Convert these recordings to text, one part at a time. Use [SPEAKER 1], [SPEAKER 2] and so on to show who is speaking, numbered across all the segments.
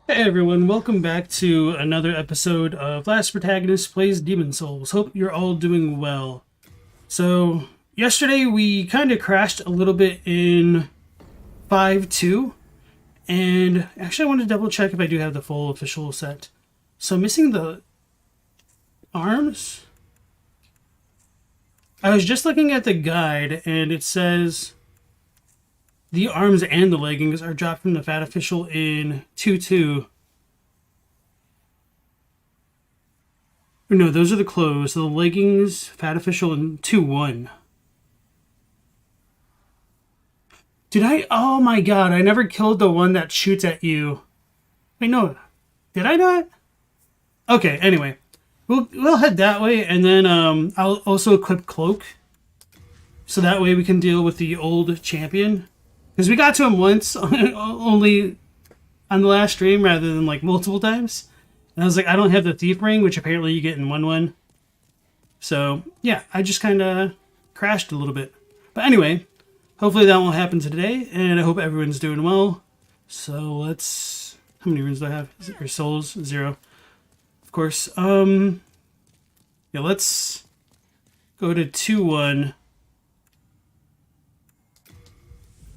[SPEAKER 1] Hey everyone, welcome back to another episode of Last Protagonist Plays Demon Souls. Hope you're all doing well. So, yesterday we kind of crashed a little bit in 5.2, and actually I want to double check if I do have the full official set. So I'm missing the arms? I was just looking at the guide, and it says the arms and the leggings are dropped from the Fat Official in 2.2. No, those are the clothes. So the leggings, Fat Official, in 2.1. Did I? Oh my god, I never killed the one that shoots at you. Wait, no. Did I not? Okay, anyway. We'll head that way, and then I'll also equip Cloak. So that way we can deal with the old champion. Because we got to him once, only on the last stream, rather than like multiple times. And I was like, I don't have the Thief Ring, which apparently you get in 1.1. So, yeah, I just kind of crashed a little bit. But anyway, hopefully that won't happen today, and I hope everyone's doing well. So let's... How many runes do I have? Or souls? 0. Of course. Yeah, let's go to 2.1.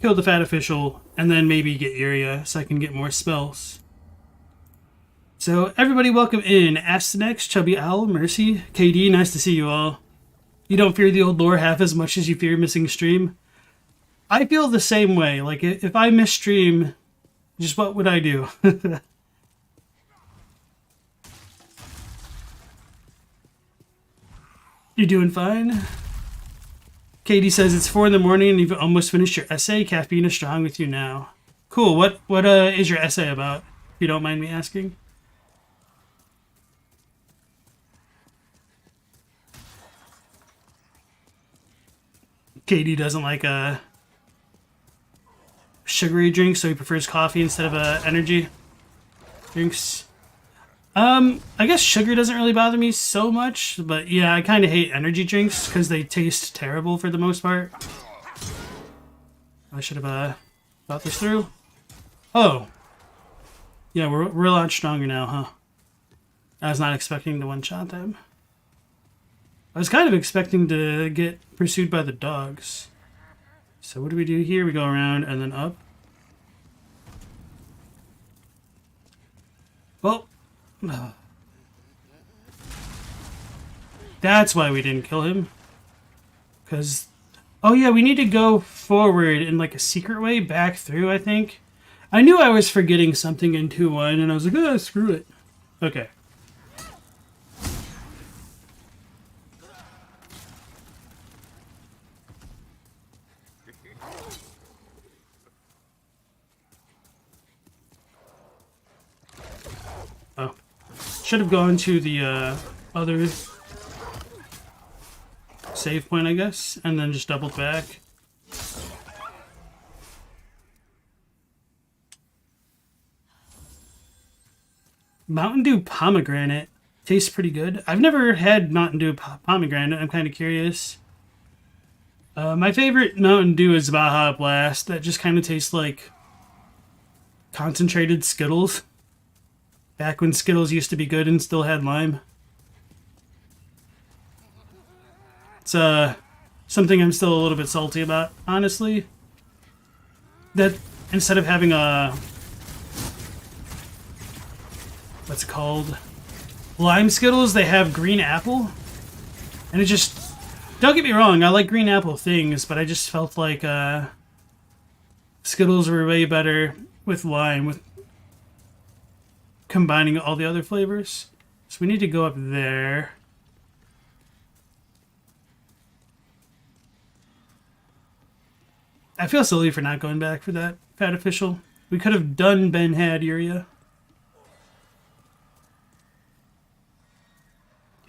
[SPEAKER 1] Kill the Fat Official, and then maybe get Iria so I can get more spells. So, everybody welcome in. Astanex, Chubby Owl, Mercy, KD, nice to see you all. You don't fear the old lore half as much as you fear missing stream? I feel the same way. Like, if I miss stream, just what would I do? You doing fine? Katie says it's 4 in the morning and you've almost finished your essay. Caffeine is strong with you now. Cool. What is your essay about? If you don't mind me asking. Katie doesn't like sugary drinks, so he prefers coffee instead of energy drinks. I guess sugar doesn't really bother me so much, but yeah, I kind of hate energy drinks because they taste terrible for the most part. I should have thought this through. Oh. Yeah, we're a lot stronger now, huh? I was not expecting to one-shot them. I was kind of expecting to get pursued by the dogs. So what do we do here? We go around and then up. Well... That's why we didn't kill him. Because... Oh yeah, we need to go forward in like a secret way back through, I think. I knew I was forgetting something in 2.1 and I was like, oh, screw it. Okay. Should have gone to the other save point, I guess, and then just doubled back. Mountain Dew pomegranate tastes pretty good. I've never had Mountain Dew pomegranate. I'm kind of curious. My favorite Mountain Dew is Baja Blast. That just kind of tastes like concentrated Skittles. Back when Skittles used to be good and still had lime. It's something I'm still a little bit salty about, honestly. That instead of having a... what's it called? Lime Skittles, they have green apple. And it just... don't get me wrong, I like green apple things, but I just felt like Skittles were way better with lime, with combining all the other flavors. So we need to go up there. I feel silly for not going back for that fat official. We could have done Ben Had Uria.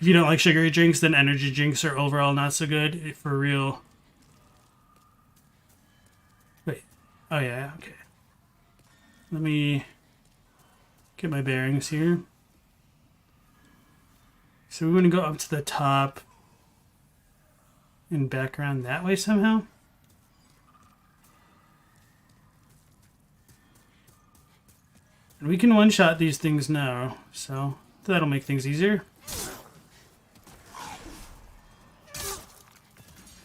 [SPEAKER 1] If you don't like sugary drinks, then energy drinks are overall not so good. For real. Wait. Oh, yeah, okay. Let me get my bearings here. So we're going to go up to the top and back around that way somehow. And we can one-shot these things now, so that'll make things easier.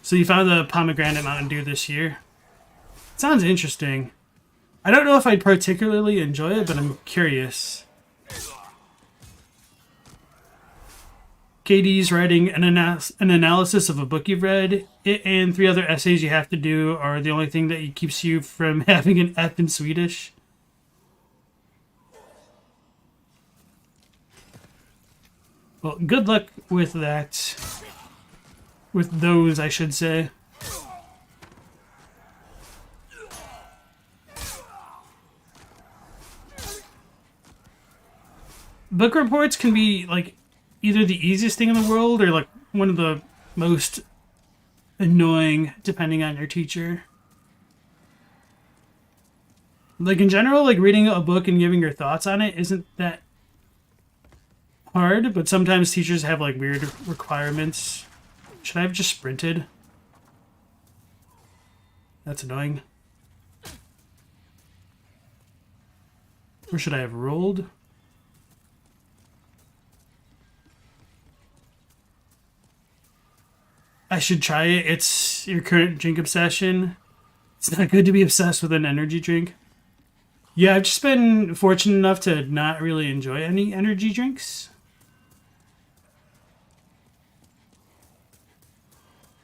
[SPEAKER 1] So you found the pomegranate Mountain Dew this year. Sounds interesting. I don't know if I'd particularly enjoy it, but I'm curious. KD's writing an analysis of a book you've read. It and 3 other essays you have to do are the only thing that keeps you from having an F in Swedish. Well, good luck with that. With those, I should say. Book reports can be, like, either the easiest thing in the world or, like, one of the most annoying, depending on your teacher. Like, in general, like, reading a book and giving your thoughts on it isn't that hard, but sometimes teachers have, like, weird requirements. Should I have just sprinted? That's annoying. Or should I have rolled? I should try it. It's your current drink obsession. It's not good to be obsessed with an energy drink. Yeah, I've just been fortunate enough to not really enjoy any energy drinks.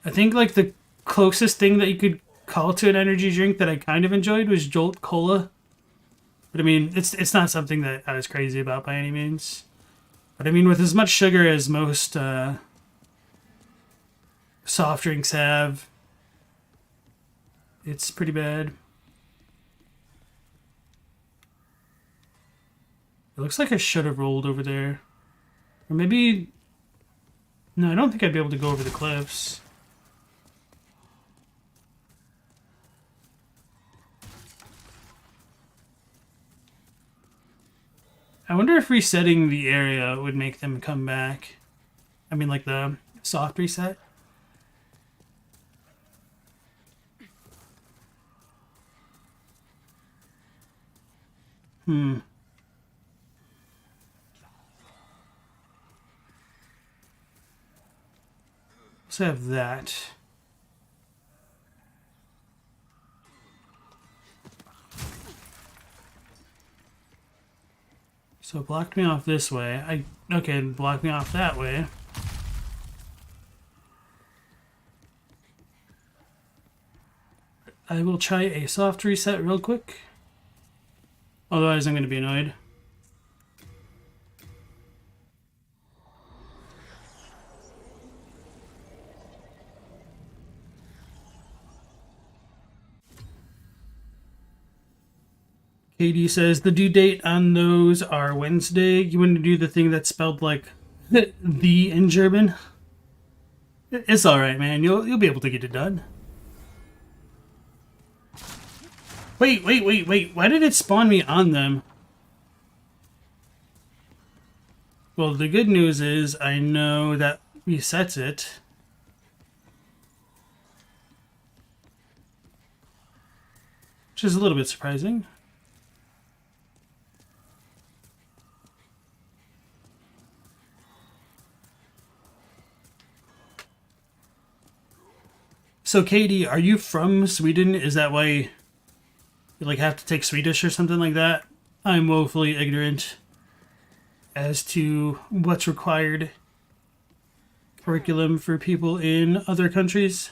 [SPEAKER 1] I think like the closest thing that you could call to an energy drink that I kind of enjoyed was Jolt Cola. But I mean, it's not something that I was crazy about by any means. But I mean, with as much sugar as most soft drinks have, it's pretty bad. It looks like I should have rolled over there. Or maybe... no, I don't think I'd be able to go over the cliffs. I wonder if resetting the area would make them come back. I mean, like the soft reset. Let's have that. So it blocked me off this way. Okay, it blocked me off that way. I will try a soft reset real quick. Otherwise, I'm going to be annoyed. Katie says the due date on those are Wednesday. You want to do the thing that's spelled like the in German? It's all right, man. You'll be able to get it done. Wait. Why did it spawn me on them? Well, the good news is I know that resets it. Which is a little bit surprising. So, Katie, are you from Sweden? Is that why you like have to take Swedish or something like that? I'm woefully ignorant as to what's required curriculum for people in other countries.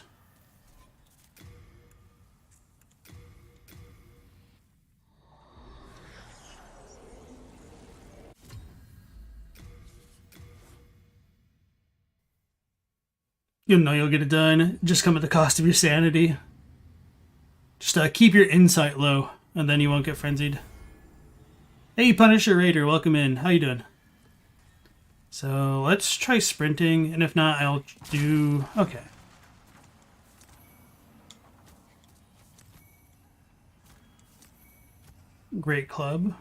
[SPEAKER 1] You'll know you'll get it done. Just come at the cost of your sanity. Just keep your insight low, and then you won't get frenzied. Hey, Punisher Raider, welcome in. How you doing? So let's try sprinting, and if not, I'll do... Okay. Great club.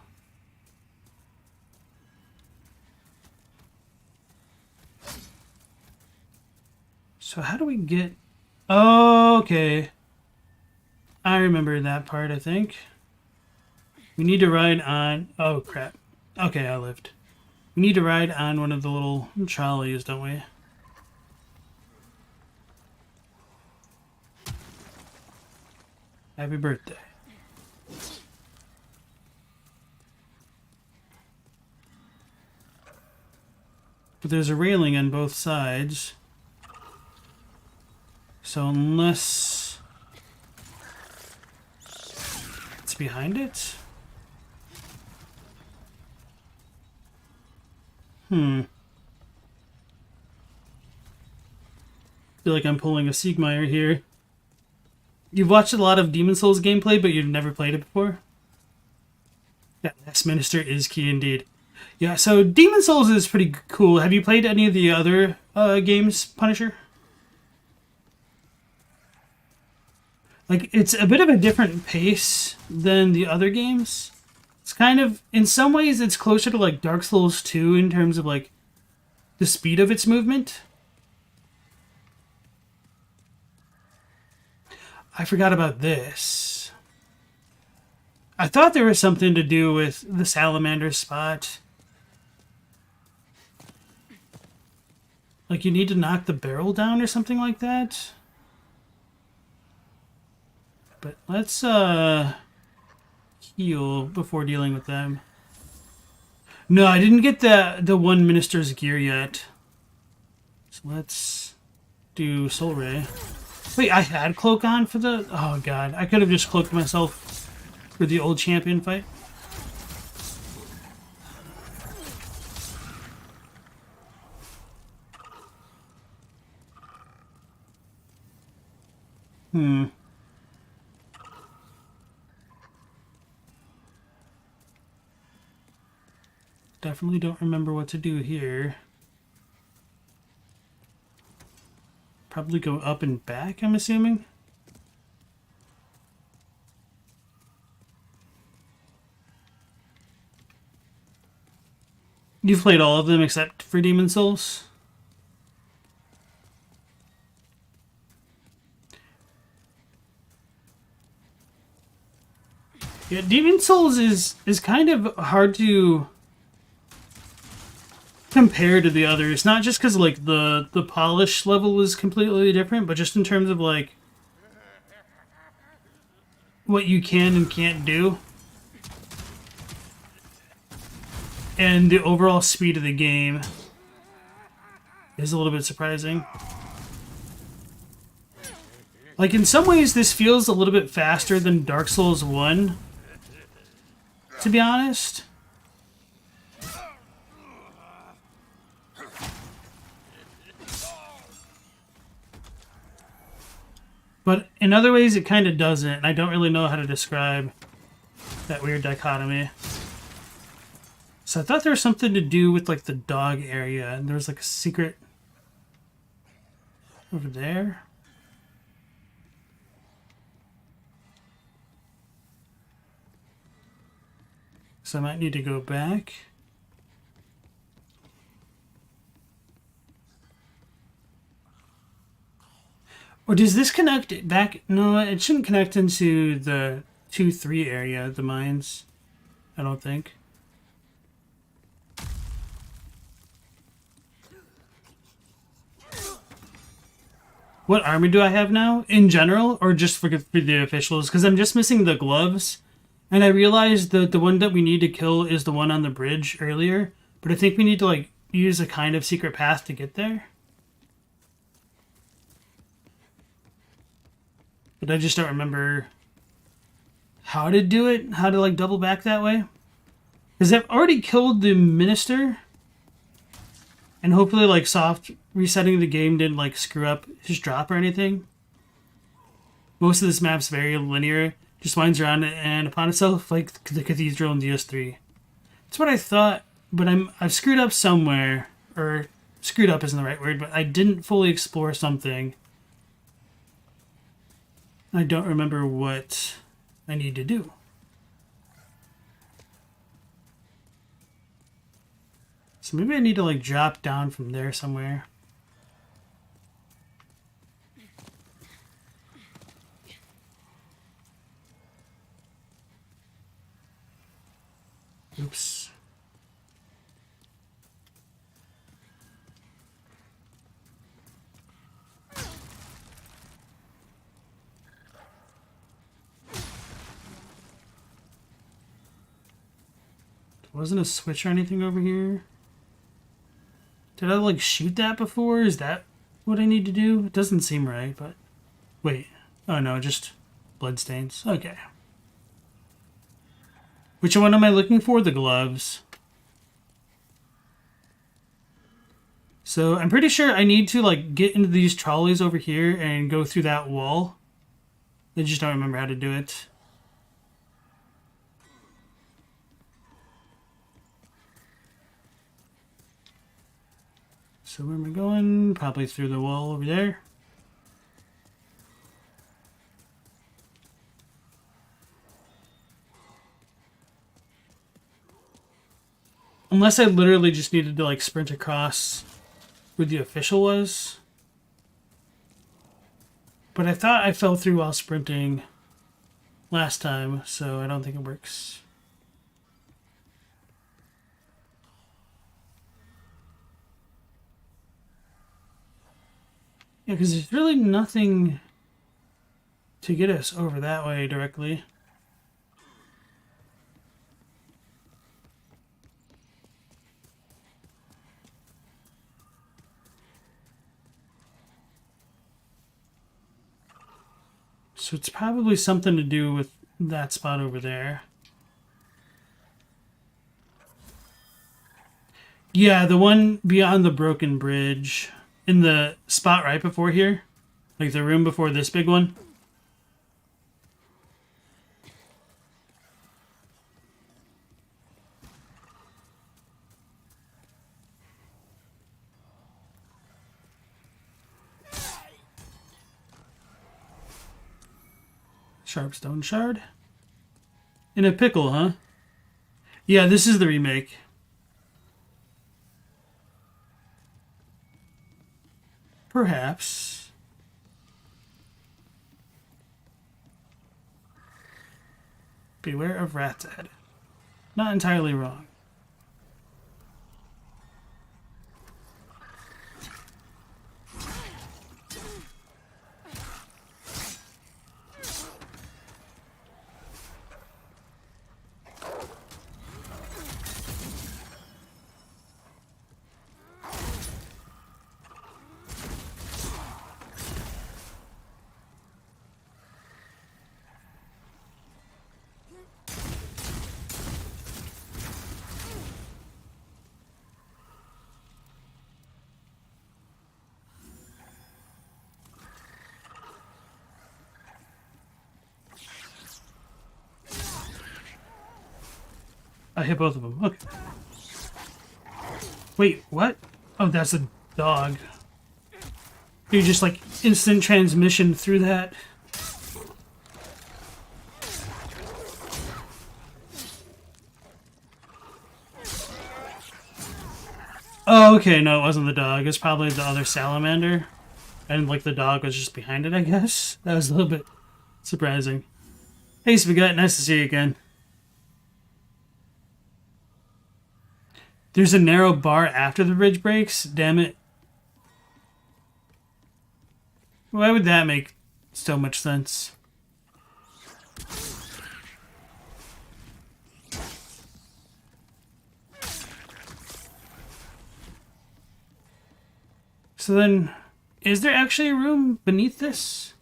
[SPEAKER 1] So how do we get... Oh, okay. I remember that part, I think. We need to ride on... Oh, crap. Okay, I lived. We need to ride on one of the little trolleys, don't we? Happy birthday. But there's a railing on both sides. So unless it's behind it? Feel like I'm pulling a Siegmeyer here. You've watched a lot of Demon Souls gameplay, but you've never played it before? Yeah, Last Minister is key indeed. Yeah, so Demon Souls is pretty cool. Have you played any of the other games, Punisher? Like, it's a bit of a different pace than the other games. It's kind of, in some ways, it's closer to, like, Dark Souls 2 in terms of, like, the speed of its movement. I forgot about this. I thought there was something to do with the salamander spot. Like, you need to knock the barrel down or something like that. But let's heal before dealing with them. No, I didn't get the one minister's gear yet. So let's do Soul Ray. Wait, I had cloak on for the... Oh god, I could have just cloaked myself for the old champion fight. Definitely don't remember what to do here. Probably go up and back, I'm assuming. You've played all of them except for Demon Souls? Yeah, Demon Souls is kind of hard to compare to the others. Not just because like the polish level is completely different, but just in terms of like what you can and can't do. And the overall speed of the game is a little bit surprising. Like, in some ways, this feels a little bit faster than Dark Souls 1, to be honest. But in other ways, it kind of doesn't, and I don't really know how to describe That weird dichotomy. So I thought there was something to do with like the dog area, and there was like a secret over there. So I might need to go back. Or does this connect it back? No, it shouldn't connect into the 2-3 area, the mines. I don't think. What armor do I have now? In general, or just for the officials? Because I'm just missing the gloves. And I realized that the one that we need to kill is the one on the bridge earlier. But I think we need to, like, use a kind of secret path to get there. But I just don't remember how to do it. How to, like, double back that way. Because I've already killed the minister. And hopefully, like, soft resetting the game didn't, like, screw up his drop or anything. Most of this map's very linear. Just winds around and upon itself, like the cathedral in DS3. That's what I thought, but I've screwed up somewhere. Or, screwed up isn't the right word, but I didn't fully explore something. I don't remember what I need to do. So maybe I need to, like, drop down from there somewhere. Oops. There wasn't a switch or anything over here. Did I, like, shoot that before? Is that what I need to do? It doesn't seem right, but... Wait. Oh, no, just bloodstains. Okay. Which one am I looking for? The gloves. So I'm pretty sure I need to, like, get into these trolleys over here and go through that wall. I just don't remember how to do it. So where am I going? Probably through the wall over there. Unless I literally just needed to, like, sprint across where the official was. But I thought I fell through while sprinting last time, so I don't think it works. Yeah, because there's really nothing to get us over that way directly. So it's probably something to do with that spot over there. Yeah, the one beyond the broken bridge. In the spot right before here. Like the room before this big one. Sharpstone shard. In a pickle, huh? Yeah, this is the remake. Perhaps. Beware of rat's head. Not entirely wrong. I hit both of them. Okay. Wait, what? Oh, that's a dog. You just like instant transmission through that. Oh, okay, no, it wasn't the dog. It's probably the other salamander. And like the dog was just behind it, I guess. That was a little bit surprising. Hey, Spaghetti, nice to see you again. There's a narrow bar after the bridge breaks? Damn it. Why would that make so much sense? So then, is there actually a room beneath this?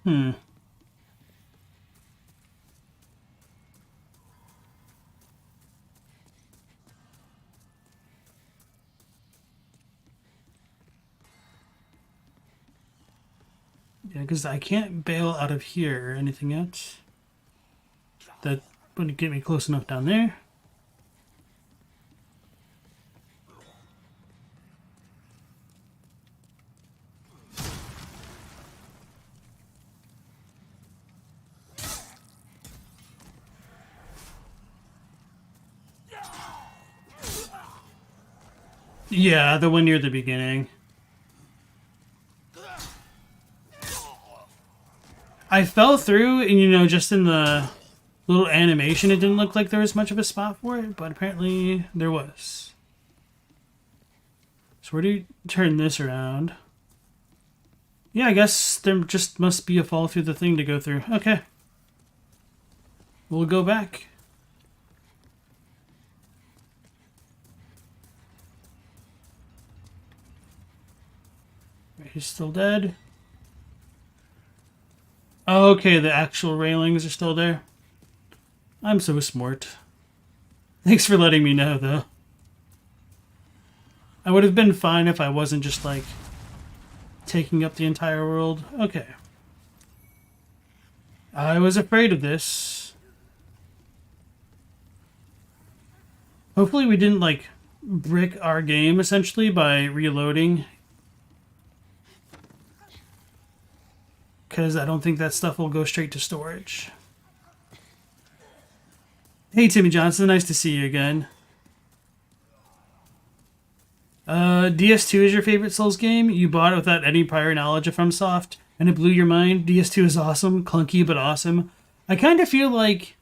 [SPEAKER 1] Hmm. Yeah, because I can't bail out of here or anything else. That wouldn't get me close enough down there. Yeah, the one near the beginning. I fell through, and you know, just in the little animation, it didn't look like there was much of a spot for it, but apparently there was. So where do you turn this around? Yeah, I guess there just must be a fall through the thing to go through. Okay. We'll go back. He's still dead. Oh, okay, the actual railings are still there. I'm so smart. Thanks for letting me know, though. I would have been fine if I wasn't just, like, taking up the entire world. Okay. I was afraid of this. Hopefully we didn't, like, brick our game, essentially, by reloading. Because I don't think that stuff will go straight to storage. Hey, Timmy Johnson. Nice to see you again. DS2 is your favorite Souls game? You bought it without any prior knowledge of FromSoft, and it blew your mind? DS2 is awesome. Clunky, but awesome. I kind of feel like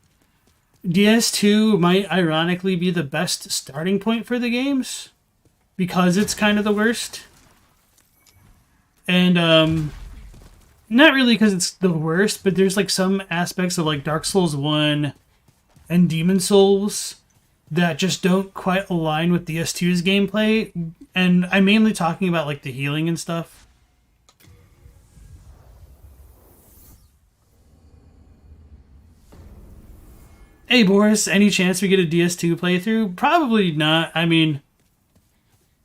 [SPEAKER 1] DS2 might ironically be the best starting point for the games, because it's kind of the worst. And, not really because it's the worst, but there's like some aspects of like Dark Souls 1 and Demon Souls that just don't quite align with DS2's gameplay. And I'm mainly talking about like the healing and stuff. Hey Boris, any chance we get a DS2 playthrough? Probably not. I mean,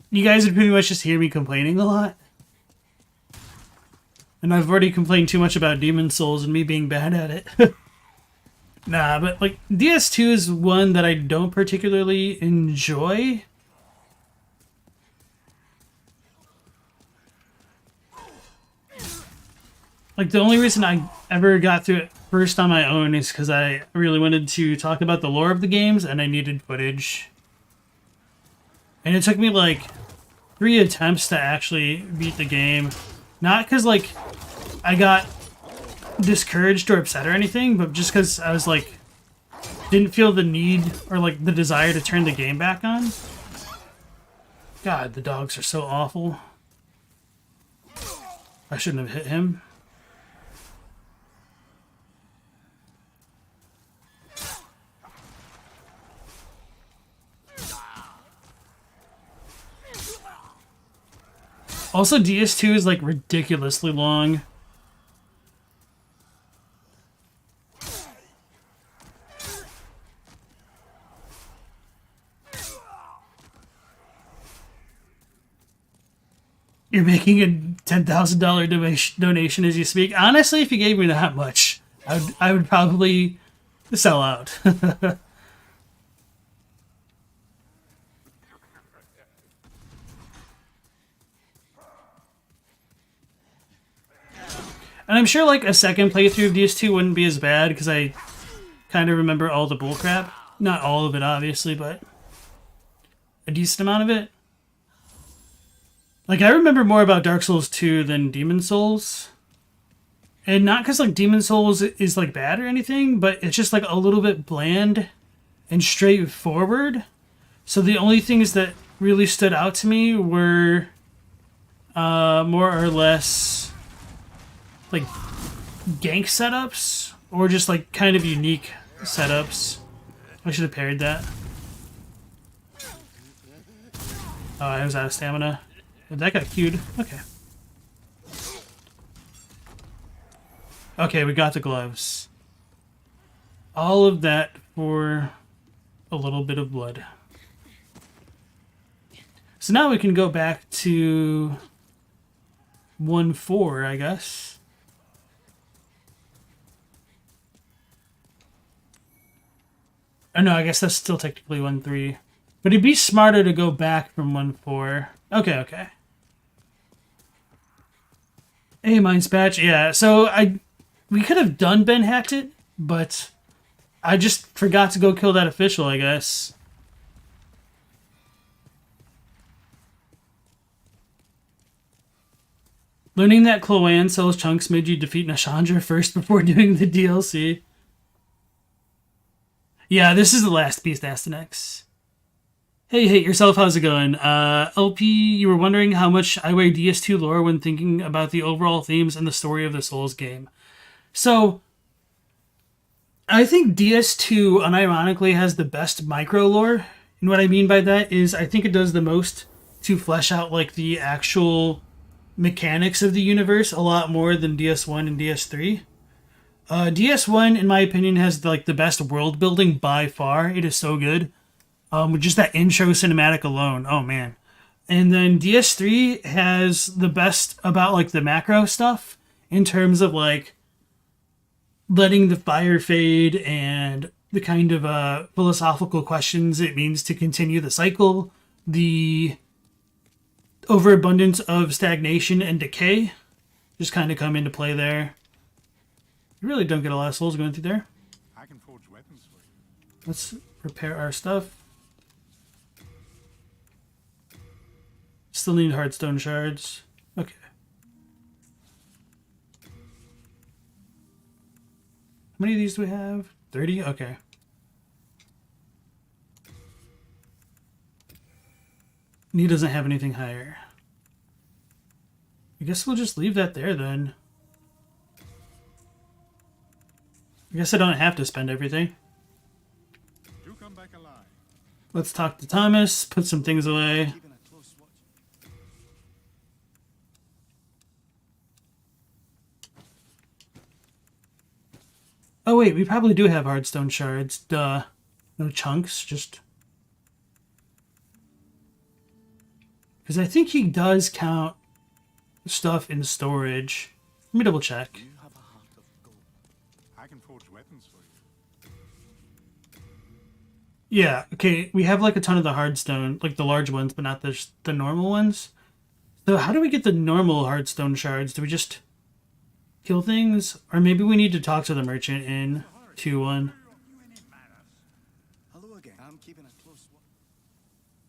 [SPEAKER 1] you guys would pretty much just hear me complaining a lot. And I've already complained too much about Demon Souls and me being bad at it. Nah, but like DS2 is one that I don't particularly enjoy. Like the only reason I ever got through it first on my own is because I really wanted to talk about the lore of the games and I needed footage. And it took me like 3 attempts to actually beat the game. Not because, like, I got discouraged or upset or anything, but just because I was, like, didn't feel the need or, like, the desire to turn the game back on. God, the dogs are so awful. I shouldn't have hit him. Also, DS2 is, like, ridiculously long. You're making a $10,000 donation as you speak. Honestly, if you gave me that much, I would probably sell out. And I'm sure like a second playthrough of DS2 wouldn't be as bad because I kind of remember all the bullcrap. Not all of it, obviously, but a decent amount of it. Like, I remember more about Dark Souls 2 than Demon Souls. And not because, like, Demon Souls is, like, bad or anything, but it's just, like, a little bit bland and straightforward. So the only things that really stood out to me were more or less, like, gank setups or just, like, kind of unique setups. I should have parried that. Oh, I was out of stamina. That got queued. Okay. Okay, we got the gloves. All of that for a little bit of blood. So now we can go back to 1-4, I guess. Oh no, I guess that's still technically 1-3. But it'd be smarter to go back from 1-4. Okay, okay. Hey, Mind's Patch. Yeah, so we could have done Ben Hacked It, but I just forgot to go kill that official, I guess. Learning that Cloanne sells chunks made you defeat Nashandra first before doing the DLC. Yeah, this is the last Beast Astynex. Hey, yourself, how's it going? LP, you were wondering how much I weigh DS2 lore when thinking about the overall themes and the story of the Souls game. So, I think DS2 unironically has the best micro lore. And what I mean by that is I think it does the most to flesh out like the actual mechanics of the universe a lot more than DS1 and DS3. DS1, in my opinion, has like the best world building by far. It is so good. With just that intro cinematic alone. Oh, man. And then DS3 has the best about, like, the macro stuff in terms of, like, letting the fire fade and the kind of philosophical questions it means to continue the cycle, the overabundance of stagnation and decay just kind of come into play there. You really don't get a lot of souls going through there.
[SPEAKER 2] I can forge weapons for you.
[SPEAKER 1] Let's repair our stuff. Still need hardstone shards. Okay. How many of these do we have? 30? Okay. And he doesn't have anything higher. I guess we'll just leave that there then. I guess I don't have to spend everything.
[SPEAKER 2] Do come back alive.
[SPEAKER 1] Let's talk to Thomas, put some things away. Oh wait, we probably do have hardstone shards. Duh. No chunks, just... Because I think he does count stuff in storage. Let me double check.
[SPEAKER 2] You have a heart of gold. I can forge weapons for you.
[SPEAKER 1] Yeah, okay, we have like a ton of the hardstone, like the large ones, but not the normal ones. So how do we get the normal hardstone shards? Do we just kill things? Or maybe we need to talk to the merchant in 2-1.
[SPEAKER 2] Hello again. I'm keeping a close watch.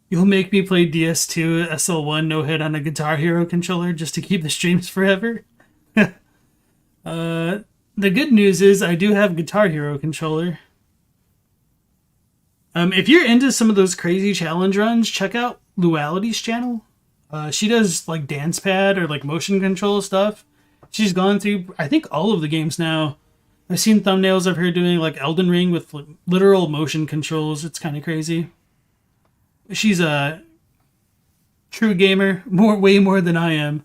[SPEAKER 1] You'll make me play DS2 SL1 no hit on a Guitar Hero controller just to keep the streams forever? The good news is I do have Guitar Hero controller. If you're into some of those crazy challenge runs, check out Luality's channel. She does like dance pad or like motion control stuff. She's gone through, I think, all of the games now. I've seen thumbnails of her doing like Elden Ring with like, literal motion controls. It's kind of crazy. She's a true gamer, way more than I am.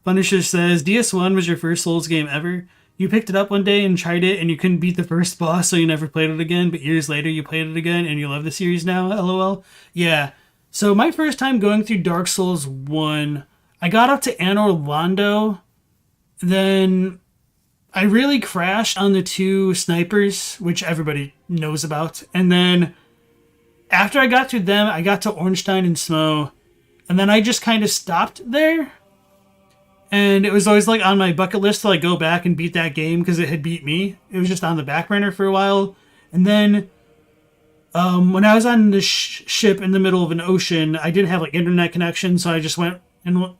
[SPEAKER 1] Punisher says, DS1 was your first Souls game ever. You picked it up one day and tried it and you couldn't beat the first boss, so you never played it again, but years later you played it again and you love the series now, lol. Yeah, so my first time going through Dark Souls 1, I got up to Anor Londo, then I really crashed on the 2 snipers, which everybody knows about. And then after I got through them, I got to Ornstein and Smo. And then I just kind of stopped there. And it was always like on my bucket list to like go back and beat that game because it had beat me. It was just on the back burner for a while. And then when I was on the ship in the middle of an ocean, I didn't have like internet connection. So I just went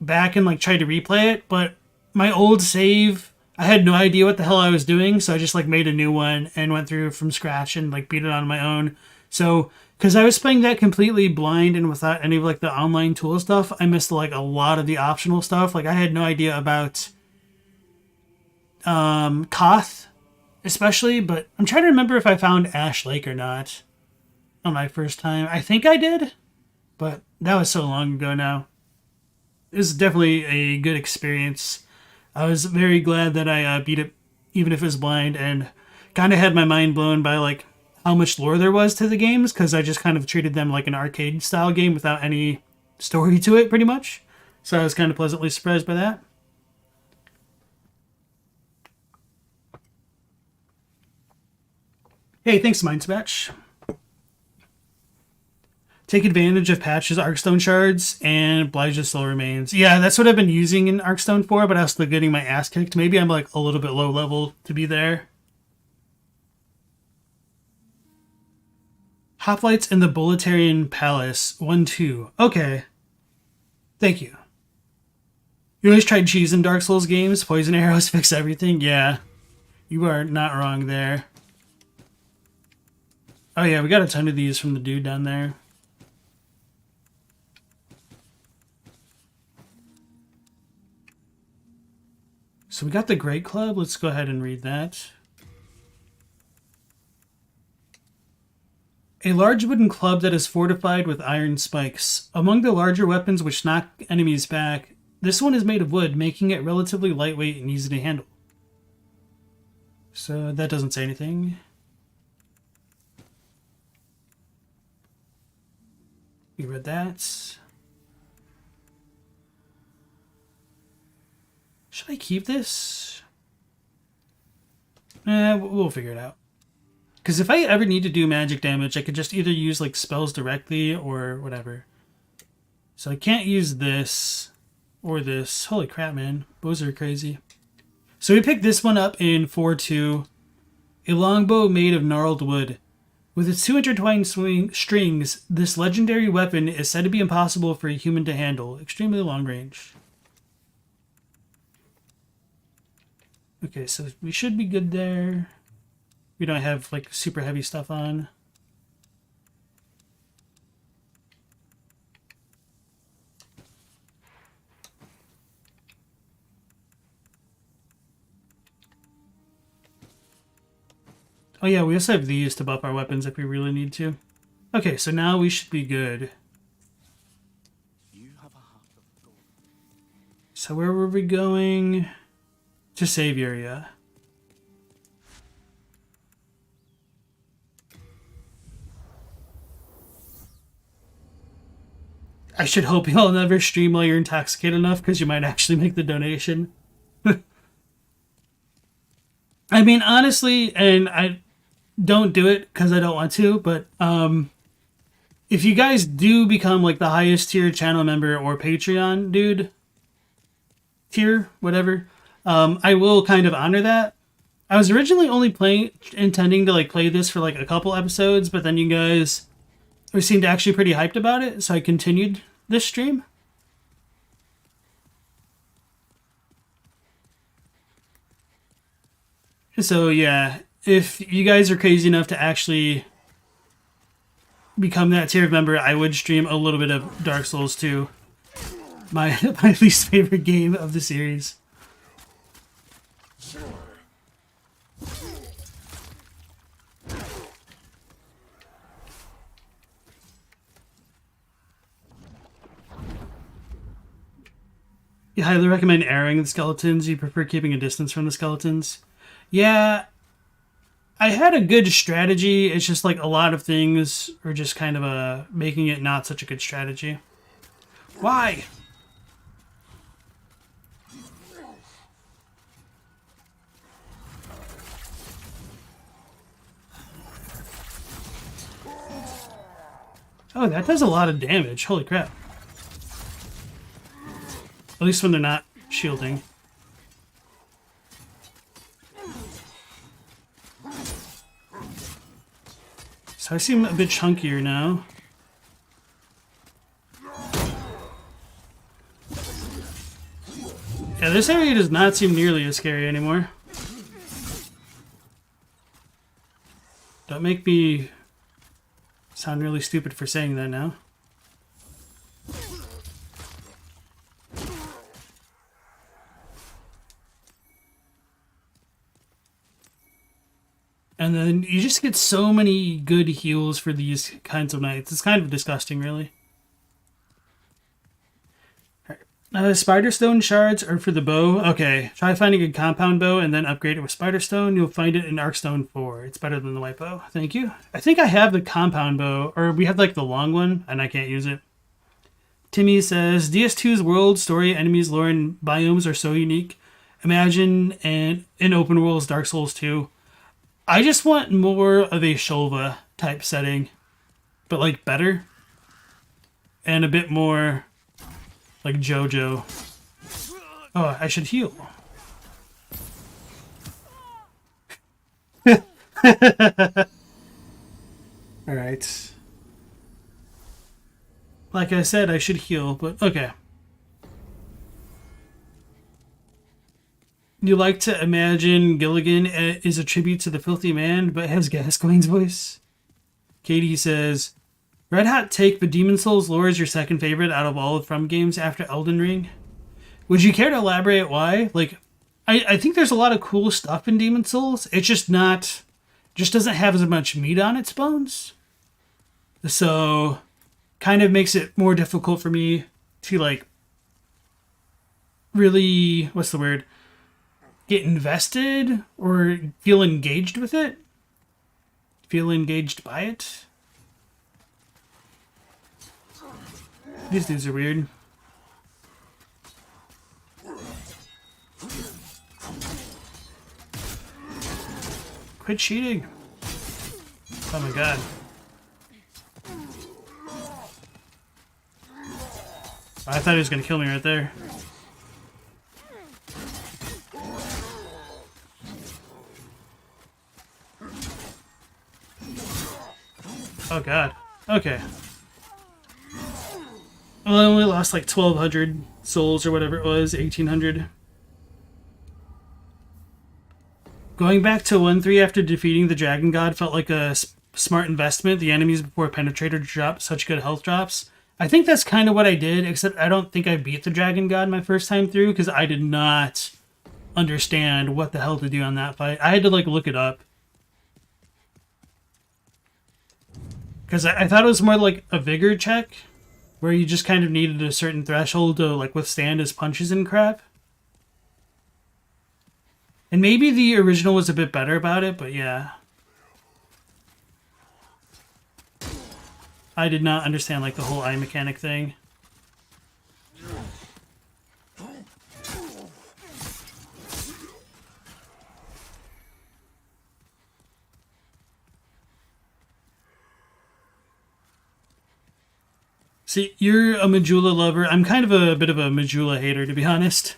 [SPEAKER 1] back and like tried to replay it. But my old save, I had no idea what the hell I was doing. So I just like made a new one and went through from scratch and like beat it on my own. So because I was playing that completely blind and without any of like the online tool stuff, I missed like a lot of the optional stuff. Like I had no idea about Koth, especially, but I'm trying to remember if I found Ash Lake or not on my first time. I think I did, but that was so long ago now. It was definitely a good experience. I was very glad that I beat it, even if it was blind, and kind of had my mind blown by like how much lore there was to the games, because I just kind of treated them like an arcade style game without any story to it, pretty much. So I was kind of pleasantly surprised by that. Hey, thanks, Mindspatch. Take advantage of Patch's Arkstone shards and Blight's Soul Remains. Yeah, that's what I've been using in Arkstone for, but I was still getting my ass kicked. Maybe I'm like a little bit low level to be there. Hoplites in the Bulletarian Palace 1-2. Okay. Thank you. You always tried cheese in Dark Souls games? Poison arrows fix everything? Yeah. You are not wrong there. Oh yeah, we got a ton of these from the dude down there. So we got the Great Club. Let's go ahead and read that. A large wooden club that is fortified with iron spikes. Among the larger weapons which knock enemies back, this one is made of wood, making it relatively lightweight and easy to handle. So that doesn't say anything. We read that. Should I keep this? We'll figure it out. Because if I ever need to do magic damage, I could just either use like spells directly or whatever. So I can't use this or this. Holy crap, man. Bows are crazy. So we picked this one up in 4-2. A longbow made of gnarled wood. With its 2 intertwined strings, this legendary weapon is said to be impossible for a human to handle. Extremely long range. Okay, so we should be good there. We don't have like super heavy stuff on. Oh yeah, we also have these to buff our weapons if we really need to. Okay, so now we should be good. So where were we going? To save area. I should hope you'll never stream while you're intoxicated enough, because you might actually make the donation. I mean, honestly, and I don't do it because I don't want to, but if you guys do become like the highest tier channel member or Patreon dude, tier, whatever, I will kind of honor that. I was originally only intending to like play this for like a couple episodes, but then you guys seemed actually pretty hyped about it, so I continued this stream. So yeah, if you guys are crazy enough to actually become that tier member, I would stream a little bit of Dark Souls 2. My least favorite game of the series. You highly recommend arrowing the skeletons. You prefer keeping a distance from the skeletons? Yeah, I had a good strategy. It's just like a lot of things are just kind of making it not such a good strategy. Why? Oh, that does a lot of damage. Holy crap. At least when they're not shielding. So I seem a bit chunkier now. Yeah, this area does not seem nearly as scary anymore. Don't make me sound really stupid for saying that now. And then you just get so many good heals for these kinds of knights. It's kind of disgusting, really. Spider stone shards are for the bow. Okay, try finding a compound bow and then upgrade it with spider stone. You'll find it in Arcstone 4. It's better than the white bow. Thank you. I think I have the compound bow, or we have like the long one, and I can't use it. Timmy says, DS2's world, story, enemies, lore, and biomes are so unique. Imagine an open world's Dark Souls 2. I just want more of a Shulva type setting, but like better. And a bit more like JoJo. Oh, I should heal. Alright. Like I said, I should heal, but okay. You like to imagine Gilligan is a tribute to the filthy man, but has Gascoigne's voice? Katie says, Red hot take, but Demon Souls lore is your second favorite out of all of From games after Elden Ring. Would you care to elaborate why? Like, I think there's a lot of cool stuff in Demon Souls. It's just doesn't have as much meat on its bones. So, kind of makes it more difficult for me to, like, really, what's the word? Get invested or feel engaged with it? Feel engaged by it? These dudes are weird. Quit cheating. Oh my god. I thought he was going to kill me right there. Oh god. Okay. Well, I only lost like 1,200 souls or whatever it was, 1,800. Going back to 1-3 after defeating the Dragon God felt like a smart investment. The enemies before Penetrator dropped such good health drops. I think that's kind of what I did, except I don't think I beat the Dragon God my first time through because I did not understand what the hell to do on that fight. I had to like look it up. Because I thought it was more like a vigor check, where you just kind of needed a certain threshold to like withstand his punches and crap. And maybe the original was a bit better about it, but yeah. I did not understand like the whole eye mechanic thing. See, you're a Majula lover. I'm kind of a bit of a Majula hater, to be honest.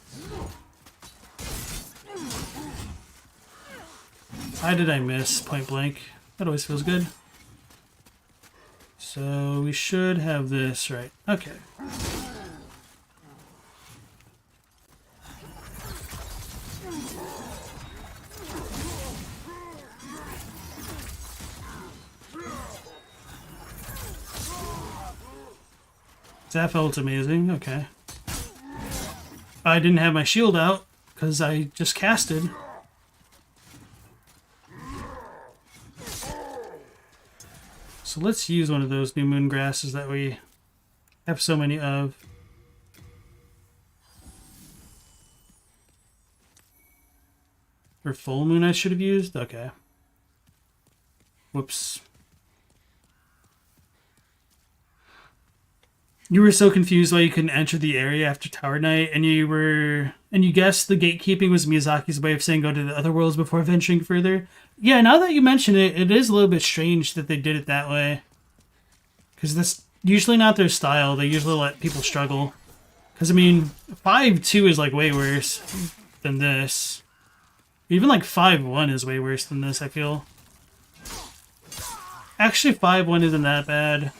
[SPEAKER 1] Why did I miss point blank? That always feels good. So we should have this right. Okay. That felt amazing. Okay. I didn't have my shield out because I just casted. So let's use one of those new moon grasses that we have so many of. Or full moon I should have used? Okay. Whoops. You were so confused why you couldn't enter the area after Tower Knight, and you guessed the gatekeeping was Miyazaki's way of saying go to the other worlds before venturing further. Yeah, now that you mention it, it is a little bit strange that they did it that way. Because usually not their style. They usually let people struggle. Because, I mean, 5-2 is, like, way worse than this. Even, like, 5-1 is way worse than this, I feel. Actually, 5-1 isn't that bad.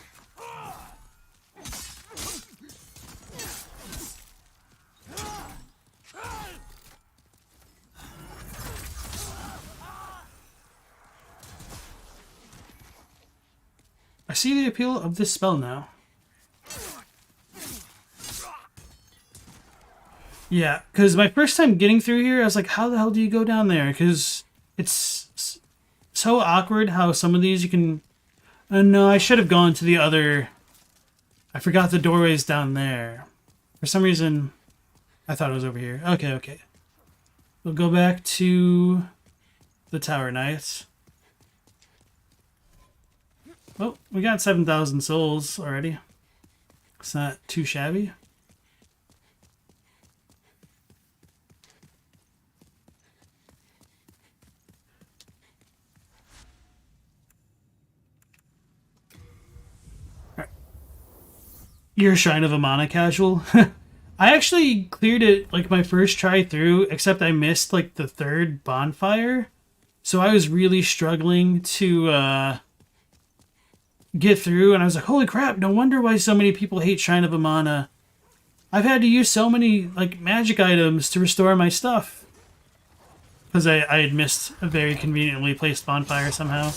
[SPEAKER 1] I see the appeal of this spell now. Yeah, because my first time getting through here, I was like, how the hell do you go down there? Because it's so awkward how some of these you can... no, I should have gone to the other... I forgot the doorway's down there. For some reason, I thought it was over here. Okay, okay. We'll go back to the Tower Knights. Oh, we got 7,000 souls already. It's not too shabby. Alright. You're a Shrine of Amana casual. I actually cleared it like my first try through, except I missed like the third bonfire. So I was really struggling to get through, and I was like, holy crap, no wonder why so many people hate Shrine of Amana. I've had to use so many like magic items to restore my stuff. Because I had missed a very conveniently placed bonfire somehow.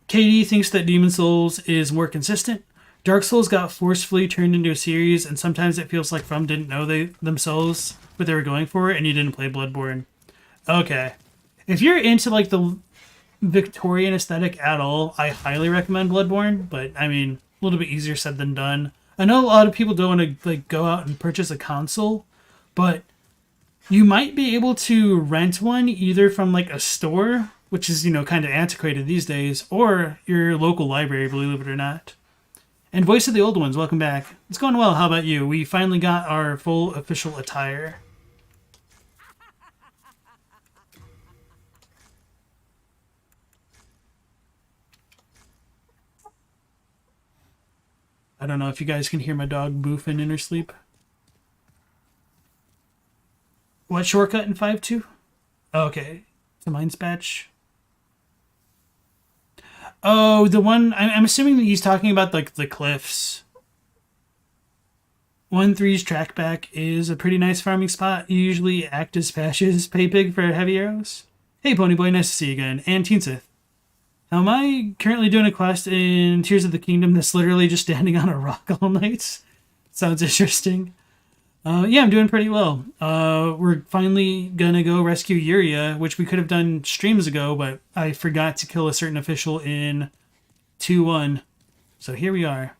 [SPEAKER 1] KD thinks that Demon Souls is more consistent. Dark Souls got forcefully turned into a series, and sometimes it feels like From didn't know themselves what they were going for, and you didn't play Bloodborne. Okay. If you're into like the Victorian aesthetic at all, I highly recommend Bloodborne, but I mean, a little bit easier said than done. I know a lot of people don't want to like go out and purchase a console, but you might be able to rent one either from like a store, which is, you know, kind of antiquated these days, or your local library, believe it or not. And Voice of the Old Ones, welcome back. It's going well, how about you? We finally got our full official attire. I don't know if you guys can hear my dog boofing in her sleep. What shortcut in 5.2? Okay. The Mind's Patch. Oh, the one... I'm assuming that he's talking about like the cliffs. 1-3's trackback is a pretty nice farming spot. You usually act as patches, pay big for heavy arrows. Hey, Ponyboy, nice to see you again. And Teensith. Now, am I currently doing a quest in Tears of the Kingdom that's literally just standing on a rock all night? Sounds interesting. Yeah, I'm doing pretty well. We're finally gonna go rescue Yuria, which we could have done streams ago, but I forgot to kill a certain official in 2-1. So here we are.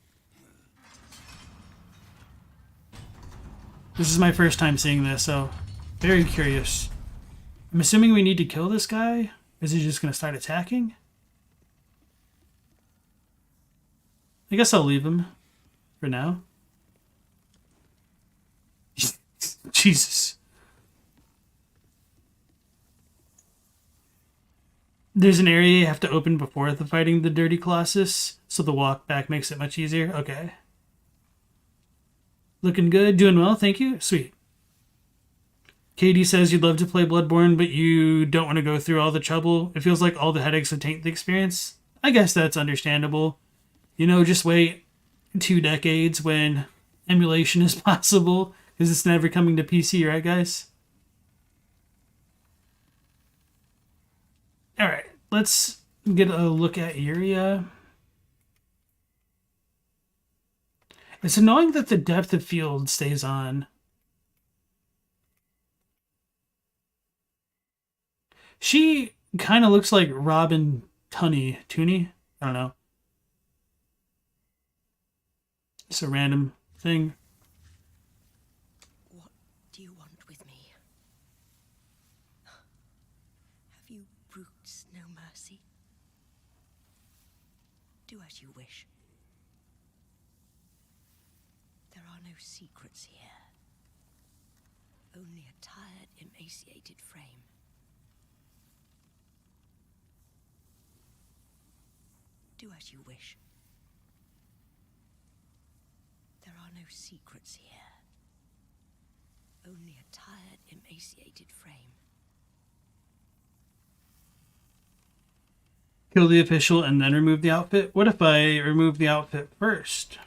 [SPEAKER 1] This is my first time seeing this, so very curious. I'm assuming we need to kill this guy? Is he just gonna start attacking? I guess I'll leave him for now. Jesus. There's an area you have to open before the fighting the Dirty Colossus, so the walk back makes it much easier. Okay. Looking good, doing well, thank you. Sweet. Katie says you'd love to play Bloodborne, but you don't want to go through all the trouble. It feels like all the headaches would taint the experience. I guess that's understandable. You know, just wait 2 decades when emulation is possible, because it's never coming to PC, right, guys? Alright, let's get a look at Yuria. It's annoying that the depth of field stays on. She kind of looks like Robin Tunney. I don't know. It's a random thing.
[SPEAKER 3] What do you want with me? Have you brutes no mercy? Do as you wish. There are no secrets here. Only a tired, emaciated frame. Do as you wish. There are no secrets here. Only a tired, emaciated frame.
[SPEAKER 1] Kill the official and then remove the outfit? What if I remove the outfit first?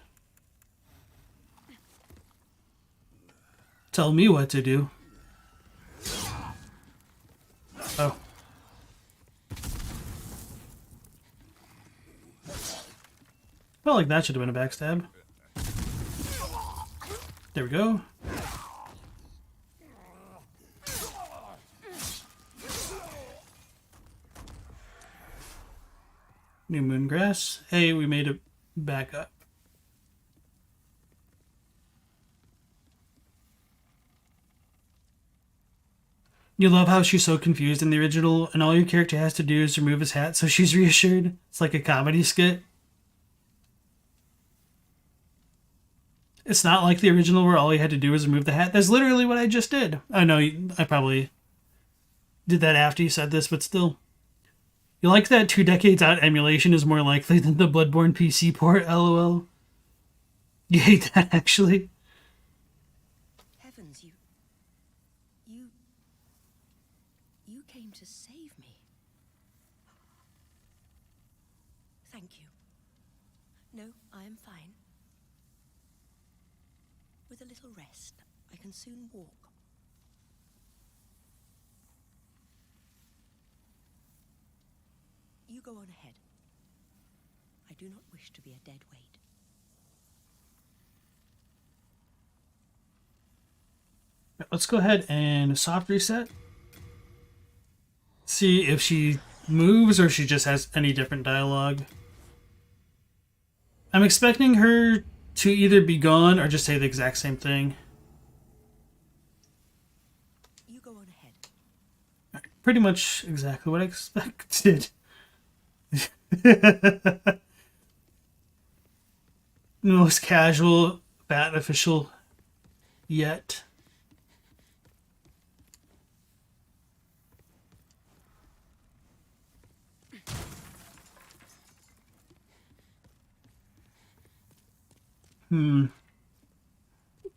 [SPEAKER 1] Tell me what to do. Oh. Felt like that should have been a backstab. There we go. New moon grass. Hey, we made it back up. You love how she's so confused in the original, and all your character has to do is remove his hat so she's reassured. It's like a comedy skit. It's not like the original where all you had to do was remove the hat. That's literally what I just did. I know I probably did that after you said this, but still. You like that 2 decades out emulation is more likely than the Bloodborne PC port, lol. You hate that, actually?
[SPEAKER 3] Heavens, you came to save me. Thank you. No, I am fine. With a little rest, I can soon walk. You go on ahead. I do not wish to be a dead weight.
[SPEAKER 1] Let's go ahead and soft reset. See if she moves or she just has any different dialogue. I'm expecting her to either be gone or just say the exact same thing.
[SPEAKER 3] You go on ahead.
[SPEAKER 1] Pretty much exactly what I expected. Most casual bat official yet.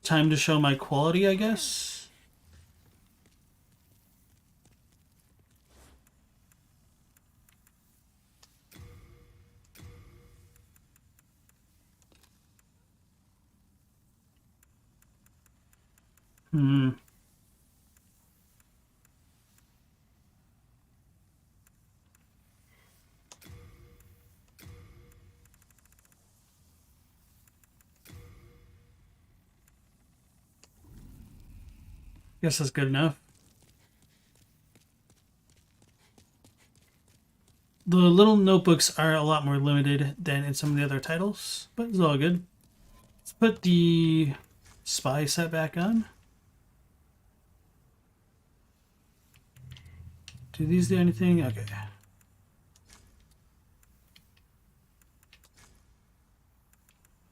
[SPEAKER 1] Time to show my quality, I guess. Guess that's good enough. The little notebooks are a lot more limited than in some of the other titles, but it's all good. Let's put the spy set back on. Do these do anything? Okay.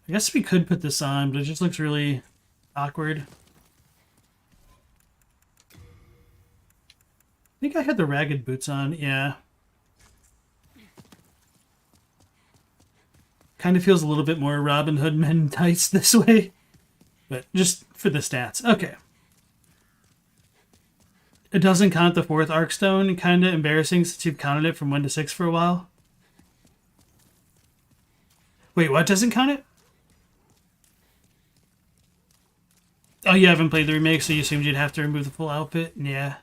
[SPEAKER 1] I guess we could put this on, but it just looks really awkward. I think I had the ragged boots on, yeah. Kind of feels a little bit more Robin Hood Men tights this way, but just for the stats. Okay. It doesn't count the 4th Arkstone. Kind of embarrassing since you've counted it from 1 to 6 for a while. Wait, what doesn't count it? Oh, you haven't played the remake, so you assumed you'd have to remove the full outfit? Yeah.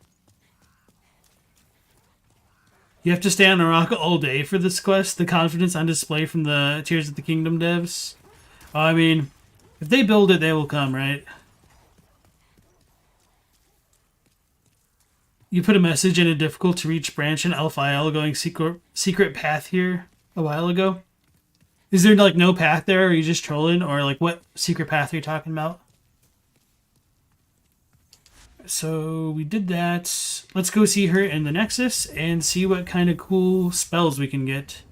[SPEAKER 1] You have to stay on a rock all day for this quest. The confidence on display from the Tears of the Kingdom devs. I mean, if they build it, they will come, right? You put a message in a difficult to reach branch in Elfile going secret path here a while ago. Is there like no path there, or are you just trolling? Or like what secret path are you talking about? So we did that. Let's go see her in the Nexus and see what kind of cool spells we can get.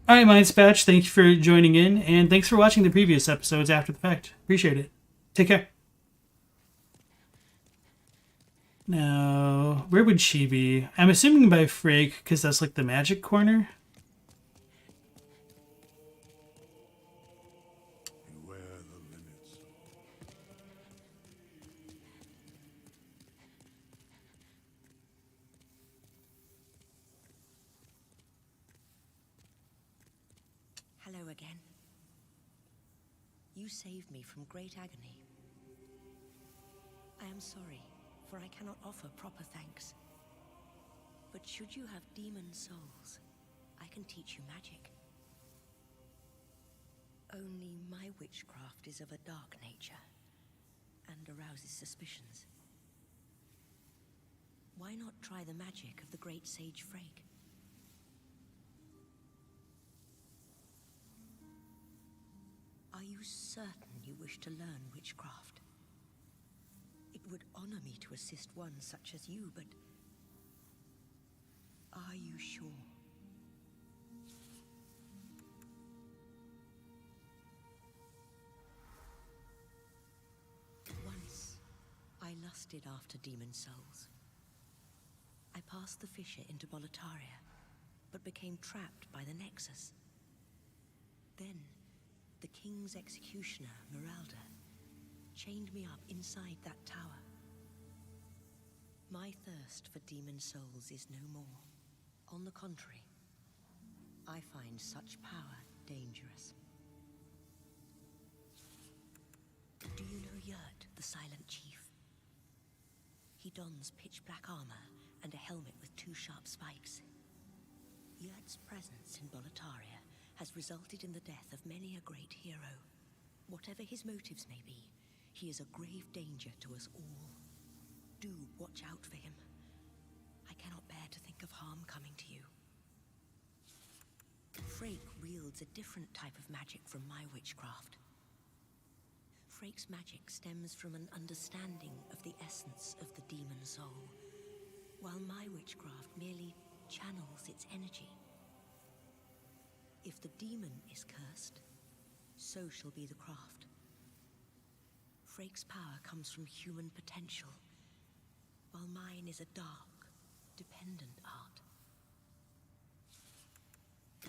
[SPEAKER 1] Alright, Mindspatch, thank you for joining in, and thanks for watching the previous episodes after the fact. Appreciate it. Take care. Now, where would she be? I'm assuming by Frake, because that's like the magic corner.
[SPEAKER 3] You saved me from great agony. I am sorry, for I cannot offer proper thanks. But should you have demon souls, I can teach you magic. Only my witchcraft is of a dark nature, and arouses suspicions. Why not try the magic of the great sage Frake? Are you certain you wish to learn witchcraft? It would honor me to assist one such as you, but are you sure? Once, I lusted after demon souls. I passed the fissure into Boletaria, but became trapped by the Nexus. Then, the king's executioner, Meralda, chained me up inside that tower. My thirst for demon souls is no more. On the contrary, I find such power dangerous. Do you know Yurt, the Silent Chief? He dons pitch-black armor and a helmet with 2 sharp spikes. Yurt's presence in Boletaria has resulted in the death of many a great hero. Whatever his motives may be, he is a grave danger to us all. Do watch out for him. I cannot bear to think of harm coming to you. Frake wields a different type of magic from my witchcraft. Frake's magic stems from an understanding of the essence of the demon soul, while my witchcraft merely channels its energy. If the demon is cursed, so shall be the craft. Frake's power comes from human potential, while mine is a dark, dependent art.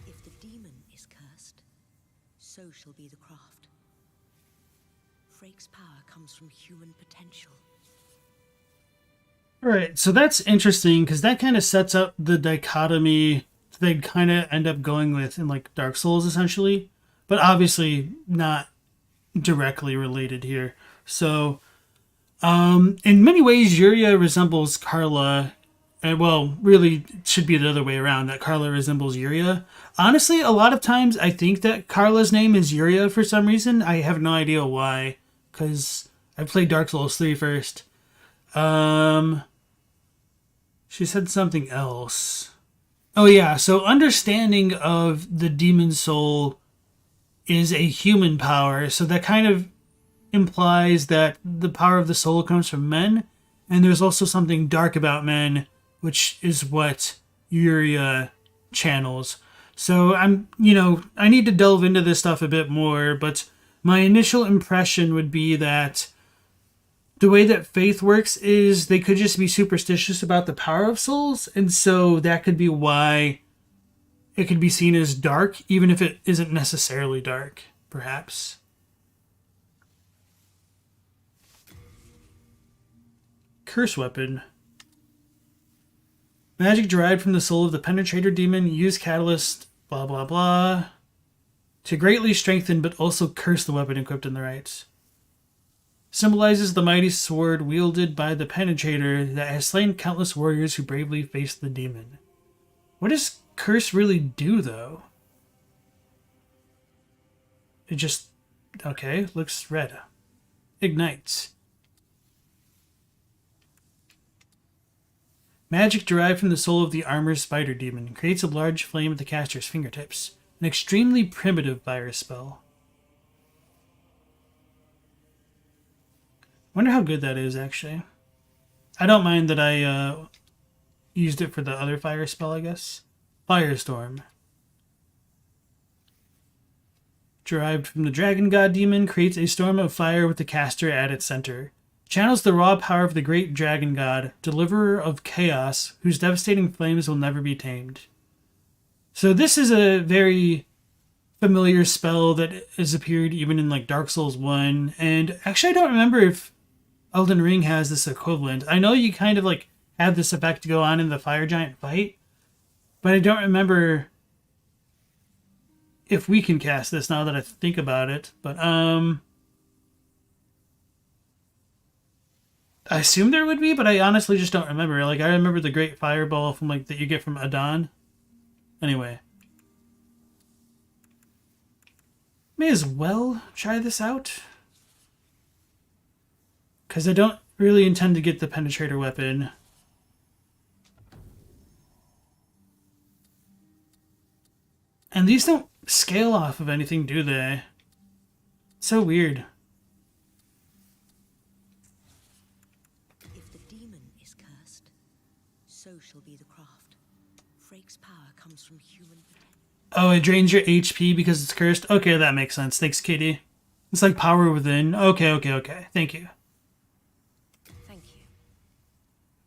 [SPEAKER 3] If the demon is cursed, so shall be the craft. Frake's power comes from human potential.
[SPEAKER 1] All right, so that's interesting because that kind of sets up the dichotomy they'd kind of end up going with in like Dark Souls essentially, but obviously not directly related here. So in many ways Yuria resembles Carla, and well, really it should be the other way around, that Carla resembles Yuria. Honestly, a lot of times I think that Carla's name is Yuria for some reason. I have no idea why, because I played Dark Souls 3 first. She said something else. Oh yeah, so understanding of the demon soul is a human power, so that kind of implies that the power of the soul comes from men, and there's also something dark about men, which is what Yuria channels. So I need to delve into this stuff a bit more, but my initial impression would be that the way that faith works is they could just be superstitious about the power of souls, and so that could be why it could be seen as dark, even if it isn't necessarily dark, perhaps. Curse weapon. Magic derived from the soul of the penetrator demon. Use catalyst, blah blah blah, to greatly strengthen but also curse the weapon equipped in the rites. Symbolizes the mighty sword wielded by the penetrator that has slain countless warriors who bravely faced the demon. What does curse really do, though? It just... okay, looks red. Ignites. Magic derived from the soul of the armored spider demon. Creates a large flame at the caster's fingertips. An extremely primitive virus spell. Wonder how good that is, actually. I don't mind that I used it for the other fire spell, I guess. Firestorm. Derived from the dragon god demon, creates a storm of fire with the caster at its center. Channels the raw power of the great dragon god, deliverer of chaos, whose devastating flames will never be tamed. So this is a very familiar spell that has appeared even in like Dark Souls 1. And actually I don't remember if Elden Ring has this equivalent. I know you kind of like have this effect go on in the fire giant fight, but I don't remember if we can cast this now that I think about it. But I assume there would be, but I honestly just don't remember. Like, I remember the Great Fireball from, like, that you get from Adon. Anyway. May as well try this out. Because I don't really intend to get the Penetrator weapon. And these don't scale off of anything, do they? It's so weird.
[SPEAKER 3] If the demon is cursed, so shall be the craft. Freyk's power comes from human potential.
[SPEAKER 1] Oh, it drains your HP because it's cursed? Okay, that makes sense. Thanks, Katie. It's like power within. Okay. Thank you.
[SPEAKER 3] Thank you.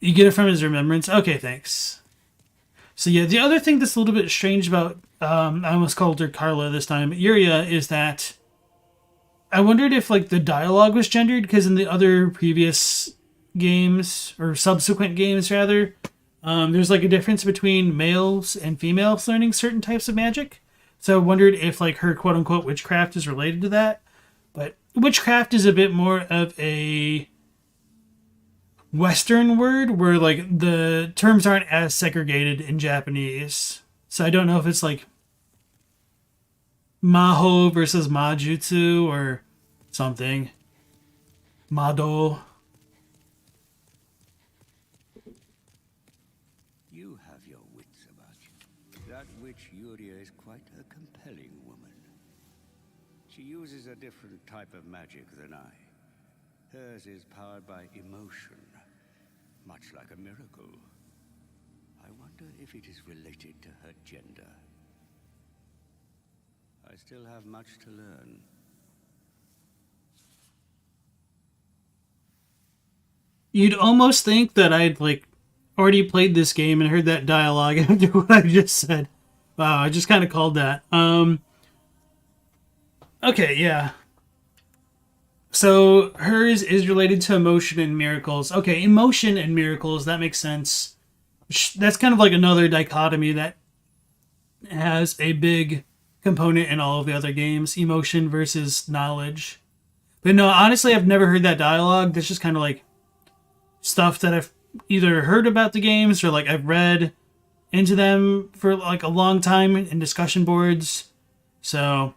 [SPEAKER 1] You get it from his remembrance? Okay, thanks. So yeah, the other thing that's a little bit strange about, I almost called her Carla this time, Yuria, is that I wondered if, like, the dialogue was gendered, because in the other previous games, or subsequent games rather, there's like a difference between males and females learning certain types of magic. So I wondered if, like, her quote-unquote witchcraft is related to that. But witchcraft is a bit more of a Western word where, like, the terms aren't as segregated in Japanese. So I don't know if it's like Maho versus Majutsu or something. Mado.
[SPEAKER 4] You have your wits about you. That witch Yuria is quite a compelling woman. She uses a different type of magic than I. Hers is powered by emotion, much like a miracle. I wonder if it is related to her gender. I still have much to learn.
[SPEAKER 1] You'd almost think that I'd, like, already played this game and heard that dialogue after what I just said. Wow, I just kind of called that. Okay, yeah. So hers is related to emotion and miracles. Okay, emotion and miracles, that makes sense. That's kind of like another dichotomy that has a big component in all of the other games. Emotion versus knowledge. But no, honestly, I've never heard that dialogue. That's just kind of like stuff that I've either heard about the games or, like, I've read into them for, like, a long time in discussion boards. So,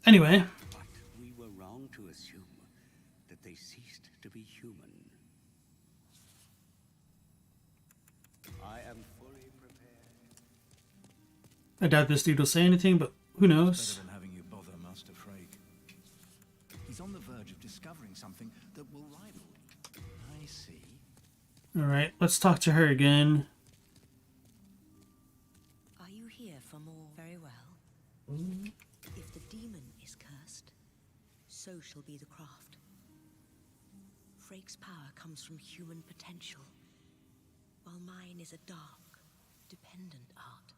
[SPEAKER 1] anyway.
[SPEAKER 4] But we were wrong to assume that they ceased to be human. I am fully prepared.
[SPEAKER 1] I doubt this dude will say anything, but who knows?
[SPEAKER 2] Better than having you bother Master Freyg. He's on the verge of discovering something that will rival. I see.
[SPEAKER 1] Alright, let's talk to her again.
[SPEAKER 3] Are you here for more? Very well. If the demon is cursed, so shall be the craft. Freyk's power comes from human potential, while mine is a dark, dependent art.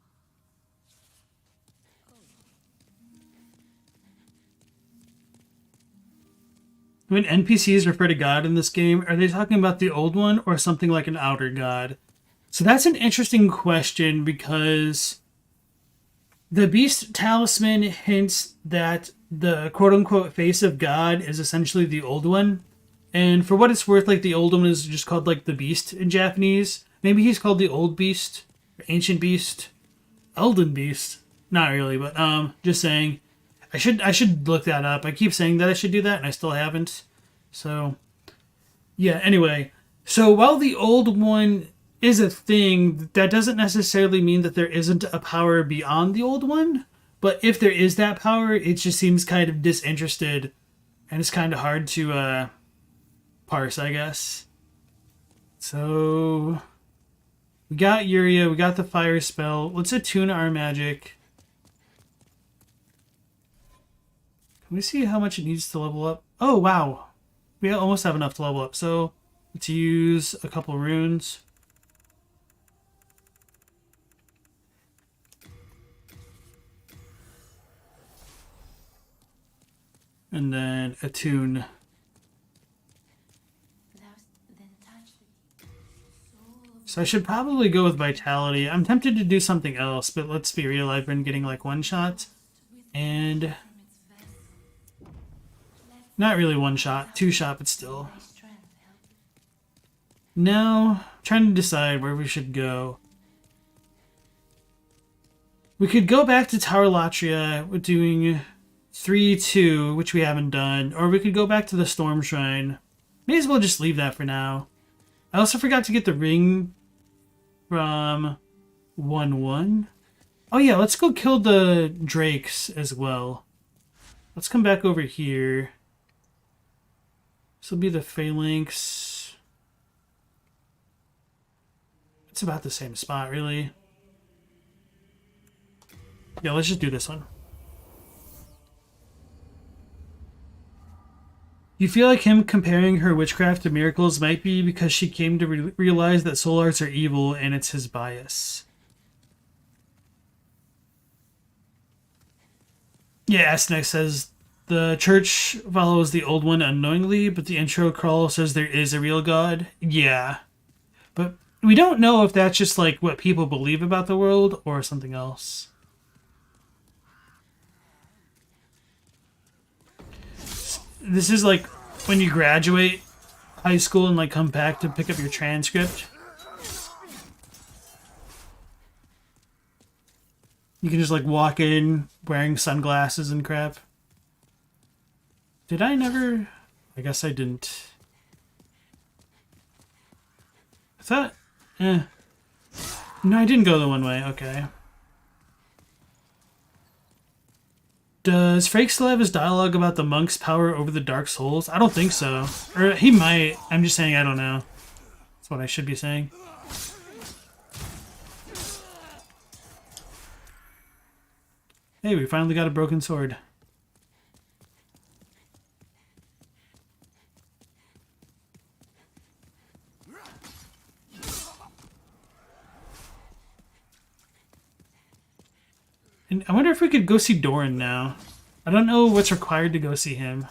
[SPEAKER 1] When NPCs refer to God in this game, are they talking about the old one or something like an outer god? So that's an interesting question because the Beast Talisman hints that the quote-unquote face of God is essentially the old one. And for what it's worth, like, the old one is just called, like, the Beast in Japanese. Maybe he's called the Old Beast, or Ancient Beast, Elden Beast. Not really, but just saying. I should look that up. I keep saying that I should do that, and I still haven't. So, yeah, anyway. So while the old one is a thing, that doesn't necessarily mean that there isn't a power beyond the old one. But if there is that power, it just seems kind of disinterested, and it's kind of hard to parse, I guess. So, we got Yuria, we got the fire spell. Let's attune our magic. Can we see how much it needs to level up? Oh, wow. We almost have enough to level up. So, let's use a couple runes. And then attune. So I should probably go with Vitality. I'm tempted to do something else, but let's be real, I've been getting like one shot. And not really one shot, two shot, but still. Now, trying to decide where we should go. We could go back to Tower Latria with doing 3-2, which we haven't done, or we could go back to the Storm Shrine. May as well just leave that for now. I also forgot to get the ring from 1-1. Oh yeah, let's go kill the drakes as well. Let's come back over here. This will be the phalanx. It's about the same spot, really. Yeah, let's just do this one. You feel like him comparing her witchcraft to miracles might be because she came to realize that soul arts are evil and it's his bias. Yeah, Asnex says, the church follows the old one unknowingly, but the intro crawl says there is a real god. Yeah. But we don't know if that's just like what people believe about the world or something else. This is like when you graduate high school and like come back to pick up your transcript. You can just like walk in wearing sunglasses and crap. Did I never? I guess I didn't. I thought, No, I didn't go the one way. Okay. Does Frake still have his dialogue about the monk's power over the Dark Souls? I don't think so. Or he might. I'm just saying I don't know. That's what I should be saying. Hey, we finally got a broken sword. And I wonder if we could go see Doran now. I don't know what's required to go see him.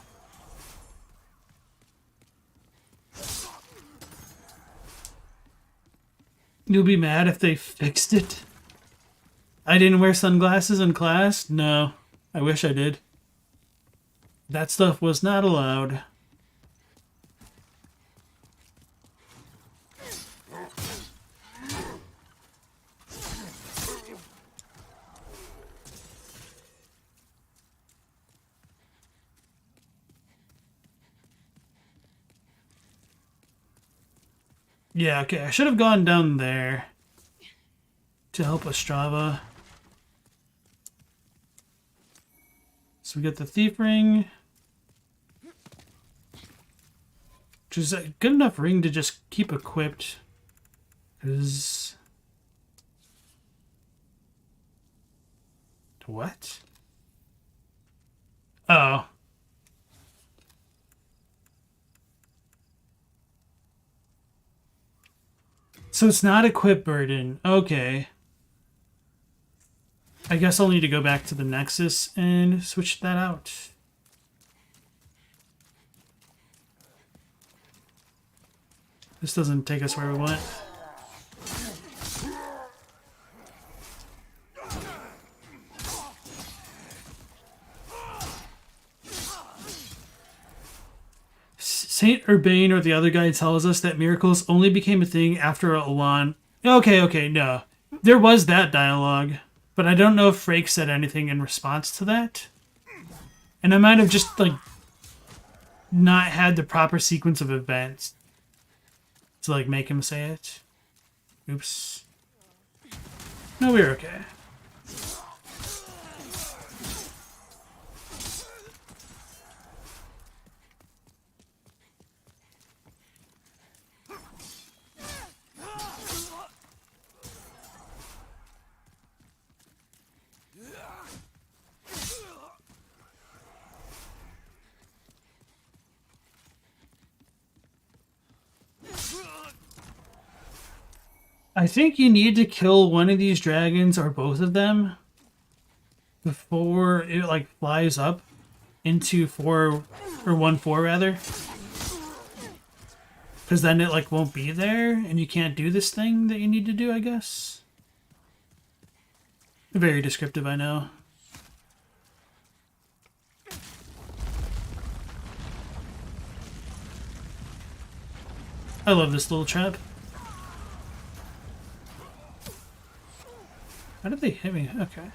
[SPEAKER 1] You'll be mad if they fixed it. I didn't wear sunglasses in class? No. I wish I did. That stuff was not allowed. Yeah, okay, I should have gone down there to help Ostrava. So we get the Thief Ring, which is a good enough ring to just keep equipped, because... What? Oh. So it's not equip burden. Okay. I guess I'll need to go back to the Nexus and switch that out. This doesn't take us where we want. Saint Urbane or the other guy tells us that miracles only became a thing after Elan. Okay, no. There was that dialogue, but I don't know if Frake said anything in response to that. And I might have just, like, not had the proper sequence of events to, like, make him say it. Oops. No, we're okay. I think you need to kill one of these dragons or both of them before it like flies up into 4 or 1-4 rather. Because then it like won't be there and you can't do this thing that you need to do, I guess. Very descriptive, I know. I love this little trap. How did they hit me? Okay.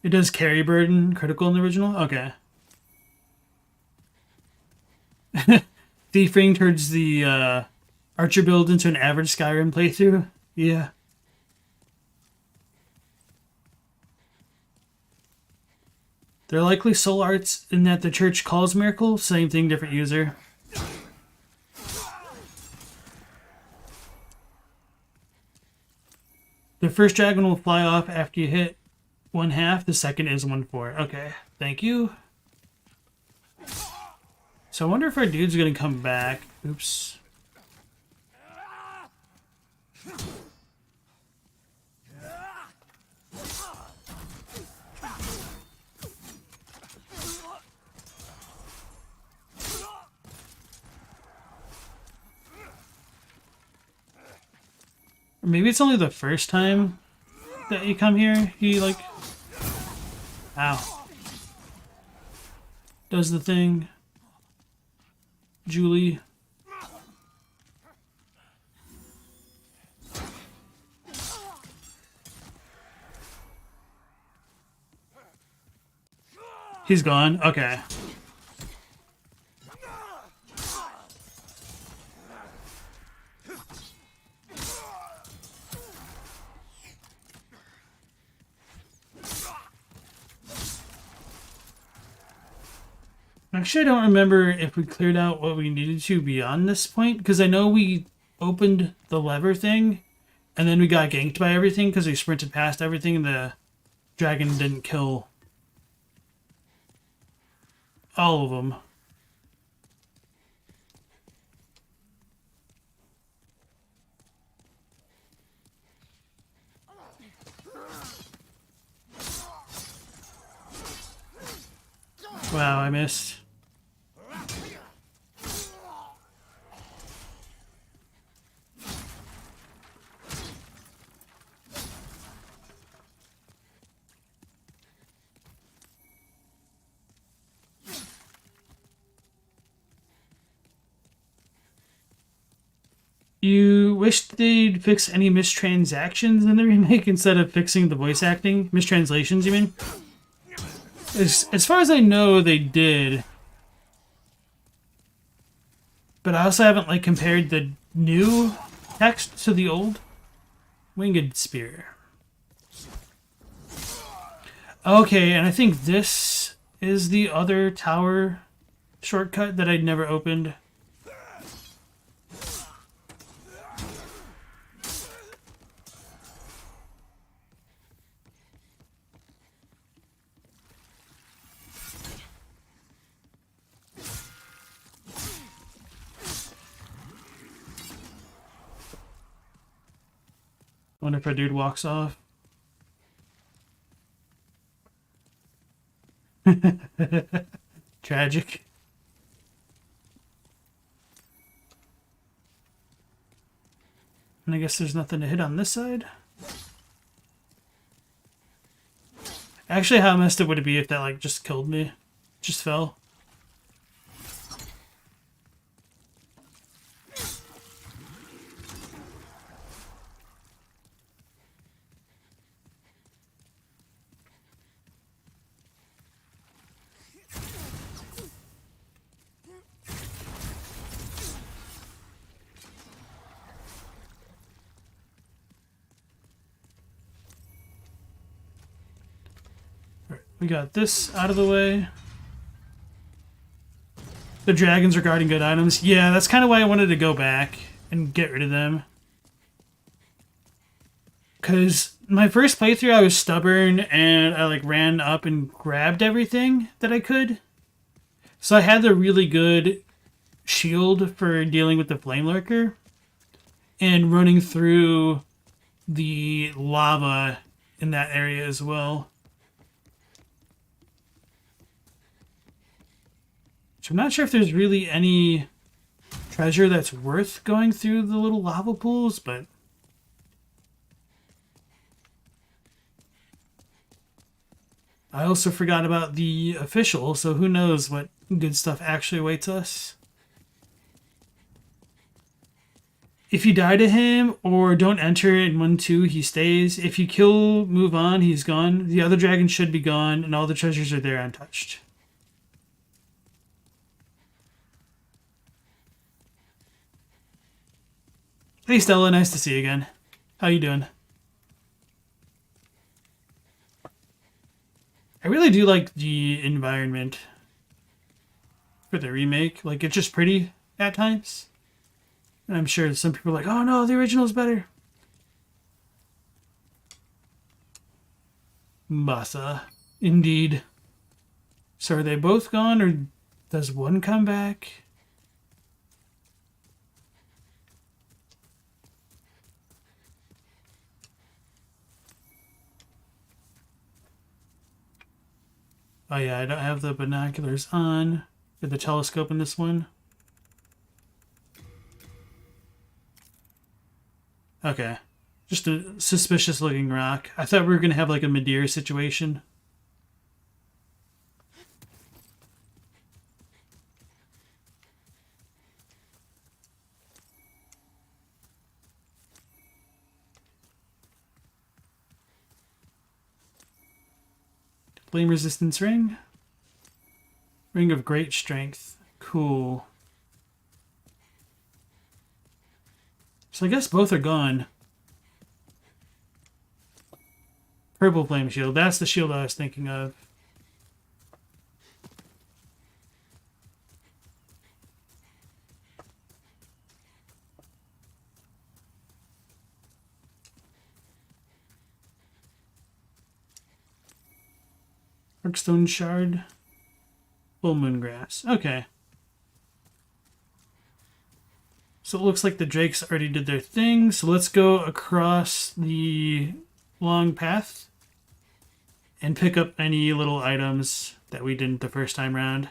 [SPEAKER 1] It does carry burden critical in the original? Okay. Thiefing turns the Archer build into an average Skyrim playthrough? Yeah. They're likely soul arts in that the church calls miracle. Same thing, different user. The first dragon will fly off after you hit 1/2. The second is 1/4. Okay, thank you. So I wonder if our dude's gonna come back. Oops. Or maybe it's only the first time that you come here. He like, ow, does the thing. Julie. He's gone. Okay. Actually, I don't remember if we cleared out what we needed to beyond this point, because I know we opened the lever thing, and then we got ganked by everything because we sprinted past everything, and the dragon didn't kill all of them. Wow, I missed. You wish they'd fix any mistransactions in the remake instead of fixing the voice acting? Mistranslations, you mean? As far as I know, they did. But I also haven't like compared the new text to the old. Winged Spear. Okay, and I think this is the other tower shortcut that I'd never opened. Wonder if our dude walks off. Tragic. And I guess there's nothing to hit on this side. Actually, how messed up would it be if that like just killed me? Just fell. We got this out of the way. The dragons are guarding good items. Yeah, that's kind of why I wanted to go back and get rid of them. Because my first playthrough, I was stubborn and I like ran up and grabbed everything that I could. So I had the really good shield for dealing with the Flame Lurker and running through the lava in that area as well. So I'm not sure if there's really any treasure that's worth going through the little lava pools, but I also forgot about the official, so who knows what good stuff actually awaits us. If you die to him or don't enter in 1-2, he stays. If you kill, move on, he's gone. The other dragons should be gone, and all the treasures are there untouched. Hey Stella, nice to see you again. How you doing? I really do like the environment for the remake. Like, it's just pretty at times. And I'm sure some people are like, oh no, the original's better. Masa. Indeed. So are they both gone, or does one come back? Oh yeah, I don't have the binoculars on. Or the telescope in this one. Okay. Just a suspicious looking rock. I thought we were going to have like a Madeira situation. Flame resistance ring. Ring of great strength. Cool. So I guess both are gone. Purple flame shield. That's the shield I was thinking of. Arcstone shard. Full moon grass. Okay. So it looks like the drakes already did their thing. So let's go across the long path and pick up any little items that we didn't the first time round.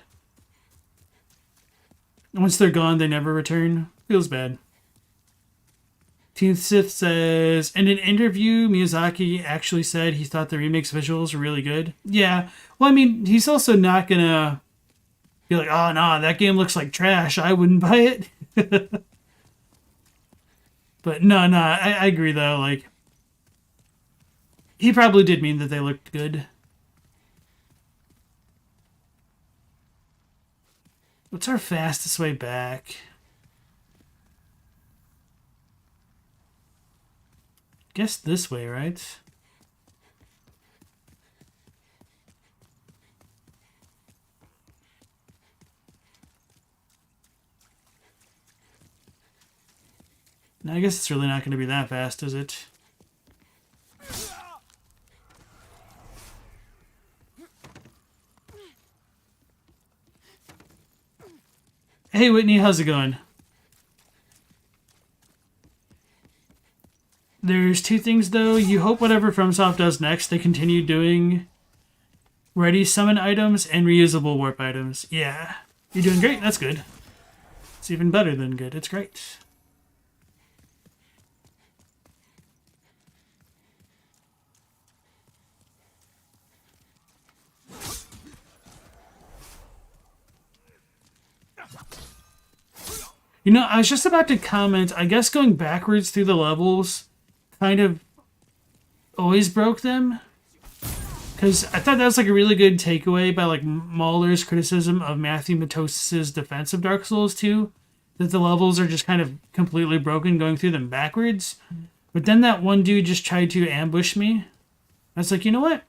[SPEAKER 1] Once they're gone, they never return. Feels bad. Teen Sith says, in an interview, Miyazaki actually said he thought the remake's visuals were really good. Yeah. Well, I mean, he's also not gonna be like, oh, no, that game looks like trash. I wouldn't buy it. But no, I agree, though. Like, he probably did mean that they looked good. What's our fastest way back? Guess this way, right? Now, I guess it's really not going to be that fast, is it? Hey, Whitney, how's it going? There's two things, though. You hope whatever FromSoft does next, they continue doing ready summon items and reusable warp items. Yeah. You're doing great. That's good. It's even better than good. It's great. You know, I was just about to comment, I guess going backwards through the levels kind of always broke them. Because I thought that was like a really good takeaway by like Mahler's criticism of Matthew Matos's defense of Dark Souls 2. That the levels are just kind of completely broken going through them backwards. But then that one dude just tried to ambush me. I was like, you know what?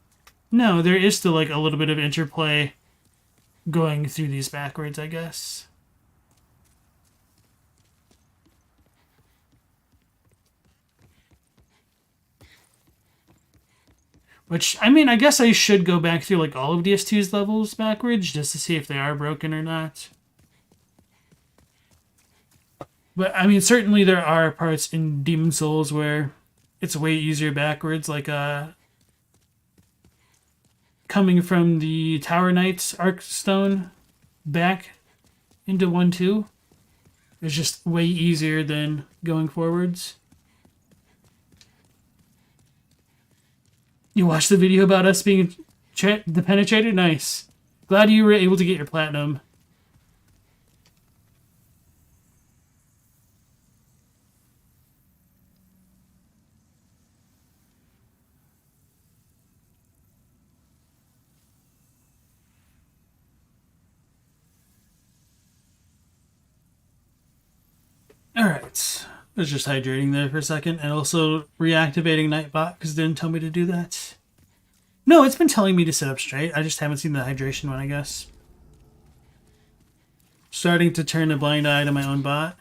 [SPEAKER 1] No, there is still like a little bit of interplay going through these backwards, I guess. Which, I mean, I guess I should go back through like all of DS2's levels backwards just to see if they are broken or not. But, I mean, certainly there are parts in Demon Souls where it's way easier backwards, like coming from the Tower Knight's Arc Stone back into 1-2. It's just way easier than going forwards. You watched the video about us being penetrated? Nice. Glad you were able to get your platinum. Alright. I was just hydrating there for a second, and also reactivating Nightbot because it didn't tell me to do that. No, it's been telling me to sit up straight. I just haven't seen the hydration one, I guess. Starting to turn a blind eye to my own bot.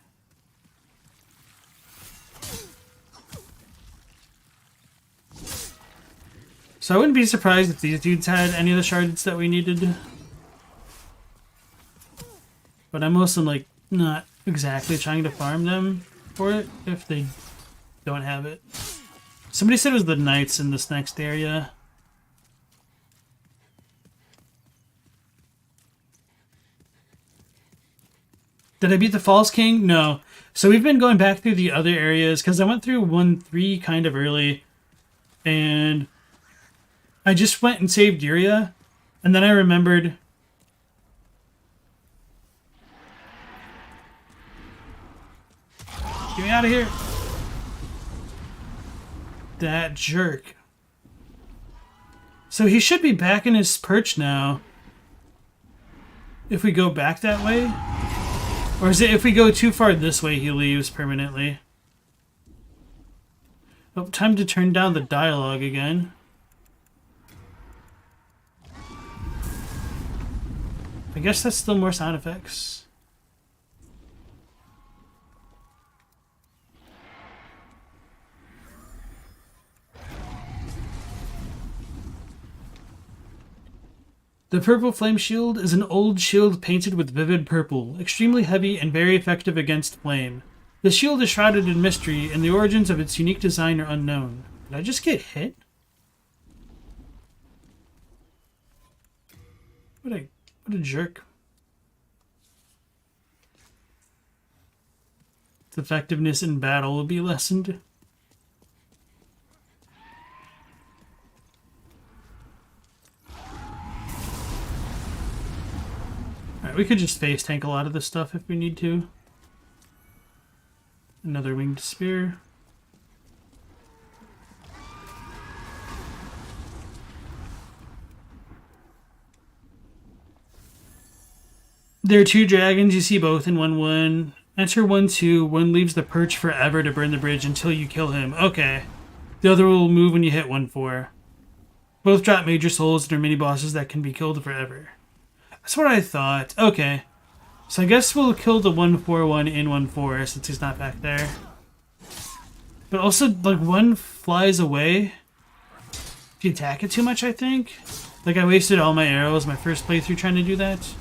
[SPEAKER 1] So I wouldn't be surprised if these dudes had any of the shards that we needed. But I'm also, like, not exactly trying to farm them for it if they don't have it. Somebody said it was the knights in this next area. Did I beat the False King? No. So we've been going back through the other areas because I went through 1-3 kind of early. And I just went and saved Yuria. And then I remembered... Get me out of here. That jerk. So he should be back in his perch now. If we go back that way. Or is it if we go too far this way, he leaves permanently? Oh, time to turn down the dialogue again. I guess that's still more sound effects. The purple flame shield is an old shield painted with vivid purple, extremely heavy and very effective against flame. The shield is shrouded in mystery, and the origins of its unique design are unknown. Did I just get hit? What a jerk. Its effectiveness in battle will be lessened. We could just face tank a lot of this stuff if we need to. Another winged spear. There are two dragons. You see both in 1-1. Enter 1-2. One leaves the perch forever to burn the bridge until you kill him. Okay. The other will move when you hit 1-4. Both drop major souls and are mini bosses that can be killed forever. That's what I thought. Okay. So I guess we'll kill the 1-4-1 in 1-4 since he's not back there. But also, like, one flies away if you attack it too much, I think. Like, I wasted all my arrows my first playthrough trying to do that.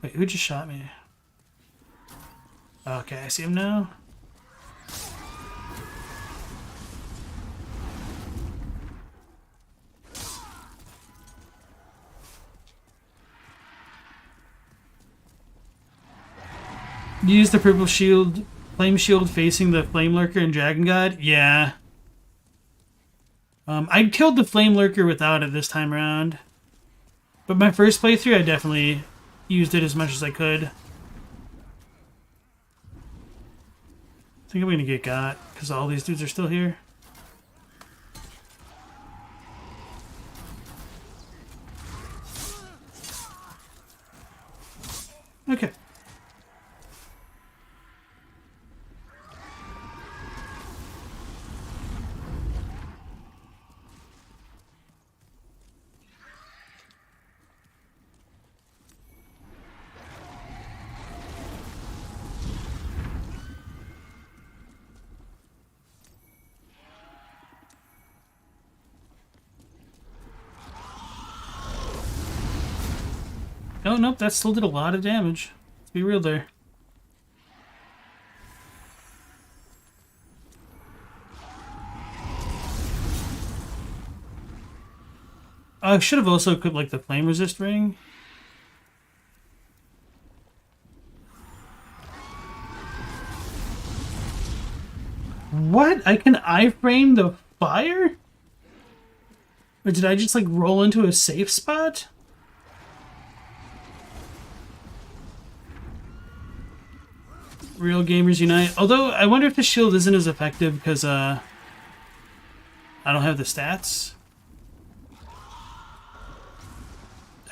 [SPEAKER 1] Wait, who just shot me? Okay, I see him now. Use the purple shield, flame shield facing the flame lurker and dragon god. Yeah. I killed the flame lurker without it this time around. But my first playthrough, I definitely used it as much as I could. I think I'm gonna get got because all these dudes are still here. Okay. Oh, nope, that still did a lot of damage. Let's be real there. I should have also equipped like the flame resist ring. What? I can iframe the fire? Or did I just like roll into a safe spot? Real gamers unite. Although I wonder if the shield isn't as effective because I don't have the stats.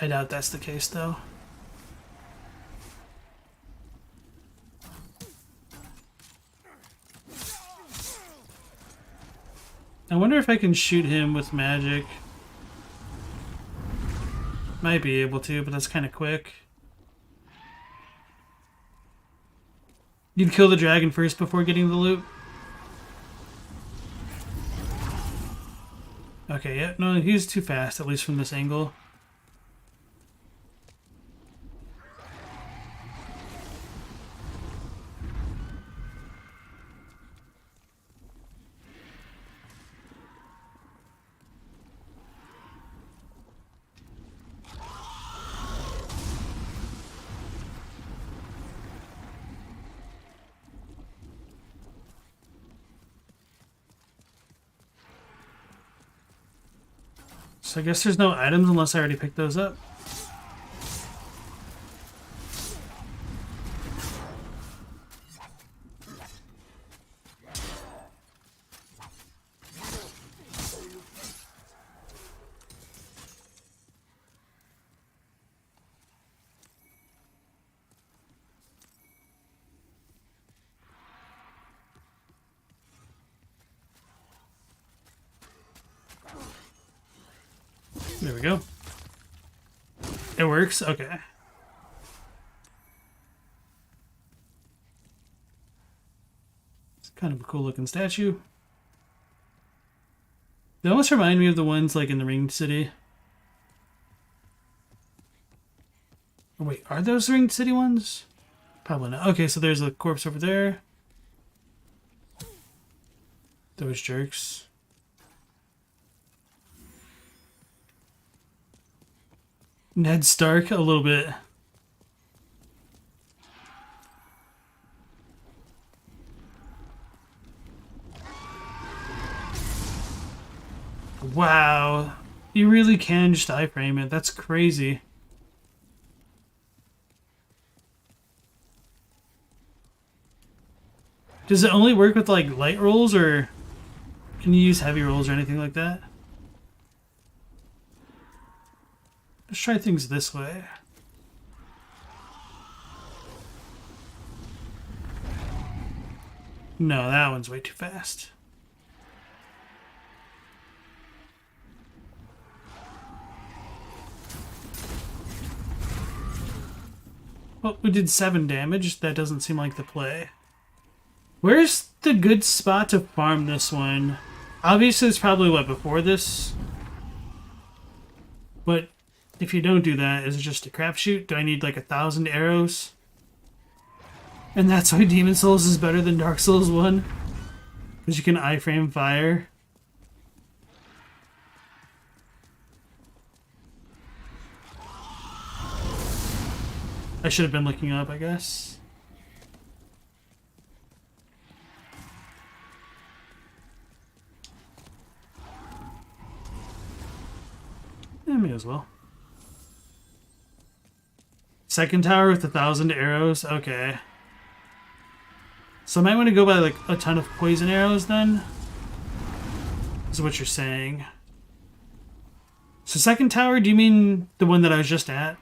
[SPEAKER 1] I doubt that's the case though. I wonder if I can shoot him with magic. Might be able to, but that's kind of quick. You'd kill the dragon first before getting the loot? Okay, yeah, no, he's too fast, at least from this angle. So I guess there's no items unless I already picked those up. There we go. It works? Okay. It's kind of a cool looking statue. They almost remind me of the ones like in the Ringed City. Oh, wait, are those Ringed City ones? Probably not. Okay, so there's a corpse over there. Those jerks. Ned Stark, a little bit. Wow. You really can just iframe it. That's crazy. Does it only work with like light rolls, or can you use heavy rolls or anything like that? Let's try things this way. No, that one's way too fast. Well, we did 7 damage. That doesn't seem like the play. Where's the good spot to farm this one? Obviously, it's probably, what, before this? But if you don't do that, is it just a crapshoot? Do I need like 1,000 arrows? And that's why Demon Souls is better than Dark Souls 1? Because you can iframe fire. I should have been looking up, I guess. Yeah, may as well. Second tower with 1,000 arrows? Okay. So I might want to go by like a ton of poison arrows then? Is what you're saying. So second tower, do you mean the one that I was just at?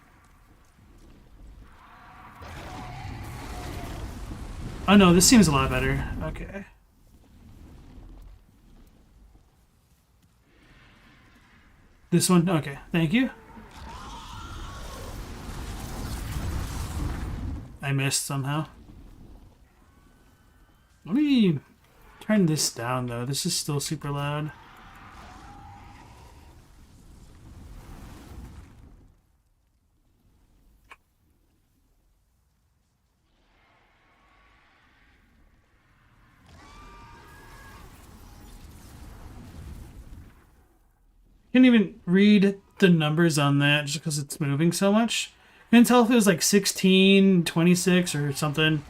[SPEAKER 1] Oh no, this seems a lot better. Okay. This one? Okay, thank you. I missed somehow. Let me turn this down though. This is still super loud. Can't even read the numbers on that just because it's moving so much. I couldn't tell if it was like 16, 26 or something.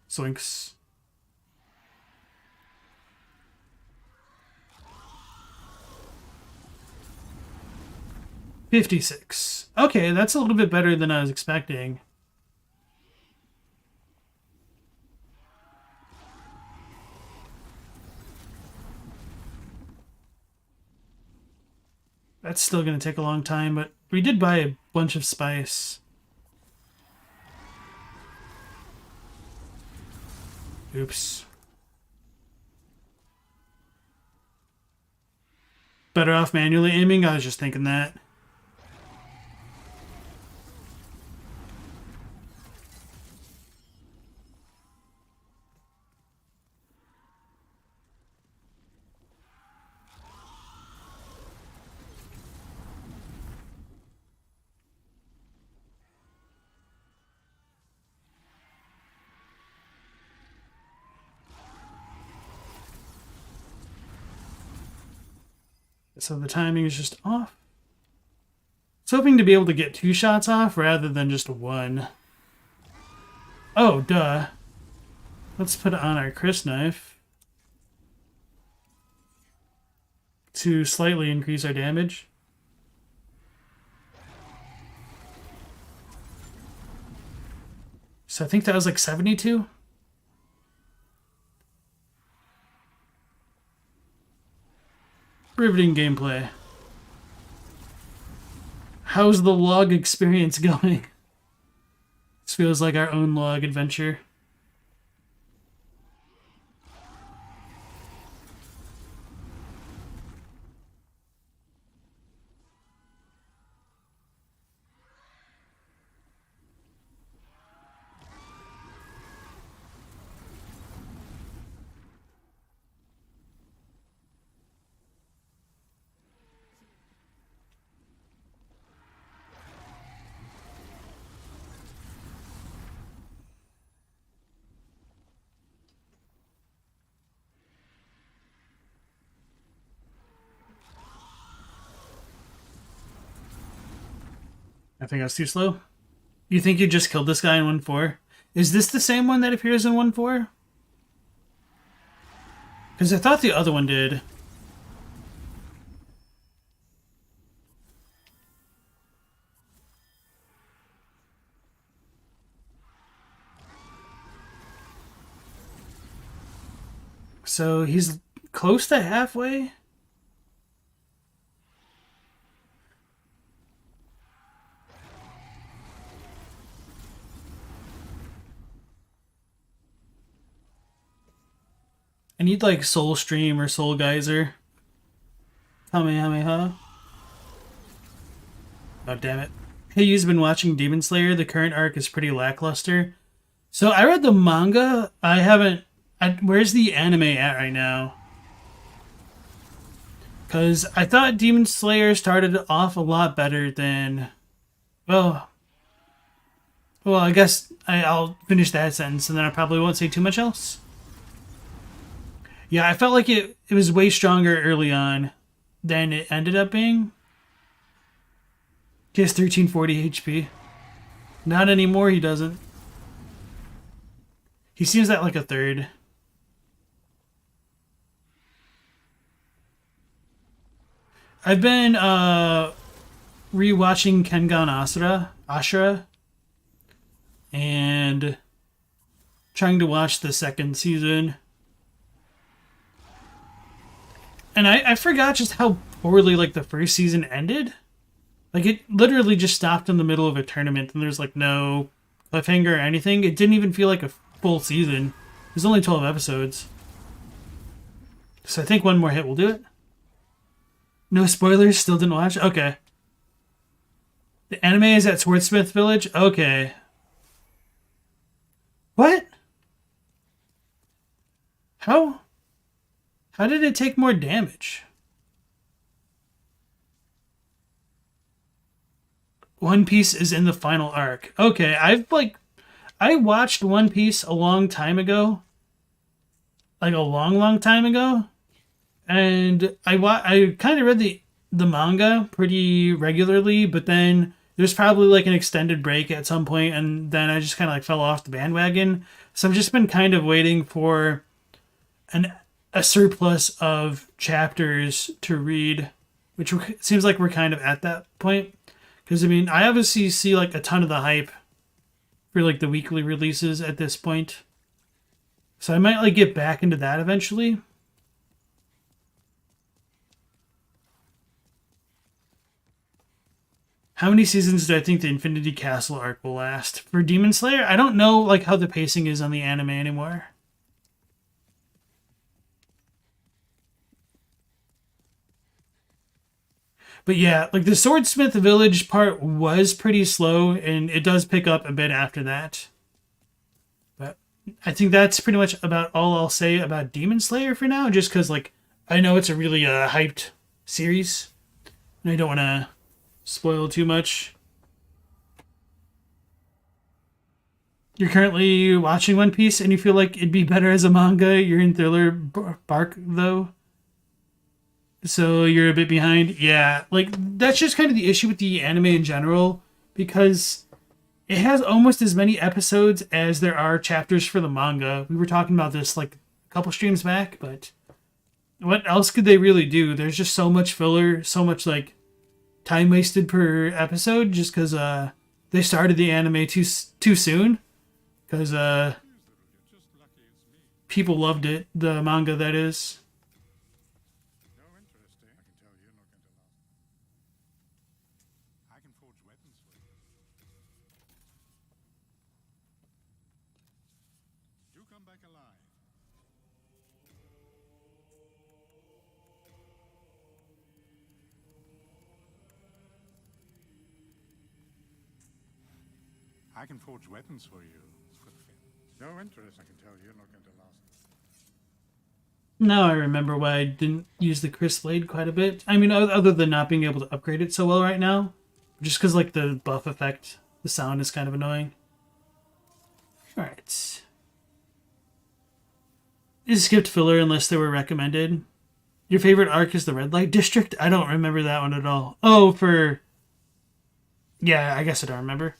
[SPEAKER 1] Zoinks. $56. Okay, that's a little bit better than I was expecting. That's still going to take a long time, but we did buy a bunch of spice. Oops. Better off manually aiming? I was just thinking that. So the timing is just off. I was hoping to be able to get 2 shots off rather than just 1. Oh, duh. Let's put it on our Chris knife to slightly increase our damage. So I think that was like 72. Riveting gameplay. How's the log experience going? This feels like our own log adventure. I think I was too slow. You think you just killed this guy in 1-4? Is this the same one that appears in 1-4? Because I thought the other one did. So he's close to halfway? I need like Soul Stream or Soul Geyser. Kamehameha. Oh, damn it. Hey, you've been watching Demon Slayer. The current arc is pretty lackluster. So I read the manga. I haven't... where's the anime at right now? Because I thought Demon Slayer started off a lot better than... Well, I guess I'll finish that sentence and then I probably won't say too much else. Yeah, I felt like it was way stronger early on than it ended up being. He has 1340 HP. Not anymore, he doesn't. He seems at like a third. I've been rewatching Kengan Ashura and trying to watch the second season. And I forgot just how poorly like the first season ended. Like it literally just stopped in the middle of a tournament and there's like no cliffhanger or anything. It didn't even feel like a full season. There's only 12 episodes. So I think one more hit will do it. No spoilers, still didn't watch? Okay. The anime is at Swordsmith Village? Okay. What? How did it take more damage? One Piece is in the final arc. Okay, I watched One Piece a long time ago. like a long time ago, and I kind of read the manga pretty regularly, but then there's probably like an extended break at some point, and then I just kind of like fell off the bandwagon. So I've just been kind of waiting for a surplus of chapters to read, which seems like we're kind of at that point. Because I mean, I obviously see like a ton of the hype for like the weekly releases at this point, so I might like get back into that eventually. How many seasons do I think the Infinity Castle arc will last? For Demon Slayer, I don't know like how the pacing is on the anime anymore. But yeah, like the Swordsmith Village part was pretty slow, and it does pick up a bit after that. But I think that's pretty much about all I'll say about Demon Slayer for now, just because like I know it's a really hyped series, and I don't want to spoil too much. You're currently watching One Piece, and you feel like it'd be better as a manga. You're in Thriller Bark though, so you're a bit behind. Yeah, like that's just kind of the issue with the anime in general, because it has almost as many episodes as there are chapters for the manga. We were talking about this like a couple streams back, but what else could they really do? There's just so much filler, so much like time wasted per episode, just because they started the anime too soon, because people loved it, the manga that is.
[SPEAKER 5] I can forge weapons for you. No interest, I can tell you. You're not going to last.
[SPEAKER 1] Now I remember why I didn't use the Chris Blade quite a bit. I mean, other than not being able to upgrade it so well right now, just because like the buff effect, the sound is kind of annoying. All right. Is skipped filler unless they were recommended. Your favorite arc is the Red Light District? I don't remember that one at all. Oh, for... Yeah, I guess I don't remember.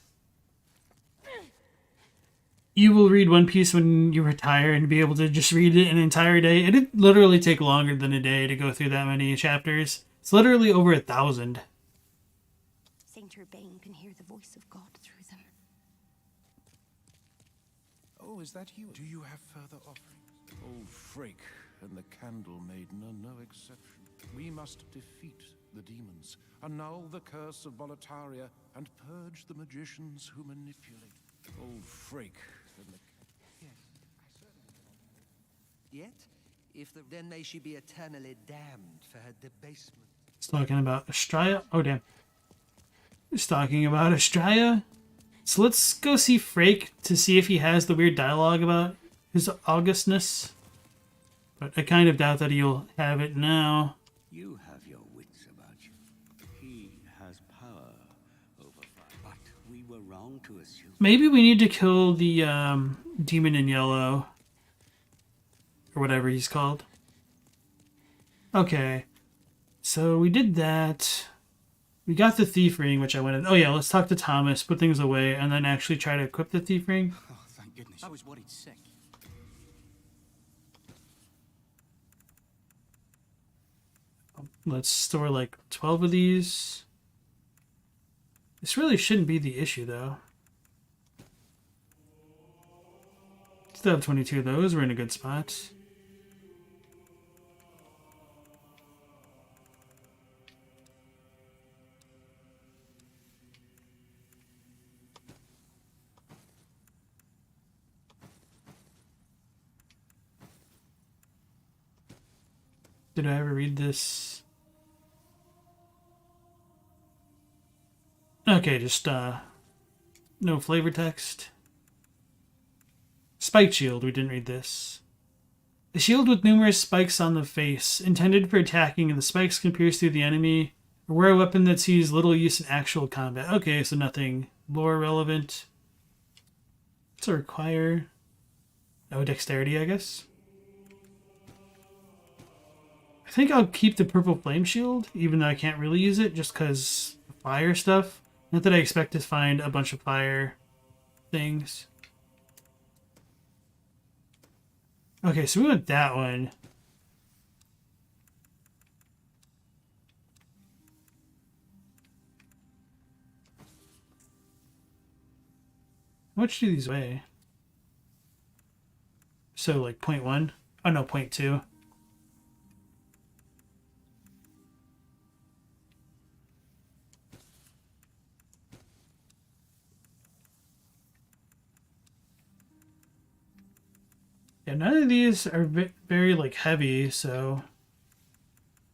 [SPEAKER 1] You will read One Piece when you retire and be able to just read it an entire day. It'd literally take longer than a day to go through that many chapters. It's literally over 1,000.
[SPEAKER 3] Saint Urbane can hear the voice of God through them.
[SPEAKER 2] Oh, is that you? Do you have further offerings? Old Frake and the Candle Maiden are no exception. We must defeat the demons, annul the curse of Boletaria, and purge the magicians who manipulate. Old Frake and the...
[SPEAKER 6] Yes, I certainly cannot. Yet, if then may she be eternally damned for her debasement.
[SPEAKER 1] He's talking about Estrella. Oh, damn. He's talking about Estrella. So let's go see Frake to see if he has the weird dialogue about his augustness. But I kind of doubt that he'll have it now.
[SPEAKER 4] You have your wits about you. He has power over fire. But we were wrong to assume.
[SPEAKER 1] Maybe we need to kill the demon in yellow. Or whatever he's called. Okay. So we did that. We got the thief ring, which I wanted. Oh yeah, let's talk to Thomas, put things away, and then actually try to equip the thief ring.
[SPEAKER 2] Oh, thank goodness. I was worried sick.
[SPEAKER 1] Let's store like 12 of these. This really shouldn't be the issue, though. Still have 22 of those. We're in a good spot. Did I ever read this? Okay, just no flavor text. Spike shield, we didn't read this. A shield with numerous spikes on the face, intended for attacking, and the spikes can pierce through the enemy, or wear a weapon that sees little use in actual combat. Okay, so nothing lore relevant. What's it require? Oh, dexterity, I guess. I think I'll keep the purple flame shield, even though I can't really use it, just because fire stuff. Not that I expect to find a bunch of fire things. Okay, so we went that one. How much do these weigh? So, like 0.1? Oh, no, 0.2. Yeah, none of these are very, like, heavy, so...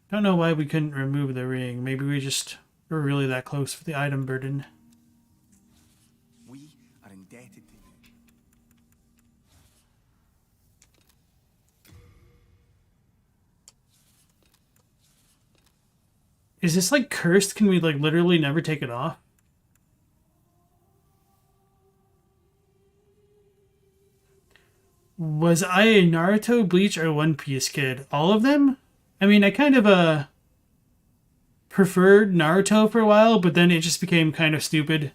[SPEAKER 1] Don't know why we couldn't remove the ring. Maybe we just were really that close for the item burden.
[SPEAKER 7] We are indebted to you.
[SPEAKER 1] Is this, like, cursed? Can we, like, literally never take it off? Was I a Naruto, Bleach, or One Piece kid? All of them? I mean, I kind of, preferred Naruto for a while, but then it just became kind of stupid.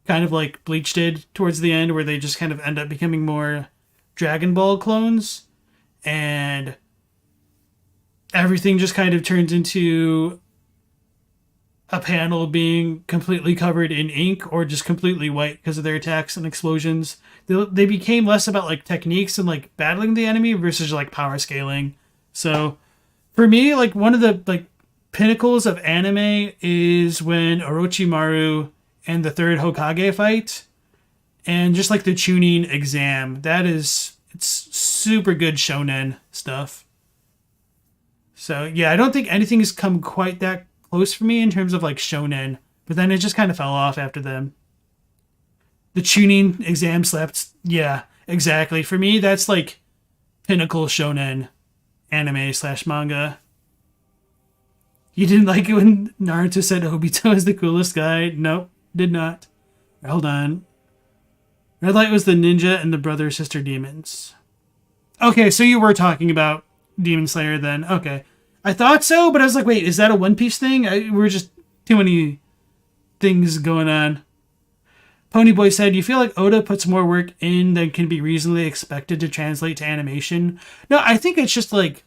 [SPEAKER 1] Kind of like Bleach did towards the end, where they just kind of end up becoming more Dragon Ball clones. And everything just kind of turns into a panel being completely covered in ink or just completely white because of their attacks and explosions. They became less about like techniques and like battling the enemy versus like power scaling. So for me, like one of the like pinnacles of anime is when Orochimaru and the third Hokage fight, and just like the Chunin exam. It's super good shonen stuff. So yeah, I don't think anything has come quite that close for me in terms of like shonen, but then it just kind of fell off after them. The Chunin exam slept. Yeah, exactly. For me, that's like pinnacle shonen anime / manga. You didn't like it when Naruto said Obito is the coolest guy? Nope, did not. Hold on. Red Light was the ninja and the brother-sister demons. Okay, so you were talking about Demon Slayer then. Okay. I thought so, but I was like, wait, is that a One Piece thing? We're just too many things going on. Ponyboy said, you feel like Oda puts more work in than can be reasonably expected to translate to animation? No, I think it's just like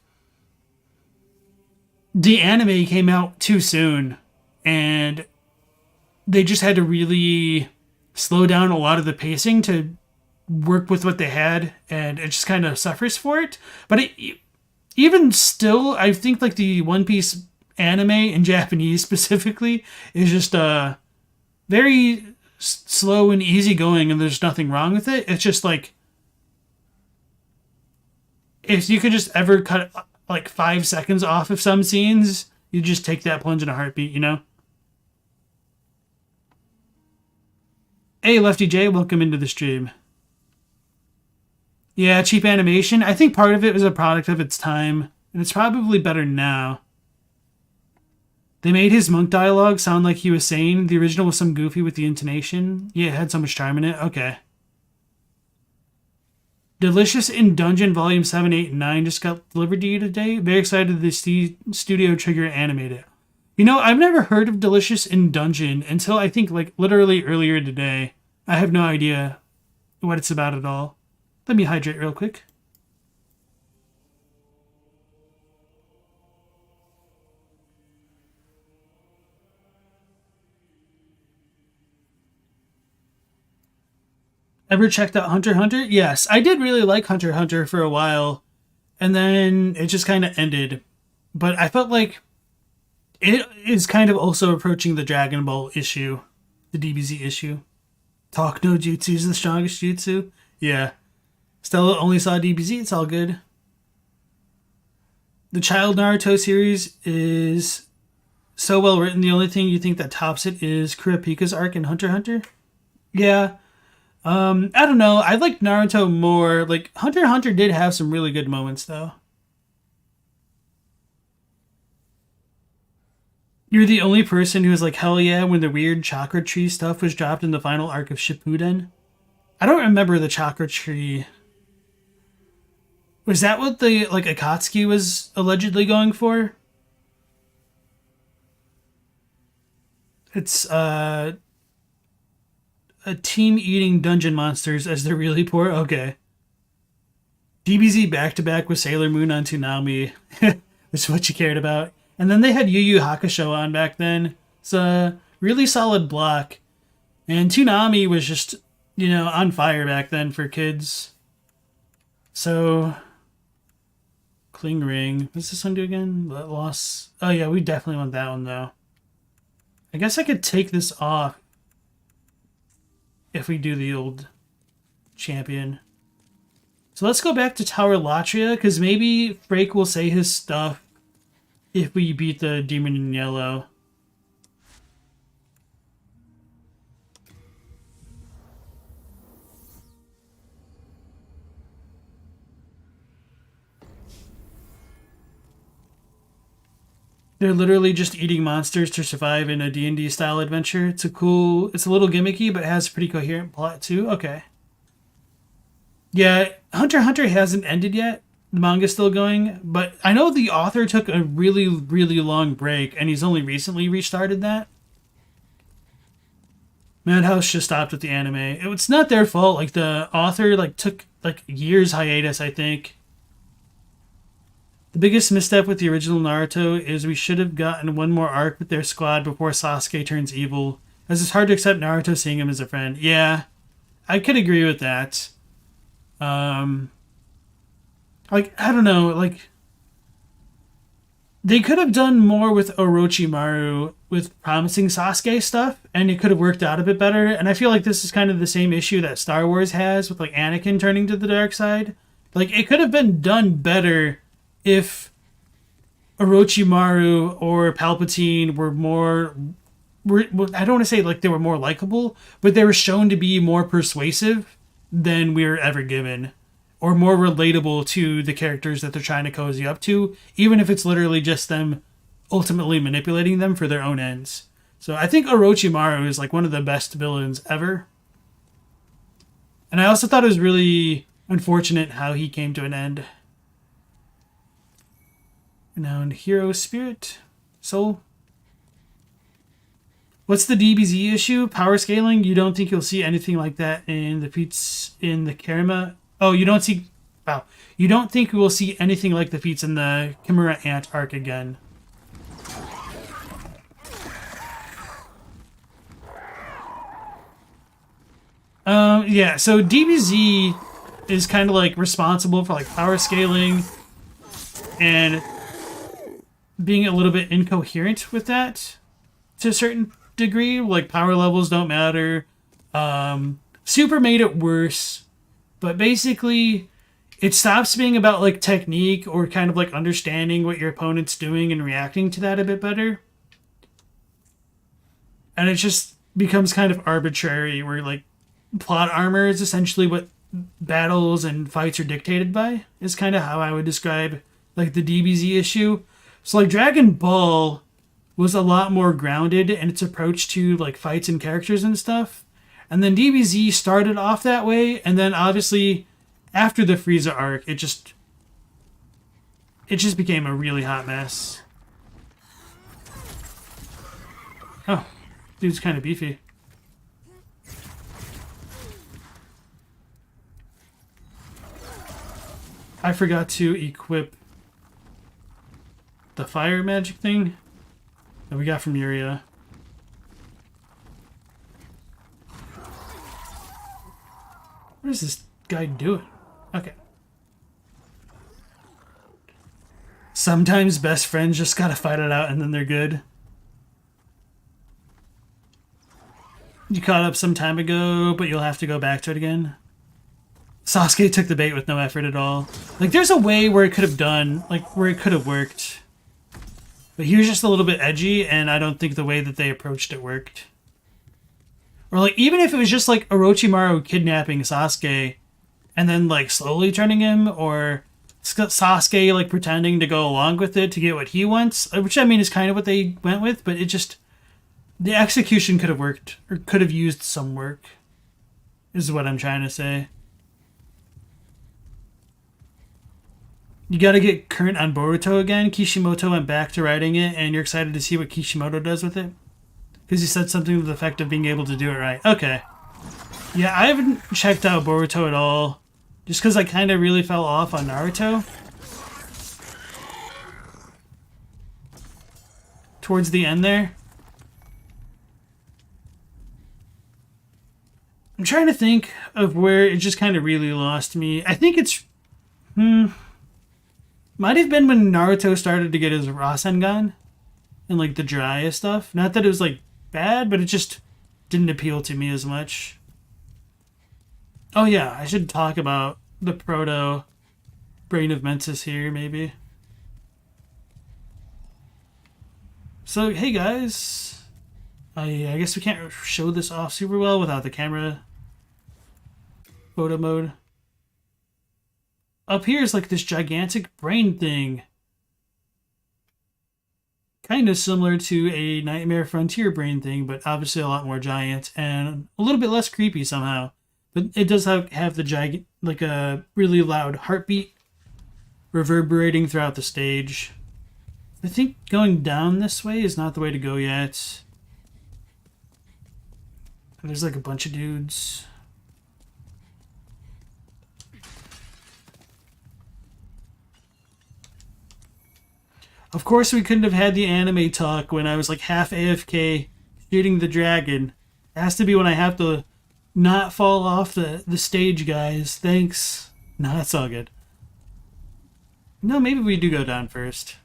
[SPEAKER 1] the anime came out too soon and they just had to really slow down a lot of the pacing to work with what they had, and it just kind of suffers for it. But even still, I think like the One Piece anime in Japanese specifically is just very slow and easygoing, and there's nothing wrong with it. It's just like if you could just ever cut like 5 seconds off of some scenes, you just take that plunge in a heartbeat, you know? Hey, Lefty J, welcome into the stream. Yeah, cheap animation. I think part of it was a product of its time, and it's probably better now. They made his monk dialogue sound like he was sane. The original was some goofy with the intonation. Yeah, it had so much charm in it. Okay. Delicious in Dungeon Volume 7, 8, and 9 just got delivered to you today. Very excited the Studio Trigger animate it. You know, I've never heard of Delicious in Dungeon until I think like literally earlier today. I have no idea what it's about at all. Let me hydrate real quick. Ever checked out Hunter x Hunter? Yes, I did really like Hunter x Hunter for a while, and then it just kind of ended. But I felt like it is kind of also approaching the Dragon Ball issue, the DBZ issue. Talk no jutsu is the strongest jutsu. Yeah. Stella only saw DBZ, it's all good. The Child Naruto series is so well written, the only thing you think that tops it is Kurapika's arc in Hunter x Hunter. Yeah. I don't know. I liked Naruto more. Like, Hunter x Hunter did have some really good moments, though. You're the only person who was like, hell yeah, when the weird chakra tree stuff was dropped in the final arc of Shippuden. I don't remember the chakra tree. Was that what the, like, Akatsuki was allegedly going for? It's, a team eating dungeon monsters as they're really poor? Okay. DBZ back-to-back with Sailor Moon on Toonami. That's what you cared about. And then they had Yu Yu Hakusho on back then. It's a really solid block. And Toonami was just, you know, on fire back then for kids. So, Cling Ring. What's this one do again? Loss. Oh yeah, we definitely want that one though. I guess I could take this off if we do the old champion. So let's go back to Tower Latria, because maybe Frake will say his stuff if we beat the Demon in Yellow. They're literally just eating monsters to survive in a D&D style adventure. It's a little gimmicky, but it has a pretty coherent plot too. Okay. Yeah, Hunter x Hunter hasn't ended yet. The manga's still going, but I know the author took a really, really long break, and he's only recently restarted that. Madhouse just stopped with the anime. It's not their fault. Like, the author, like, took, like, years hiatus, I think. The biggest misstep with the original Naruto is we should have gotten one more arc with their squad before Sasuke turns evil, as it's hard to accept Naruto seeing him as a friend. Yeah, I could agree with that. Like, I don't know, like, they could have done more with Orochimaru with promising Sasuke stuff, and it could have worked out a bit better. And I feel like this is kind of the same issue that Star Wars has with, like, Anakin turning to the dark side. Like, it could have been done better if Orochimaru or Palpatine were more... I don't want to say, like, they were more likable, but they were shown to be more persuasive than we were ever given, or more relatable to the characters that they're trying to cozy up to, even if it's literally just them ultimately manipulating them for their own ends. So I think Orochimaru is, like, one of the best villains ever. And I also thought it was really unfortunate how he came to an end. Now in Hero Spirit Soul. What's the DBZ issue? Power scaling? You don't think you'll see anything like that in the feats in the Karima? Oh, you don't see... Wow. You don't think we'll see anything like the feats in the Chimera Ant arc again? Yeah, so DBZ is kind of, like, responsible for, like, power scaling and being a little bit incoherent with that to a certain degree. Like, power levels don't matter. Super made it worse, but basically it stops being about, like, technique or kind of, like, understanding what your opponent's doing and reacting to that a bit better. And it just becomes kind of arbitrary, where, like, plot armor is essentially what battles and fights are dictated by, is kind of how I would describe, like, the DBZ issue. So, like, Dragon Ball was a lot more grounded in its approach to, like, fights and characters and stuff. And then DBZ started off that way, and then obviously after the Frieza arc, it just became a really hot mess. Oh, dude's kind of beefy. I forgot to equip the fire magic thing that we got from Yuria. What is this guy doing? Okay. Sometimes best friends just gotta fight it out and then they're good. You caught up some time ago, but you'll have to go back to it again. Sasuke took the bait with no effort at all. Like, there's a way where it could have done, like, where it could have worked. But he was just a little bit edgy, and I don't think the way that they approached it worked. Or, like, even if it was just, like, Orochimaru kidnapping Sasuke and then, like, slowly turning him, or Sasuke, like, pretending to go along with it to get what he wants, which, I mean, is kind of what they went with, but it just... The execution could have worked, or could have used some work, is what I'm trying to say. you got to get current on Boruto again. Kishimoto went back to writing it, and you're excited to see what Kishimoto does with it? Because he said something to the effect of being able to do it right. Okay. Yeah, I haven't checked out Boruto at all. Just because I kind of really fell off on Naruto. Towards the end there. I'm trying to think of where it just kind of really lost me. I think it's... Might have been when Naruto started to get his Rasengan. And like the Jiraiya stuff. Not that it was like bad, but it just didn't appeal to me as much. Oh yeah, I should talk about the proto Brain of Mentis here, maybe. So, hey guys. I guess we can't show this off super well without the camera photo mode. Up here is like this gigantic brain thing. Kind of similar to a Nightmare Frontier brain thing, but obviously a lot more giant and a little bit less creepy somehow. But it does have the giant, like a really loud heartbeat reverberating throughout the stage. I think going down this way is not the way to go yet. And there's like a bunch of dudes. Of course we couldn't have had the anime talk when I was like half AFK shooting the dragon. It has to be when I have to not fall off the stage, guys. Thanks. No, that's all good. No, maybe we do go down first.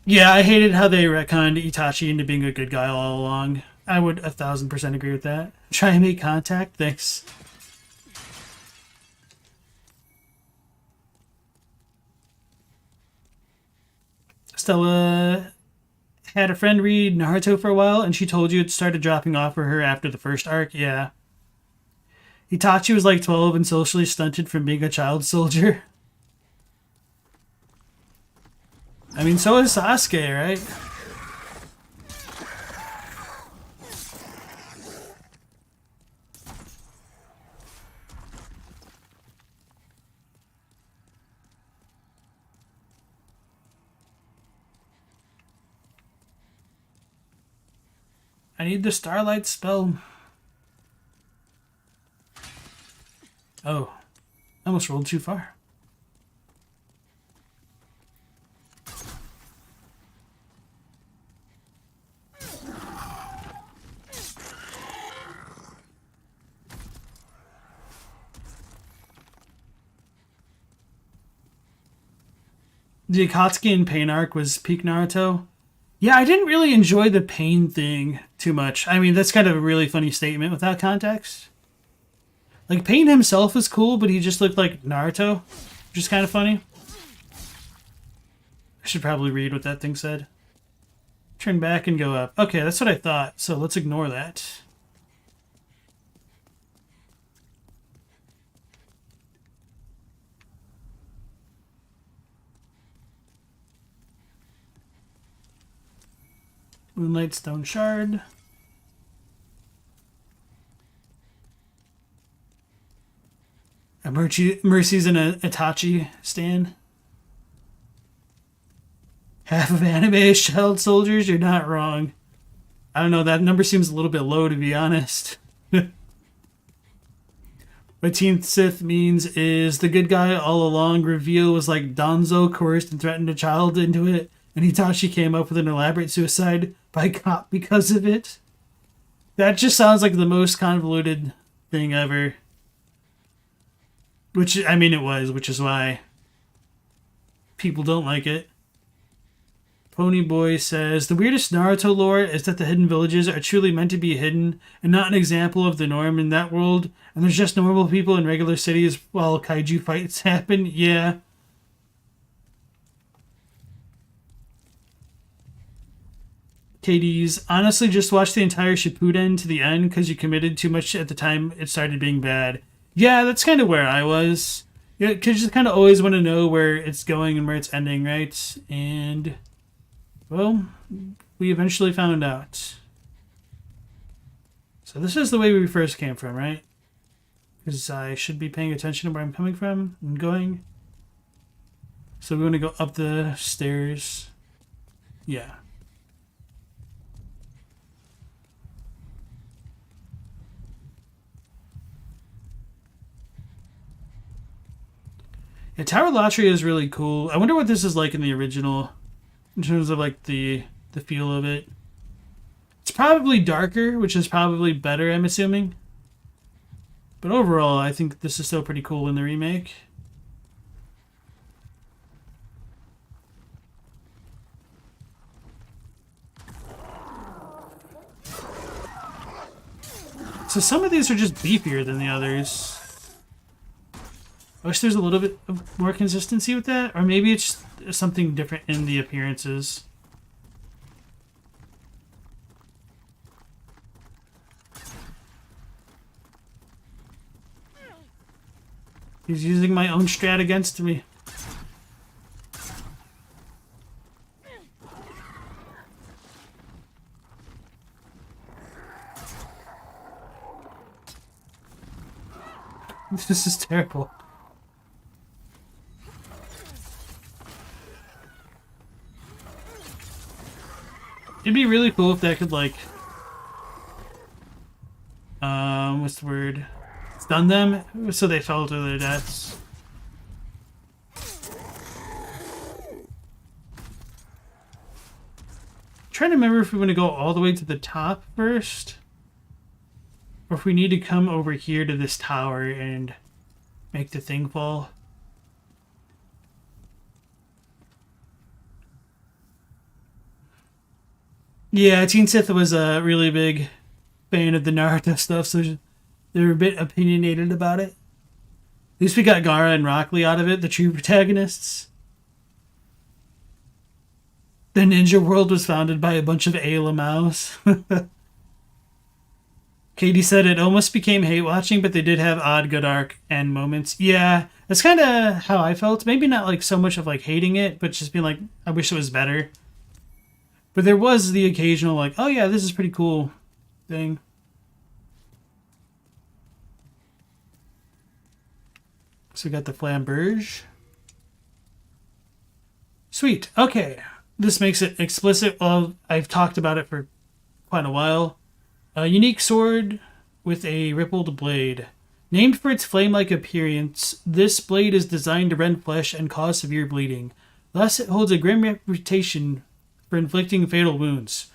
[SPEAKER 1] Yeah, I hated how they retconned Itachi into being a good guy all along. I would 1000% agree with that. Try and make contact. Thanks. Stella had a friend read Naruto for a while, and she told you it started dropping off for her after the first arc. Yeah. Itachi was like 12 and socially stunted from being a child soldier. I mean, so is Sasuke, right? I need the Starlight spell. Oh, I almost rolled too far. The Akatsuki and Pain arc was peak Naruto. Yeah, I didn't really enjoy the Pain thing too much. I mean, that's kind of a really funny statement without context. Like, Pain himself is cool, but he just looked like Naruto, which is kind of funny. I should probably read what that thing said. Turn back and go up. Okay, that's what I thought, so let's ignore that. Moonlight Stone Shard. Mercy's in a Itachi stan. Half of anime is child soldiers? You're not wrong. I don't know, that number seems a little bit low, to be honest. What 10th Sith means is the good guy all along. Reveal was like Danzo coerced and threatened a child into it, and Itachi came up with an elaborate suicide by cop because of it. That just sounds like the most convoluted thing ever. Which, I mean, it was, which is why people don't like it. Ponyboy says, the weirdest Naruto lore is that the hidden villages are truly meant to be hidden and not an example of the norm in that world, and there's just normal people in regular cities while kaiju fights happen. Yeah. KD's, honestly just watch the entire Shippuden to the end because you committed too much at the time it started being bad. Yeah, that's kind of where I was. Yeah, because you just kind of always want to know where it's going and where it's ending, right? And, well, we eventually found out. So this is the way we first came from, right? because I should be paying attention to where I'm coming from and going. So we want to go up the stairs. Yeah. Yeah, Tower Latria is really cool. I wonder what this is like in the original, in terms of like the feel of it. It's probably darker, which is probably better, I'm assuming. But overall, I think this is still pretty cool in the remake. So some of these are just beefier than the others. I wish there's a little bit of more consistency with that, or maybe it's something different in the appearances. He's using my own strat against me. This is terrible. It'd be really cool if that could, like, what's the word? Stun them so they fell to their deaths. Trying to remember if we want to go all the way to the top first, or if we need to come over here to this tower and make the thing fall. Yeah, Teen Sith was a really big fan of the Naruto stuff, so they're a bit opinionated about it. At least we got Gaara and Rockley out of it, the true protagonists. The ninja world was founded by a bunch of Ayla Maos. Katie said it almost became hate watching, but they did have odd good arc and moments. Yeah, that's kind of how I felt. Maybe not like so much of like hating it, but just being like, I wish it was better. But there was the occasional like, oh yeah, this is pretty cool thing. So we got the flamberge. Sweet. Okay. This makes it explicit. Well, I've talked about it for quite a while. A unique sword with a rippled blade. Named for its flame-like appearance, this blade is designed to rend flesh and cause severe bleeding. Thus, it holds a grim reputation for inflicting fatal wounds.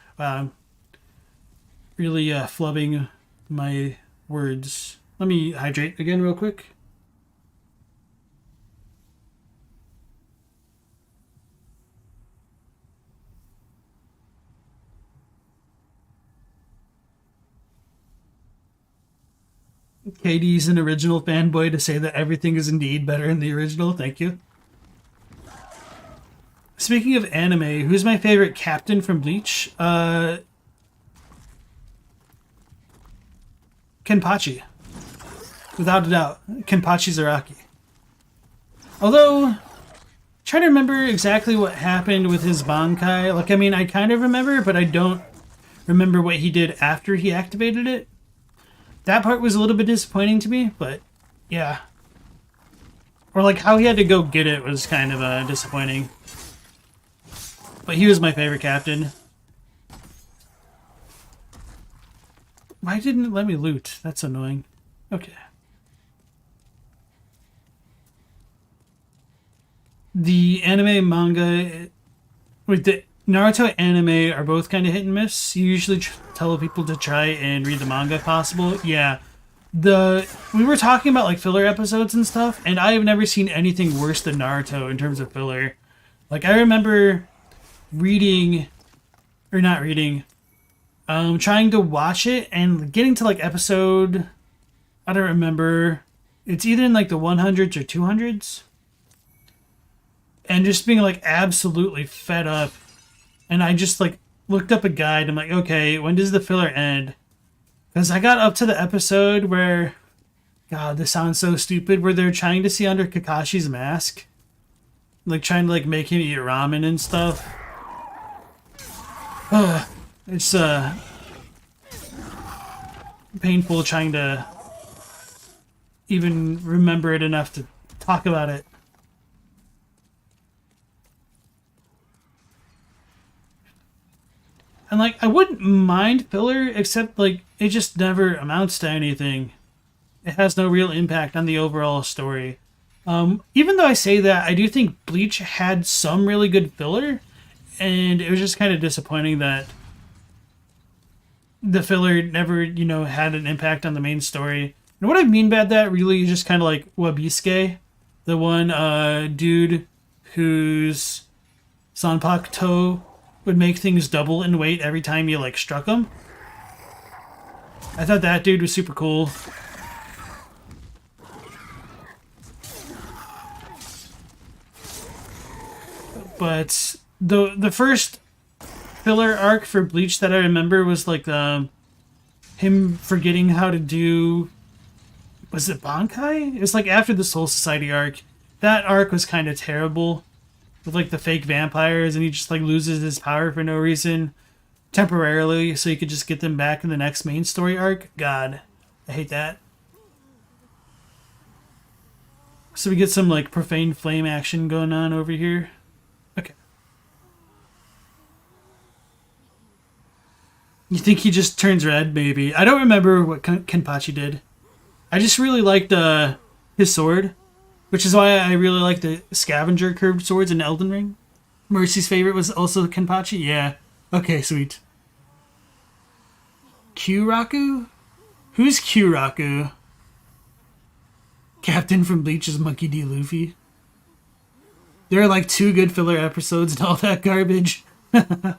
[SPEAKER 1] Really flubbing my words. Let me hydrate again real quick. Katie's an original fanboy to say that everything is indeed better in the original. Thank you. Speaking of anime, who's my favorite captain from Bleach? Kenpachi. Without a doubt. Kenpachi Zaraki. Although, trying to remember exactly what happened with his Bankai. Like, I mean, I kind of remember, but I don't remember what he did after he activated it. That part was a little bit disappointing to me, but yeah. Or like how he had to go get it was kind of disappointing. But he was my favorite captain. Why didn't it let me loot? That's annoying. Okay. The anime, manga, with the Naruto anime are both kind of hit and miss. You usually tell people to try and read the manga if possible. Yeah. We were talking about like filler episodes and stuff, and I have never seen anything worse than Naruto in terms of filler. Like, I remember trying to watch it and getting to like episode, I don't remember. It's either in like the 100s or 200s. And just being like absolutely fed up. And I just like looked up a guide. I'm like, okay, when does the filler end? Because I got up to the episode where, God, this sounds so stupid, where they're trying to see under Kakashi's mask. Like trying to like make him eat ramen and stuff. It's painful trying to even remember it enough to talk about it. And, like, I wouldn't mind filler, except, like, it just never amounts to anything. It has no real impact on the overall story. Even though I say that, I do think Bleach had some really good filler, and it was just kind of disappointing that the filler never, you know, had an impact on the main story. And what I mean by that really is just kind of like Wabisuke, the one dude whose Zanpakuto would make things double in weight every time you, like, struck him. I thought that dude was super cool. But the first filler arc for Bleach that I remember was, like, him forgetting how to do... Was it Bankai? It was, like, after the Soul Society arc. That arc was kind of terrible. With, like, the fake vampires, and he just, like, loses his power for no reason temporarily, so you could just get them back in the next main story arc. God, I hate that. So we get some, like, profane flame action going on over here. Okay. You think he just turns red? Maybe. I don't remember what Kenpachi did. I just really liked his sword. Which is why I really like the scavenger curved swords in Elden Ring. Mercy's favorite was also Kenpachi? Yeah. Okay, sweet. Kyuraku? Who's Kyuraku? Captain from Bleach's Monkey D. Luffy. There are like 2 good filler episodes and all that garbage. The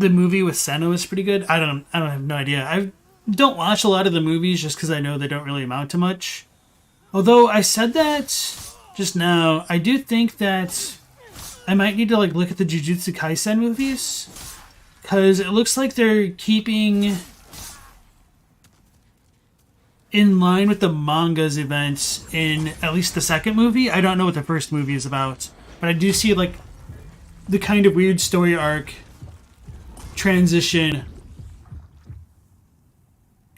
[SPEAKER 1] movie with Senna was pretty good. I don't have no idea. I don't watch a lot of the movies just because I know they don't really amount to much. Although I said that just now, I do think that I might need to, like, look at the Jujutsu Kaisen movies, because it looks like they're keeping in line with the manga's events in at least the second movie. I don't know what the first movie is about, but I do see, like, the kind of weird story arc transition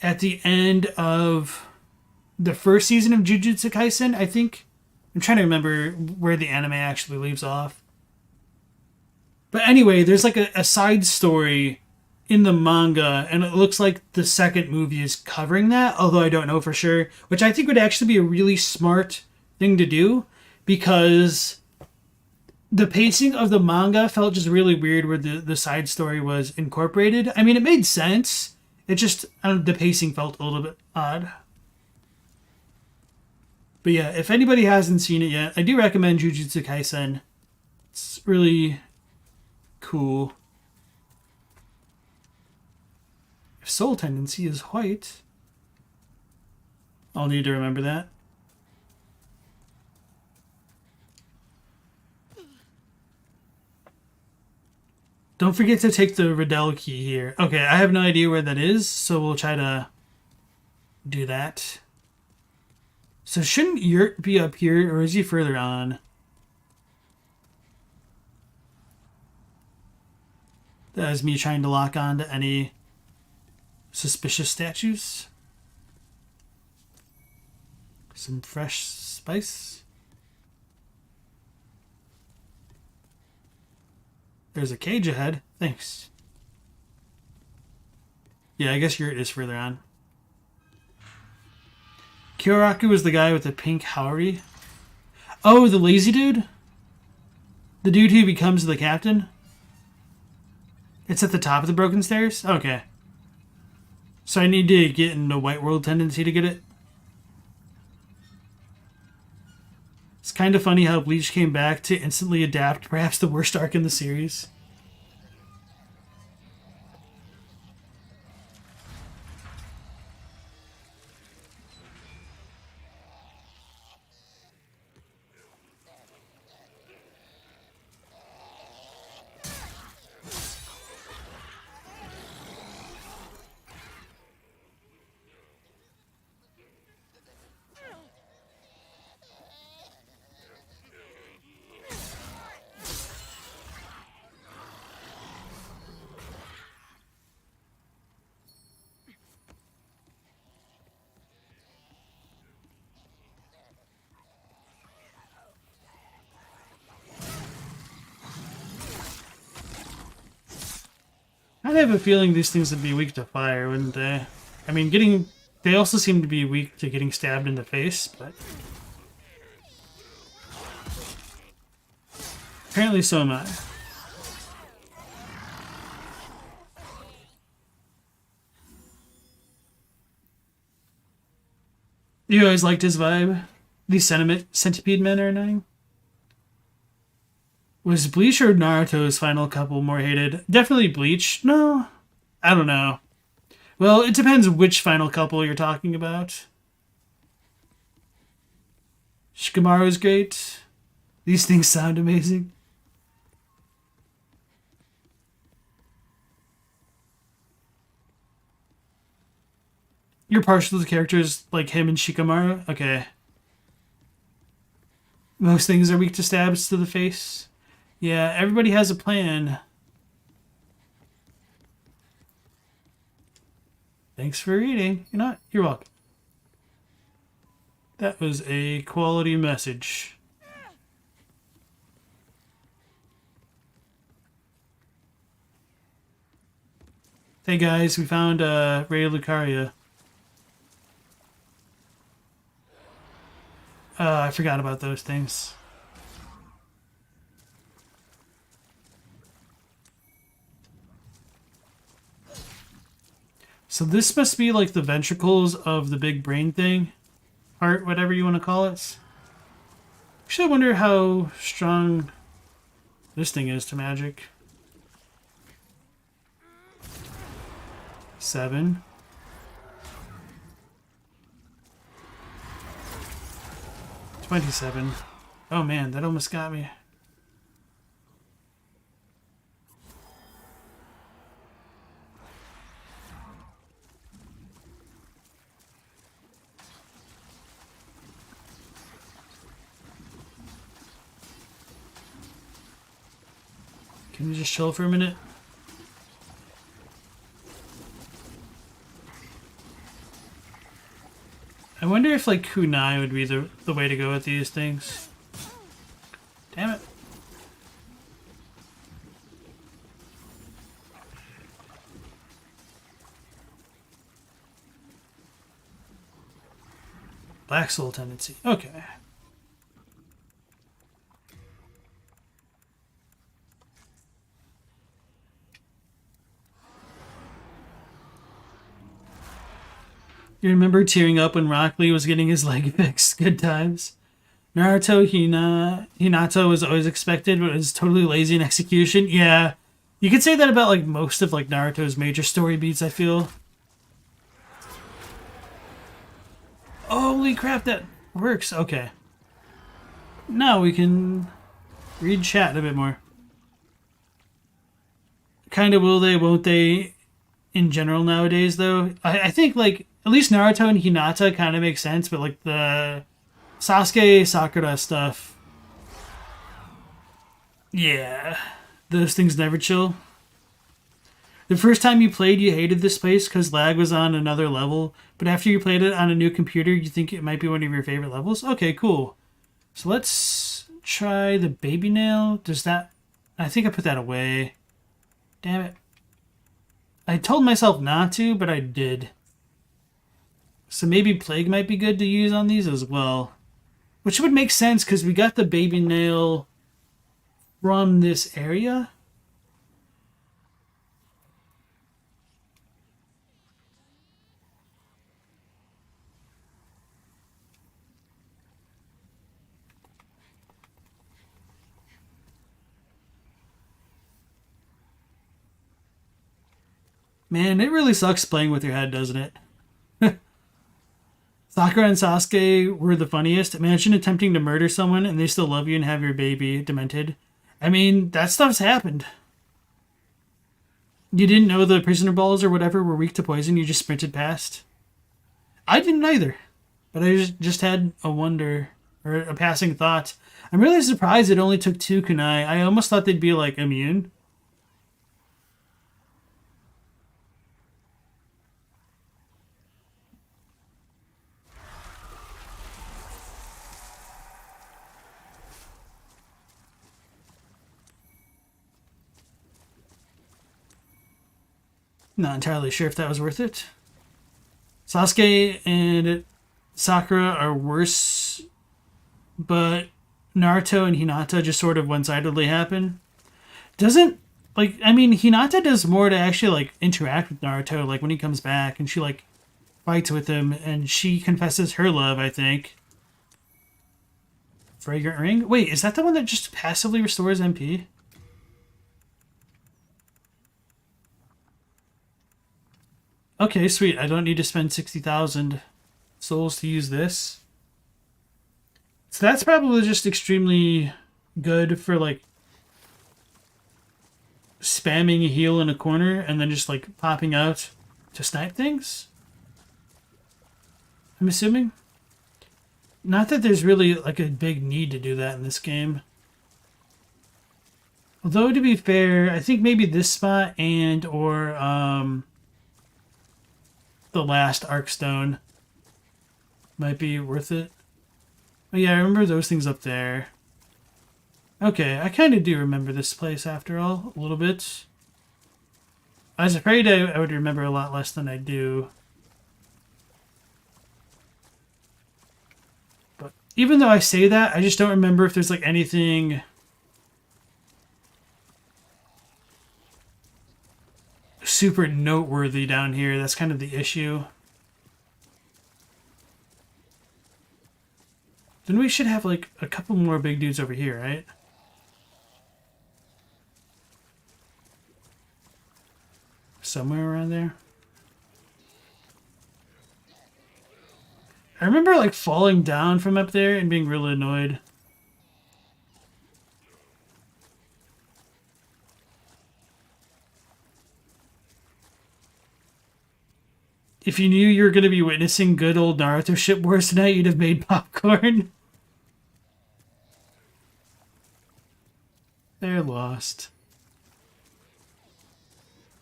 [SPEAKER 1] at the end of the first season of Jujutsu Kaisen, I think. I'm trying to remember where the anime actually leaves off. But anyway, there's like a side story in the manga, and it looks like the second movie is covering that, although I don't know for sure, which I think would actually be a really smart thing to do, because the pacing of the manga felt just really weird where the side story was incorporated. I mean, it made sense. It just, the pacing felt a little bit odd. But yeah, if anybody hasn't seen it yet, I do recommend Jujutsu Kaisen. It's really cool. If soul tendency is white, I'll need to remember that. Don't forget to take the Riddell key here. Okay, I have no idea where that is, so we'll try to do that. So shouldn't Yurt be up here, or is he further on? That is me trying to lock on to any suspicious statues. Some fresh spice. There's a cage ahead. Thanks. Yeah, I guess Yurt is further on. Kyoraku was the guy with the pink Haori. Oh, the lazy dude? The dude who becomes the captain? It's at the top of the broken stairs? Okay. So I need to get into White World Tendency to get it? It's kind of funny how Bleach came back to instantly adapt perhaps the worst arc in the series. I'd have a feeling these things would be weak to fire, wouldn't they? I mean, they also seem to be weak to getting stabbed in the face, but apparently so am I. You always liked his vibe? These centipede men are annoying. Was Bleach or Naruto's final couple more hated? Definitely Bleach. No, I don't know. Well, it depends which final couple you're talking about. Shikamaru's great. These things sound amazing. You're partial to characters like him and Shikamaru? Okay. Most things are weak to stabs to the face. Yeah, everybody has a plan. Thanks for reading. You're welcome. That was a quality message. Hey guys, we found Ray Lucaria. I forgot about those things. So this must be like the ventricles of the big brain thing. Heart, whatever you want to call it. Actually, I wonder how strong this thing is to magic. 7. $27. Oh man, that almost got me. Can we just chill for a minute? I wonder if like kunai would be the way to go with these things. Damn it. Black soul tendency. Okay. You remember tearing up when Rock Lee was getting his leg fixed? Good times. Naruto Hinata was always expected, but was totally lazy in execution. Yeah, you could say that about like most of like Naruto's major story beats, I feel. Holy crap, that works. Okay. Now we can read chat a bit more. Kind of will they, won't they in general nowadays, though? I think like at least Naruto and Hinata kind of make sense, but like the Sasuke, Sakura stuff, yeah, those things never chill. The first time you played, you hated this place because lag was on another level, but after you played it on a new computer, you think it might be one of your favorite levels? Okay, cool. So let's try the baby nail. Does that... I think I put that away. Damn it. I told myself not to, but I did. So maybe Plague might be good to use on these as well. Which would make sense because we got the baby nail from this area. Man, it really sucks playing with your head, doesn't it? Sakura and Sasuke were the funniest. Imagine attempting to murder someone and they still love you and have your baby demented. I mean, that stuff's happened. You didn't know the prisoner balls or whatever were weak to poison, you just sprinted past? I didn't either. But I just had a wonder, or a passing thought. I'm really surprised it only took 2 kunai. I almost thought they'd be, like, immune. Not entirely sure if that was worth it. Sasuke and Sakura are worse, but Naruto and Hinata just sort of one-sidedly happen. Doesn't, like, I mean, Hinata does more to actually, like, interact with Naruto, like, when he comes back, and she, like, fights with him, and she confesses her love, I think. Fragrant Ring? Wait, is that the one that just passively restores MP? Okay, sweet. I don't need to spend 60,000 souls to use this. So that's probably just extremely good for, like, spamming a heal in a corner and then just, like, popping out to snipe things? I'm assuming? Not that there's really, like, a big need to do that in this game. Although, to be fair, I think maybe this spot and or the last Arkstone might be worth it. Oh yeah, I remember those things up there. Okay, I kind of do remember this place after all, a little bit. I was afraid I would remember a lot less than I do. But even though I say that, I just don't remember if there's like anything super noteworthy down here. That's kind of the issue. Then we should have like a couple more big dudes over here, right? Somewhere around there. I remember like falling down from up there and being really annoyed. If you knew you were going to be witnessing good old Naruto ship wars tonight, you'd have made popcorn. They're lost.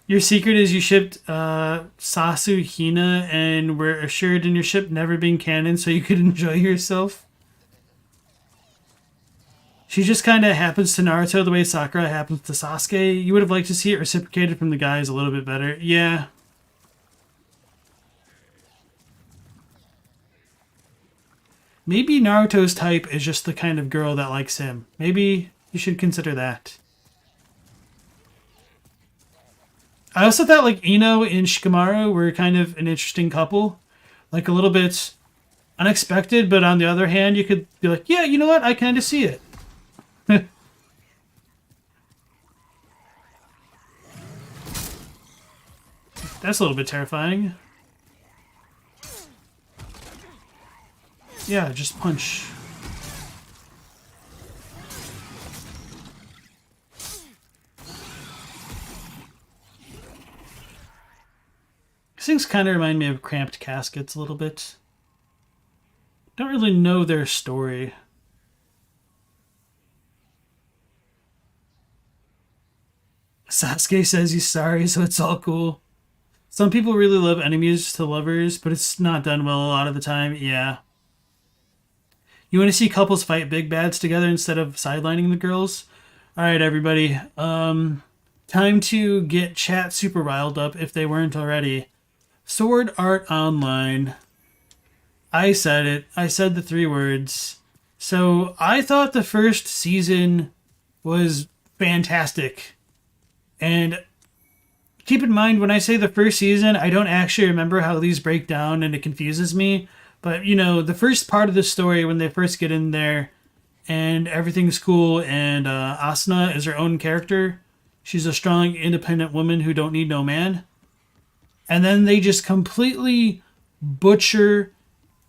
[SPEAKER 1] Your secret is you shipped Sasu Hina and were assured in your ship never being canon so you could enjoy yourself. She just kind of happens to Naruto the way Sakura happens to Sasuke. You would have liked to see it reciprocated from the guys a little bit better. Yeah. Maybe Naruto's type is just the kind of girl that likes him. Maybe you should consider that. I also thought like Ino and Shikamaru were kind of an interesting couple. Like a little bit unexpected, but on the other hand, you could be like, yeah, you know what? I kind of see it. That's a little bit terrifying. Yeah, just punch. These things kind of remind me of Cramped Caskets a little bit. Don't really know their story. Sasuke says he's sorry, so it's all cool. Some people really love enemies to lovers, but it's not done well a lot of the time. Yeah. You want to see couples fight big bads together instead of sidelining the girls? Alright, everybody. Time to get chat super riled up if they weren't already. Sword Art Online. I said it. I said the 3 words. So, I thought the first season was fantastic. And keep in mind, when I say the first season, I don't actually remember how these break down and it confuses me. But, you know, the first part of the story, when they first get in there and everything's cool and Asuna is her own character. She's a strong, independent woman who don't need no man. And then they just completely butcher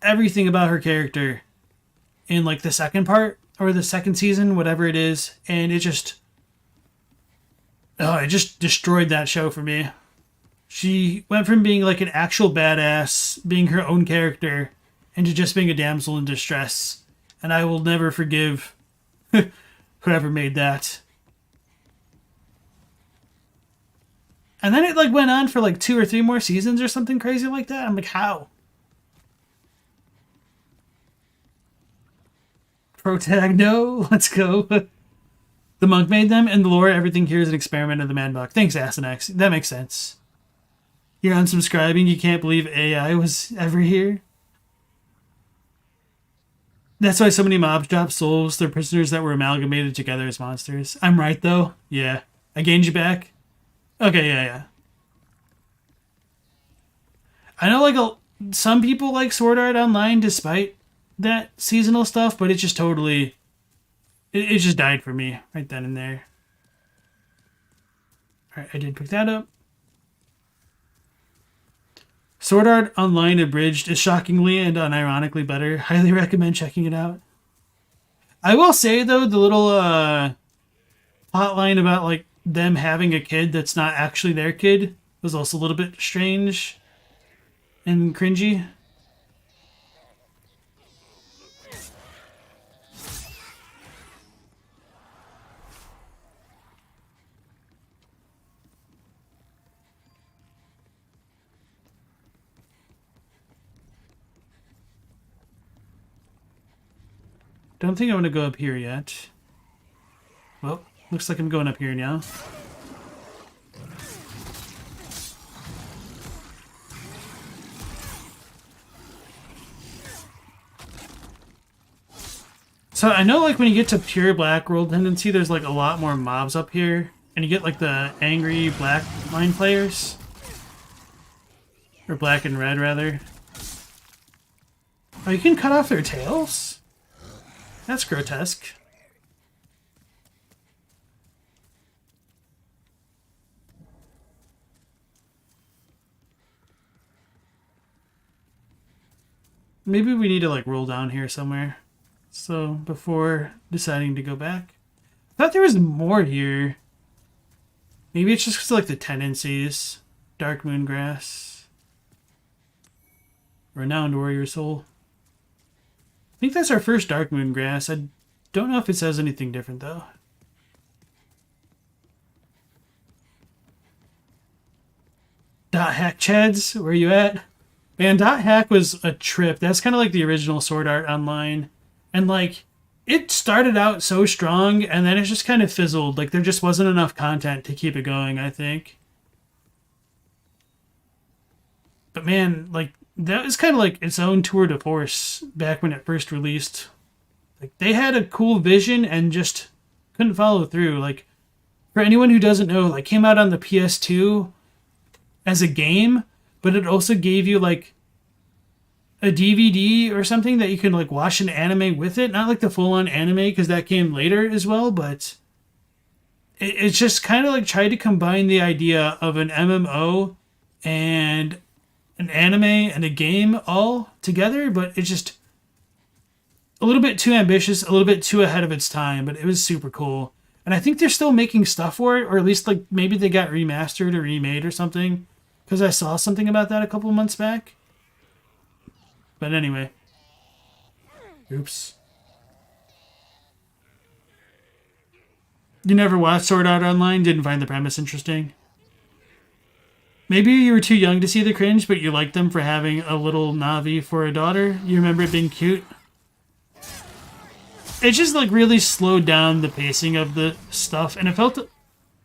[SPEAKER 1] everything about her character in, like, the second part or the second season, whatever it is. And it just... it just destroyed that show for me. She went from being, like, an actual badass, being her own character, into just being a damsel in distress. And I will never forgive whoever made that. And then it like went on for like 2 or 3 more seasons or something crazy like that. I'm like, how? Protag, no, let's go. The monk made them, and the lore, everything here is an experiment of the man buck. Thanks, Asinex. That makes sense. You're unsubscribing. You can't believe AI was ever here. That's why so many mob drop souls. They're prisoners that were amalgamated together as monsters. I'm right, though. Yeah. I gained you back. Okay, yeah. I know, like, some people like Sword Art Online despite that seasonal stuff, but it just totally... It just died for me right then and there. Alright, I did pick that up. Sword Art Online Abridged is shockingly and unironically better. Highly recommend checking it out. I will say, though, the little hotline about, like, them having a kid that's not actually their kid was also a little bit strange and cringy. Don't think I'm going to go up here yet. Well, looks like I'm going up here now. So I know, like, when you get to pure Black World Tendency, there's, like, a lot more mobs up here. And you get, like, the angry black line players. Or black and red, rather. Oh, you can cut off their tails? That's grotesque. Maybe we need to, like, roll down here somewhere. So, before deciding to go back. I thought there was more here. Maybe it's just because, like, the tendencies. Dark Moongrass. Renowned Warrior Soul. I think that's our first Dark Moongrass. I don't know if it says anything different, though. Dot Hack Chads, where you at? Man, Dot Hack was a trip. That's kind of like the original Sword Art Online. And, like, it started out so strong, and then it just kind of fizzled. Like, there just wasn't enough content to keep it going, I think. But, man, like, that was kind of like its own tour de force back when it first released. Like, they had a cool vision and just couldn't follow through. Like, for anyone who doesn't know, like, came out on the PS2 as a game, but it also gave you, like, a DVD or something that you can, like, watch an anime with it. Not like the full-on anime, because that came later as well, but it's just kind of like tried to combine the idea of an MMO and an anime and a game all together, but it's just a little bit too ambitious, a little bit too ahead of its time, but it was super cool. And I think they're still making stuff for it, or at least, like, maybe they got remastered or remade or something, because I saw something about that a couple months back. But anyway. Oops. You never watched Sword Art Online? Didn't find the premise interesting? Maybe you were too young to see the cringe, but you liked them for having a little Navi for a daughter? You remember it being cute? It just, like, really slowed down the pacing of the stuff, and it felt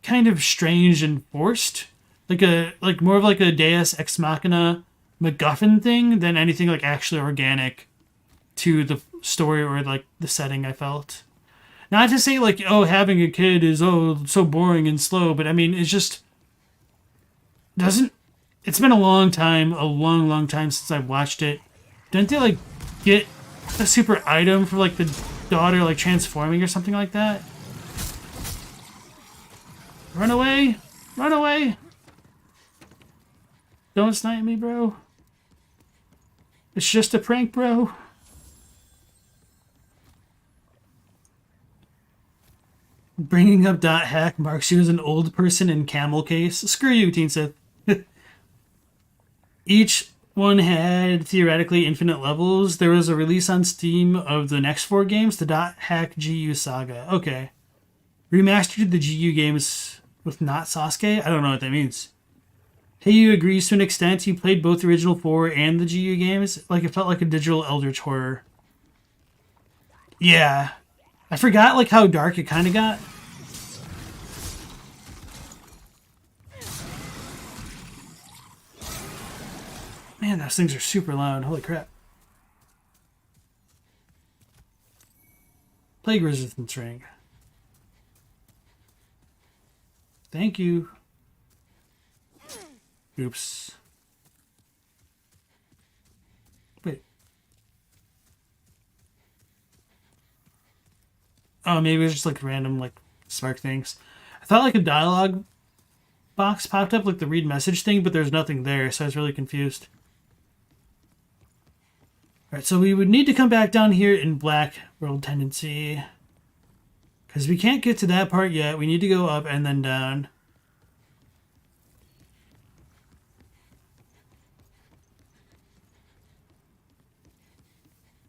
[SPEAKER 1] kind of strange and forced. Like more of like a Deus Ex Machina MacGuffin thing than anything, like, actually organic to the story or, like, the setting, I felt. Not to say, like, oh, having a kid is, oh, so boring and slow, but I mean, it's just doesn't... It's been a long time since I've watched it. Didn't they, like, get a super item for, like, the daughter, like, transforming or something like that? Run away! Run away! Don't snipe me, bro. It's just a prank, bro. Bringing up Dot Hack marks you as an old person in camel case. Screw you, Teen Sith. Each one had theoretically infinite levels. There was a release on Steam of the next 4 games, the Dot Hack GU Saga. Okay. Remastered the GU games with not Sasuke? I don't know what that means. Heyu agrees to an extent. He played both the original 4 and the GU games. Like, it felt like a digital Eldritch horror. Yeah. I forgot, like, how dark it kind of got. Man, those things are super loud. Holy crap. Plague resistance ring. Thank you. Oops. Wait. Oh, maybe it's just like random like spark things. I thought like a dialogue box popped up, like the read message thing, but there's nothing there, so I was really confused. Alright, so we would need to come back down here in Black World Tendency. Because we can't get to that part yet. We need to go up and then down.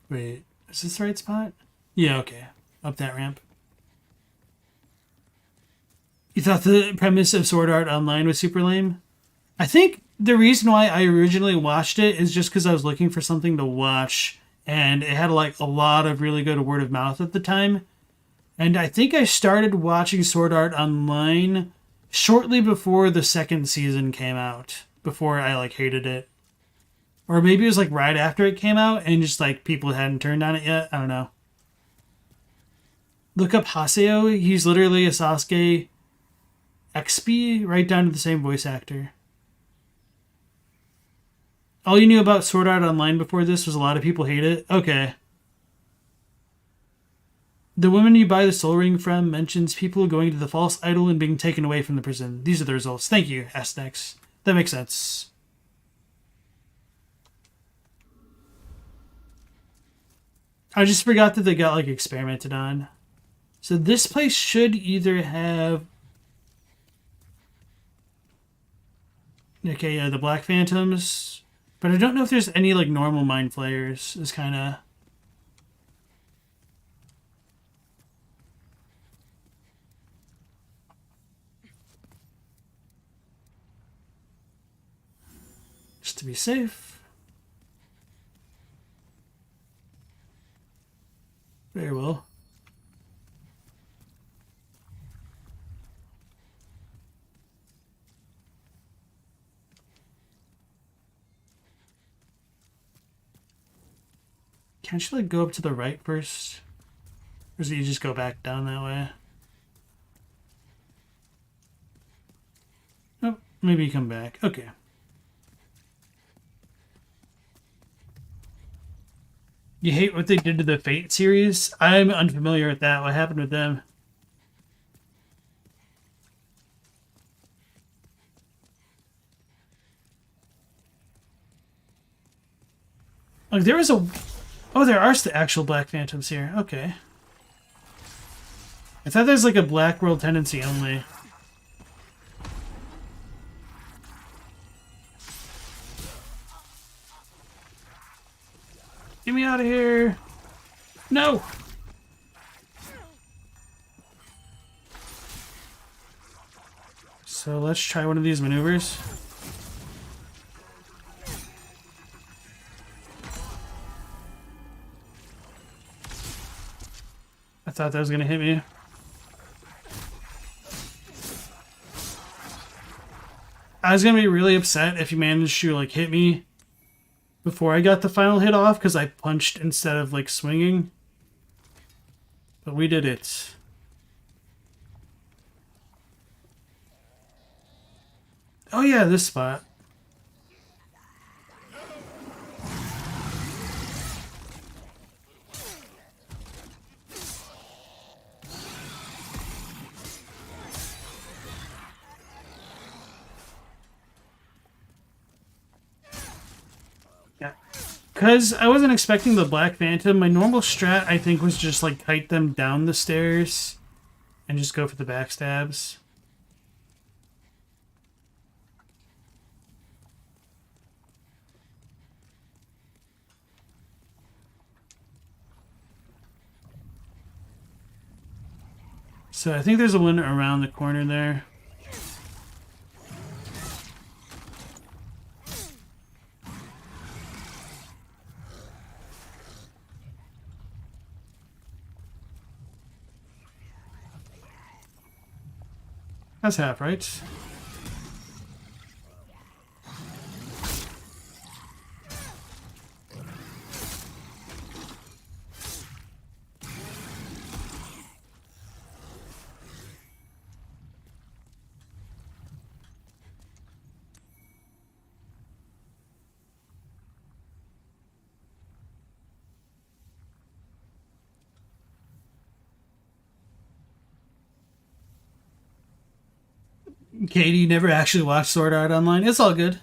[SPEAKER 1] Wait, is this the right spot? Yeah, okay. Up that ramp. You thought the premise of Sword Art Online was super lame? I think the reason why I originally watched it is just because I was looking for something to watch, and it had like a lot of really good word of mouth at the time. And I think I started watching Sword Art Online shortly before the second season came out, before I like hated it. Or maybe it was like right after it came out and just like people hadn't turned on it yet. I don't know. Look up Haseo. He's literally a Sasuke XP, right down to the same voice actor. All you knew about Sword Art Online before this was a lot of people hate it? Okay. The woman you buy the soul ring from mentions people going to the false idol and being taken away from the prison. These are the results. Thank you, Astex. That makes sense. I just forgot that they got like experimented on. So this place should either have... Okay, yeah, the Black Phantoms. But I don't know if there's any like normal Mind Flayers. Is kind of... Just to be safe. Very well. Can't you like go up to the right first? Or is it you just go back down that way? Oh, maybe you come back. Okay. You hate what they did to the Fate series? I'm unfamiliar with that. What happened with them? Like there was a... Oh, there are the actual Black Phantoms here. Okay. I thought there's like a Black World Tendency only. Get me out of here! No! So let's try one of these maneuvers. I thought that was gonna hit me. I was gonna be really upset if you managed to like hit me before I got the final hit off because I punched instead of like swinging. But we did it. Oh yeah, this spot. Because I wasn't expecting the Black Phantom, my normal strat, I think, was just, like, kite them down the stairs and just go for the backstabs. So I think there's a one around the corner there. That's half, right? Katie never actually watched Sword Art Online. It's all good.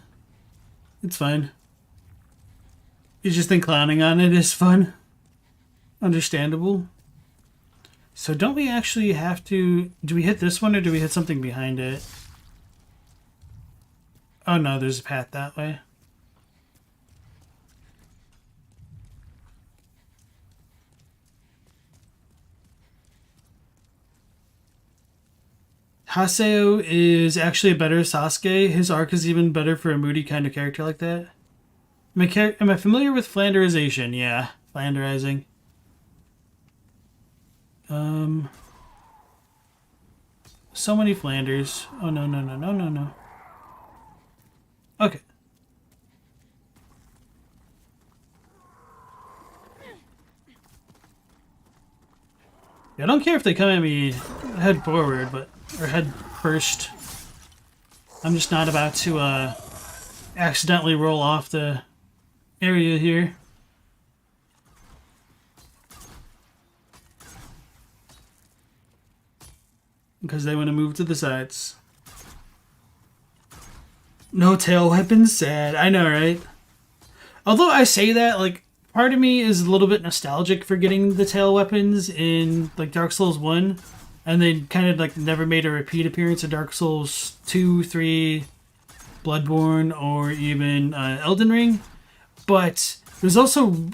[SPEAKER 1] It's fine. You just think clowning on it is fun. Understandable. So don't we actually have to... Do we hit this one or do we hit something behind it? Oh no, there's a path that way. Haseo is actually a better Sasuke. His arc is even better for a moody kind of character like that. Am I familiar with Flanderization? Yeah, Flanderizing. So many Flanders. Oh, no, no, no, no, no, no. Okay. Yeah, I don't care if they come at me head forward, or head first. I'm just not about to accidentally roll off the area here. Because they want to move to the sides. No tail weapons? Sad. I know, right? Although I say that, like, part of me is a little bit nostalgic for getting the tail weapons in, like, Dark Souls 1. And they kind of, like, never made a repeat appearance in Dark Souls 2, 3, Bloodborne, or even Elden Ring. But there's also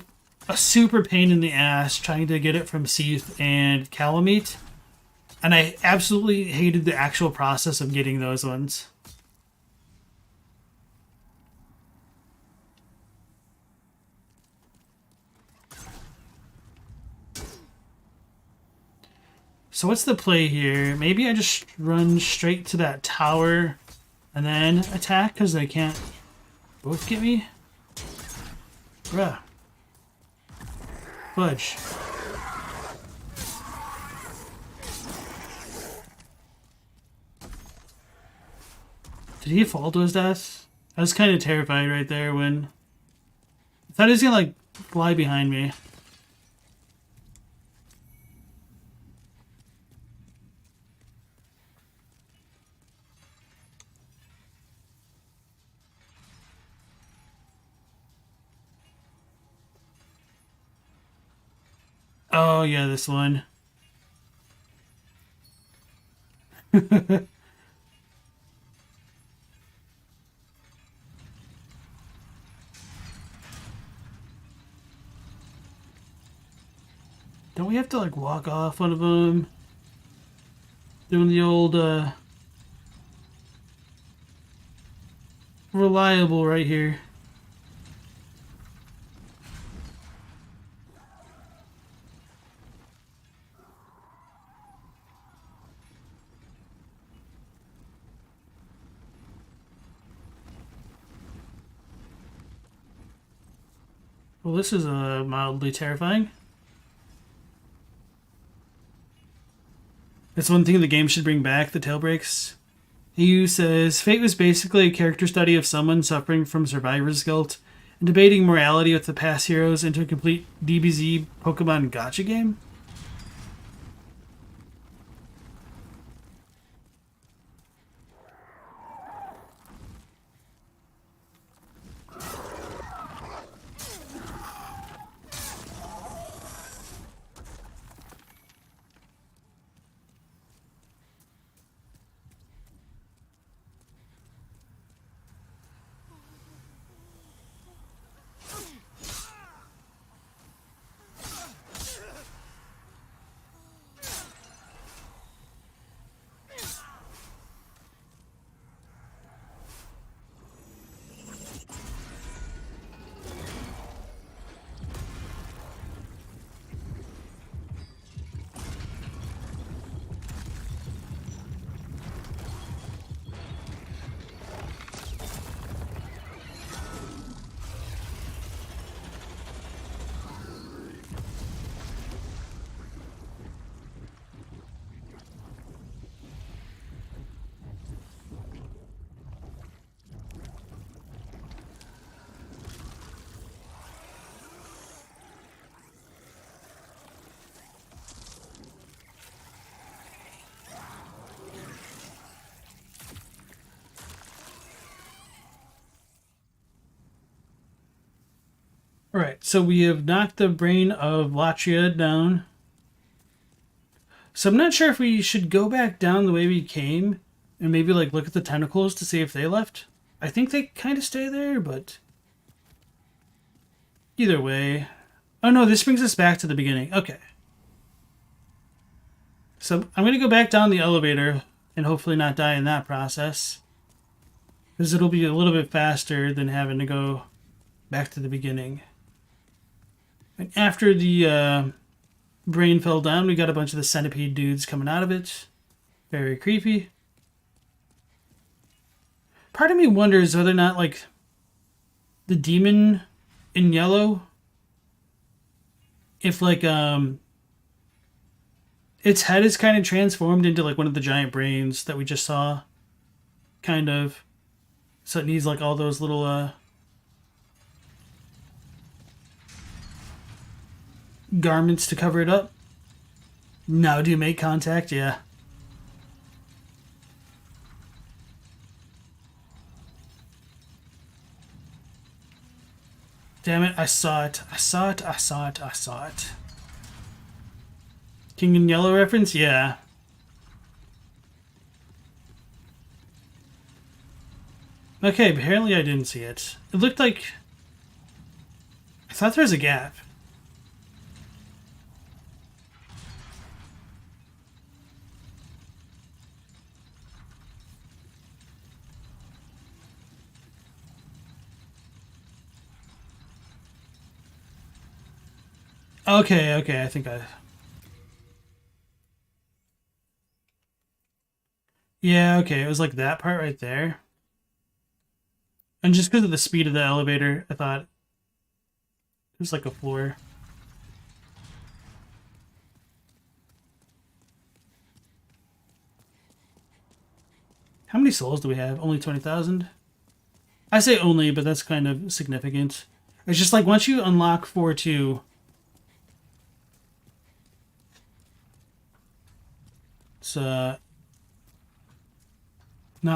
[SPEAKER 1] a super pain in the ass trying to get it from Seath and Calamite. And I absolutely hated the actual process of getting those ones. So what's the play here? Maybe I just run straight to that tower and then attack because they can't both get me? Bruh. Fudge. Did he fall to his death? I was kind of terrified right there when... I thought he was gonna, like, fly behind me. Oh, yeah, this one. Don't we have to, like, walk off one of them? Doing the old, reliable right here. Well, this is mildly terrifying. That's one thing the game should bring back, the tail breaks. EU says, Fate was basically a character study of someone suffering from survivor's guilt and debating morality with the past heroes into a complete DBZ Pokemon gacha game. Alright, so we have knocked the brain of Latria down. So I'm not sure if we should go back down the way we came and maybe like look at the tentacles to see if they left. I think they kind of stay there, but either way. Oh no, this brings us back to the beginning. Okay. So I'm going to go back down the elevator and hopefully not die in that process. Because it'll be a little bit faster than having to go back to the beginning. And after the brain fell down, we got a bunch of the centipede dudes coming out of it. Very creepy. Part of me wonders whether or not, like, the demon in yellow, if, like, its head is kind of transformed into, like, one of the giant brains that we just saw. Kind of. So it needs, like, all those little, garments to cover it up. Now do you make contact? Yeah. Damn it, I saw it. I saw it, I saw it, I saw it. King in Yellow reference? Yeah. Okay, apparently I didn't see it. It looked like... I thought there was a gap. Okay, okay, I think I... Yeah, okay, it was like that part right there. And just because of the speed of the elevator, I thought it was like a floor. How many souls do we have? Only 20,000? I say only, but that's kind of significant. It's just like once you unlock 4-2... It's not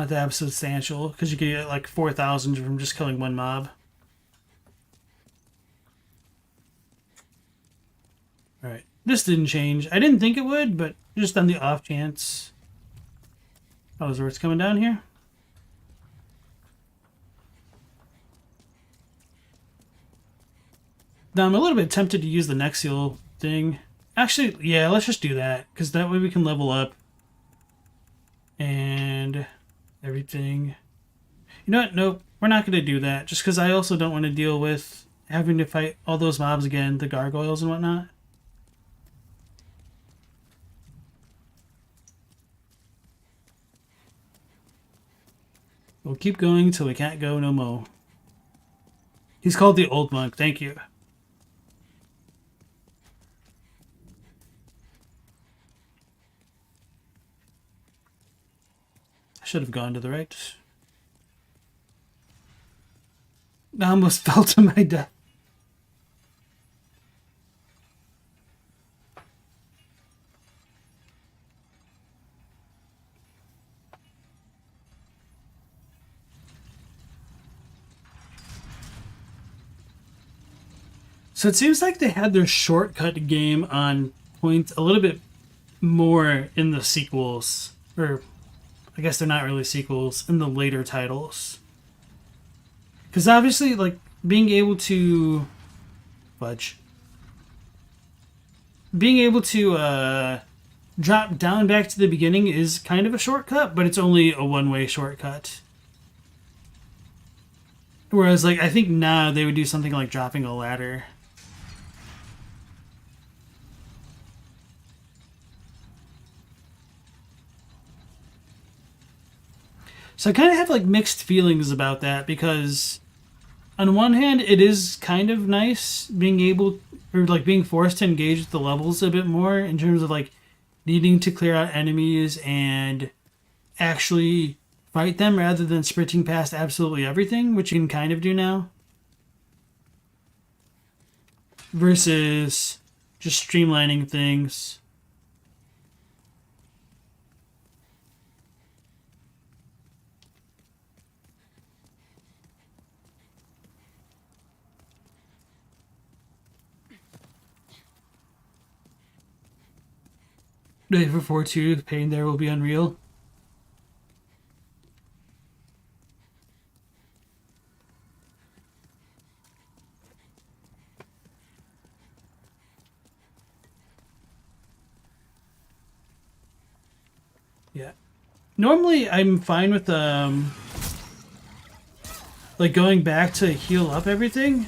[SPEAKER 1] that substantial, because you can get like 4,000 from just killing one mob. Alright, this didn't change. I didn't think it would, but just on the off chance. Oh, is there what's coming down here? Now I'm a little bit tempted to use the Nexial thing. Actually, yeah, let's just do that, because that way we can level up. And everything. You know what? Nope. We're not going to do that. Just because I also don't want to deal with having to fight all those mobs again. The gargoyles and whatnot. We'll keep going till we can't go no more. He's called the Old Monk. Thank you. Should have gone to the right. I almost fell to my death. So it seems like they had their shortcut game on point a little bit more in the sequels. Or I guess they're not really sequels, in the later titles. Because obviously, like, being able to... Fudge. Being able to drop down back to the beginning is kind of a shortcut, but it's only a one-way shortcut. Whereas, like, I think now they would do something like dropping a ladder. So I kind of have like mixed feelings about that, because on one hand it is kind of nice being able, or like being forced to engage with the levels a bit more in terms of like needing to clear out enemies and actually fight them rather than sprinting past absolutely everything, which you can kind of do now. Versus just streamlining things. Day for 4-2, the pain there will be unreal. Yeah. Normally, I'm fine with like going back to heal up everything,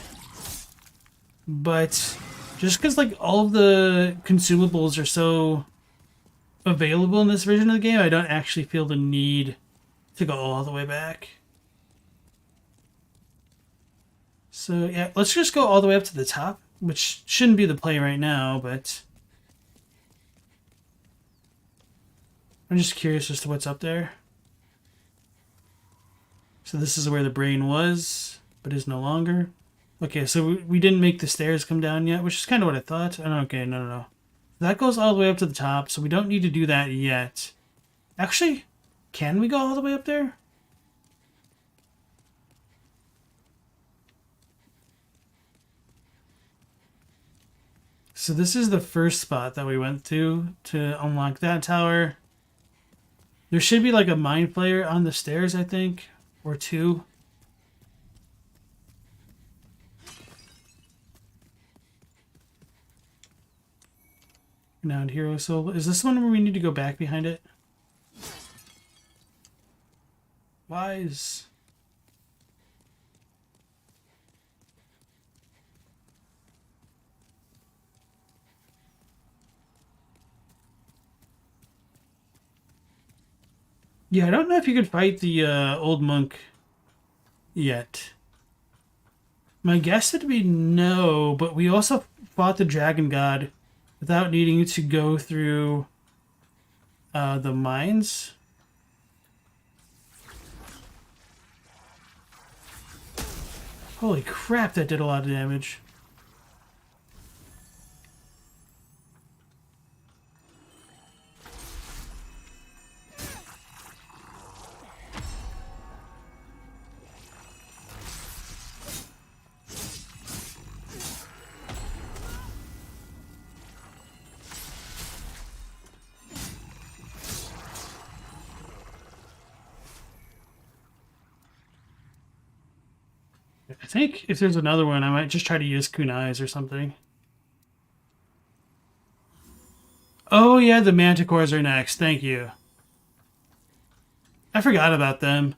[SPEAKER 1] but just because like all of the consumables are so available in this version of the game, I don't actually feel the need to go all the way back. So yeah, let's just go all the way up to the top, which shouldn't be the play right now, but I'm just curious as to what's up there. So this is where the brain was, but is no longer. Okay, so we didn't make the stairs come down yet, which is kind of what I thought. Oh, okay, no. That goes all the way up to the top, so we don't need to do that yet. Actually, can we go all the way up there? So this is the first spot that we went to unlock that tower. There should be like a mind flayer on the stairs, I think, or two. Renowned Hero Soul. Is this one where we need to go back behind it? Wise. Yeah, I don't know if you could fight the old monk yet. My guess would be no, but we also fought the dragon god without needing to go through the mines. Holy crap, that did a lot of damage. I think if there's another one, I might just try to use kunais or something. Oh yeah, the manticores are next. Thank you. I forgot about them.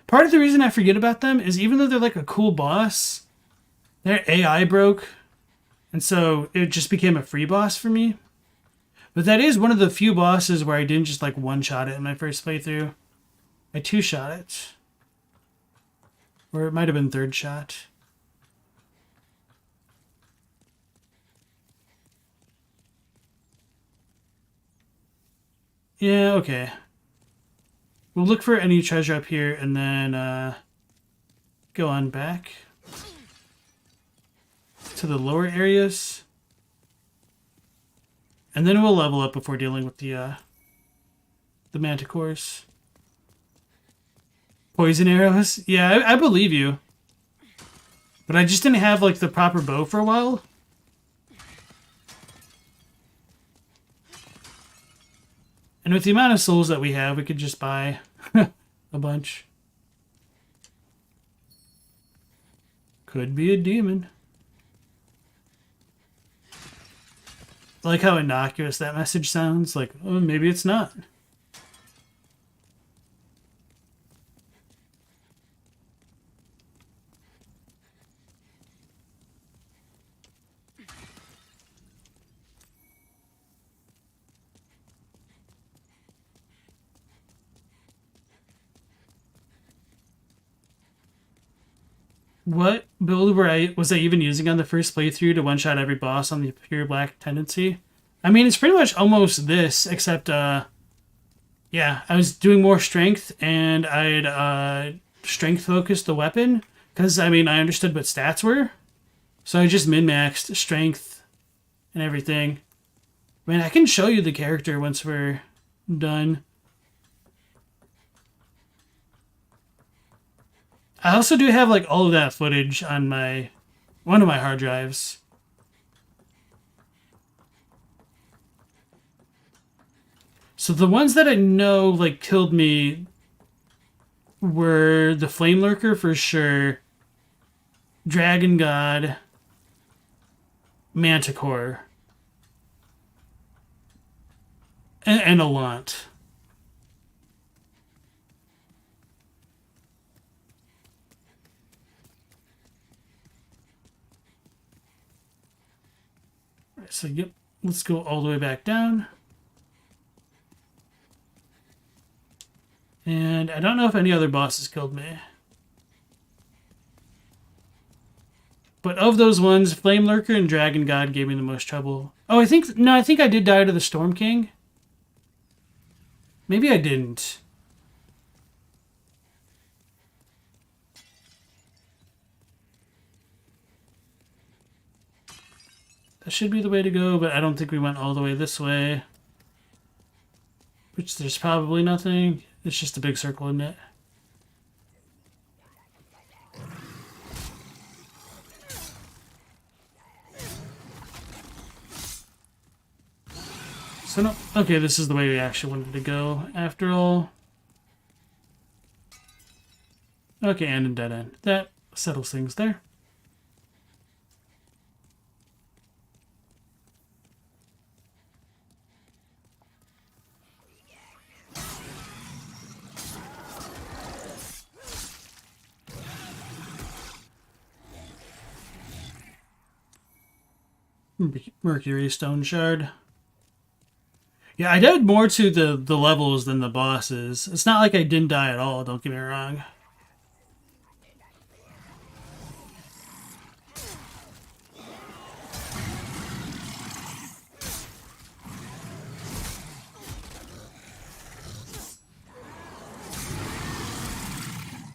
[SPEAKER 1] Part of the reason I forget about them is even though they're like a cool boss, their AI broke. And so it just became a free boss for me. But that is one of the few bosses where I didn't just like one-shot it in my first playthrough. I two-shot it. Or it might have been third shot. Yeah, okay. We'll look for any treasure up here and then go on back to the lower areas. And then we'll level up before dealing with the manticores. Poison arrows? Yeah, I believe you. But I just didn't have like the proper bow for a while. And with the amount of souls that we have, we could just buy a bunch. Could be a demon. I like how innocuous that message sounds. Like, oh, maybe it's not. What build was I even using on the first playthrough to one-shot every boss on the pure black tendency? I mean, it's pretty much almost this, except, yeah, I was doing more strength, and I'd strength-focused the weapon, because, I mean, I understood what stats were, so I just min-maxed strength and everything. Man, I can show you the character once we're done. I also do have like all of that footage on one of my hard drives. So the ones that I know, like, killed me were the Flame Lurker for sure, Dragon God, Manticore, and Alant. Right, so, yep, let's go all the way back down. And I don't know if any other bosses killed me. But of those ones, Flame Lurker and Dragon God gave me the most trouble. Oh, I think I did die to the Storm King. Maybe I didn't. That should be the way to go, but I don't think we went all the way this way. Which there's probably nothing. It's just a big circle, isn't it? So no, okay, this is the way we actually wanted to go after all. Okay, and a dead end. That settles things there. Mercury Stone Shard. Yeah, I died more to the levels than the bosses. It's not like I didn't die at all, don't get me wrong.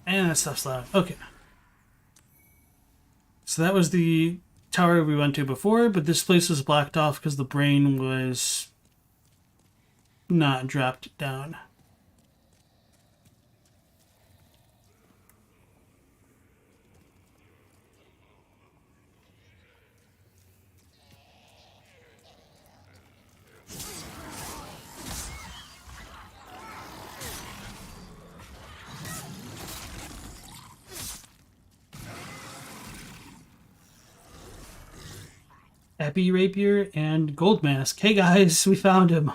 [SPEAKER 1] And that stuff's loud. Okay. So that was the tower we went to before, but this place was blocked off because the brain was not dropped down. Epi Rapier and Gold Mask. Hey guys, we found him.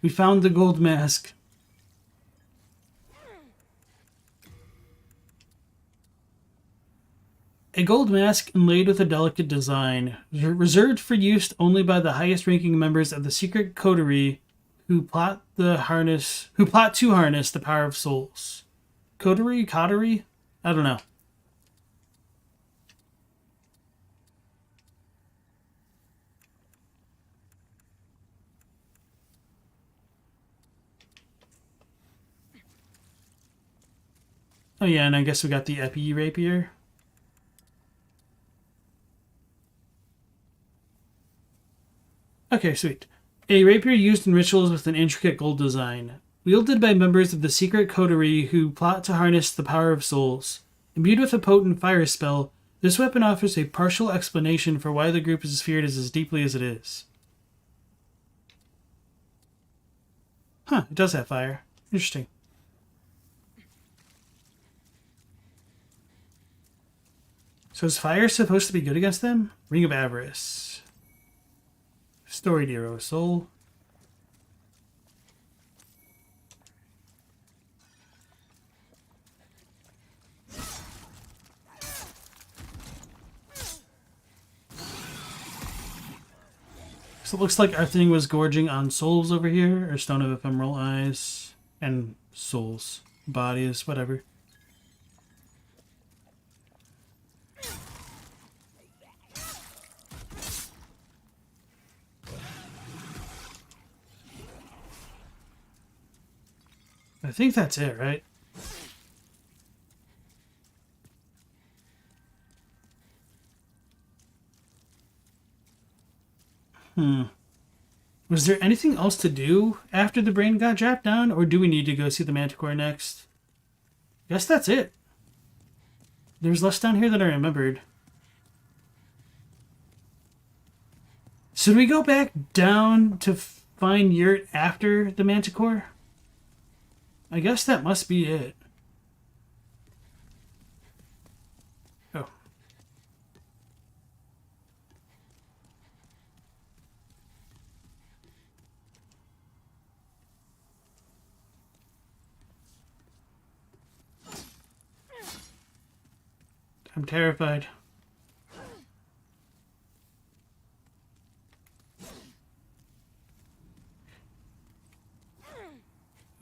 [SPEAKER 1] We found the Gold Mask. A gold mask inlaid with a delicate design, reserved for use only by the highest-ranking members of the secret coterie who plot to harness the power of souls. Coterie? I don't know. Oh yeah, and I guess we got the Epi Rapier. Okay, sweet. A rapier used in rituals with an intricate gold design. Wielded by members of the secret coterie who plot to harness the power of souls. Imbued with a potent fire spell, this weapon offers a partial explanation for why the group is feared as deeply as it is. Huh, it does have fire. Interesting. So is fire supposed to be good against them? Ring of Avarice. Storied Hero Soul. So it looks like our thing was gorging on souls over here, or Stone of Ephemeral Eyes, and souls, bodies, whatever. I think that's it, right? Was there anything else to do after the brain got dropped down, or do we need to go see the Manticore next? Guess that's it. There's less down here than I remembered. So do we go back down to find Yurt after the Manticore? I guess that must be it. Oh. I'm terrified.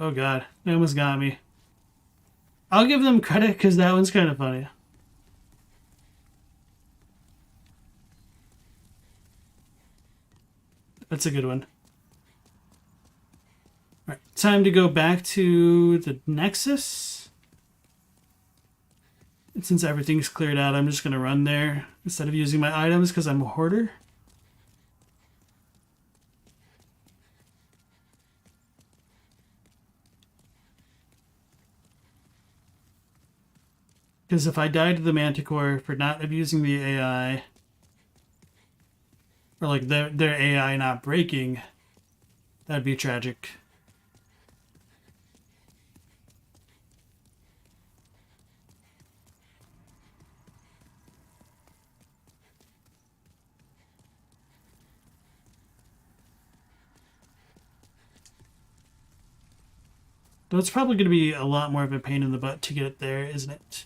[SPEAKER 1] Oh god, they almost got me. I'll give them credit because that one's kind of funny. That's a good one. Alright, time to go back to the Nexus. And since everything's cleared out, I'm just going to run there instead of using my items because I'm a hoarder. Because if I die to the Manticore for not abusing the AI, or like their AI not breaking, that'd be tragic. Though it's probably going to be a lot more of a pain in the butt to get it there, isn't it?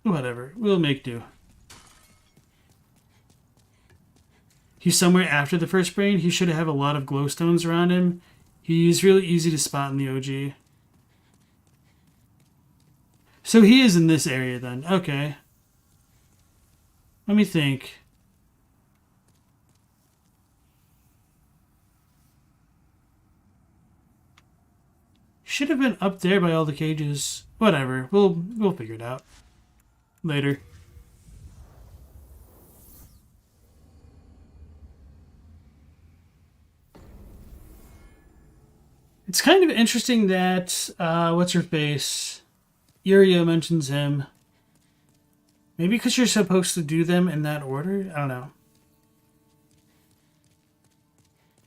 [SPEAKER 1] Whatever, we'll make do. He's somewhere after the first brain. He should have a lot of glowstones around him. He's really easy to spot in the OG. So he is in this area then. Okay. Let me think. Should have been up there by all the cages. Whatever. We'll figure it out later. It's kind of interesting that what's her face? Yuria mentions him. Maybe because you're supposed to do them in that order? I don't know.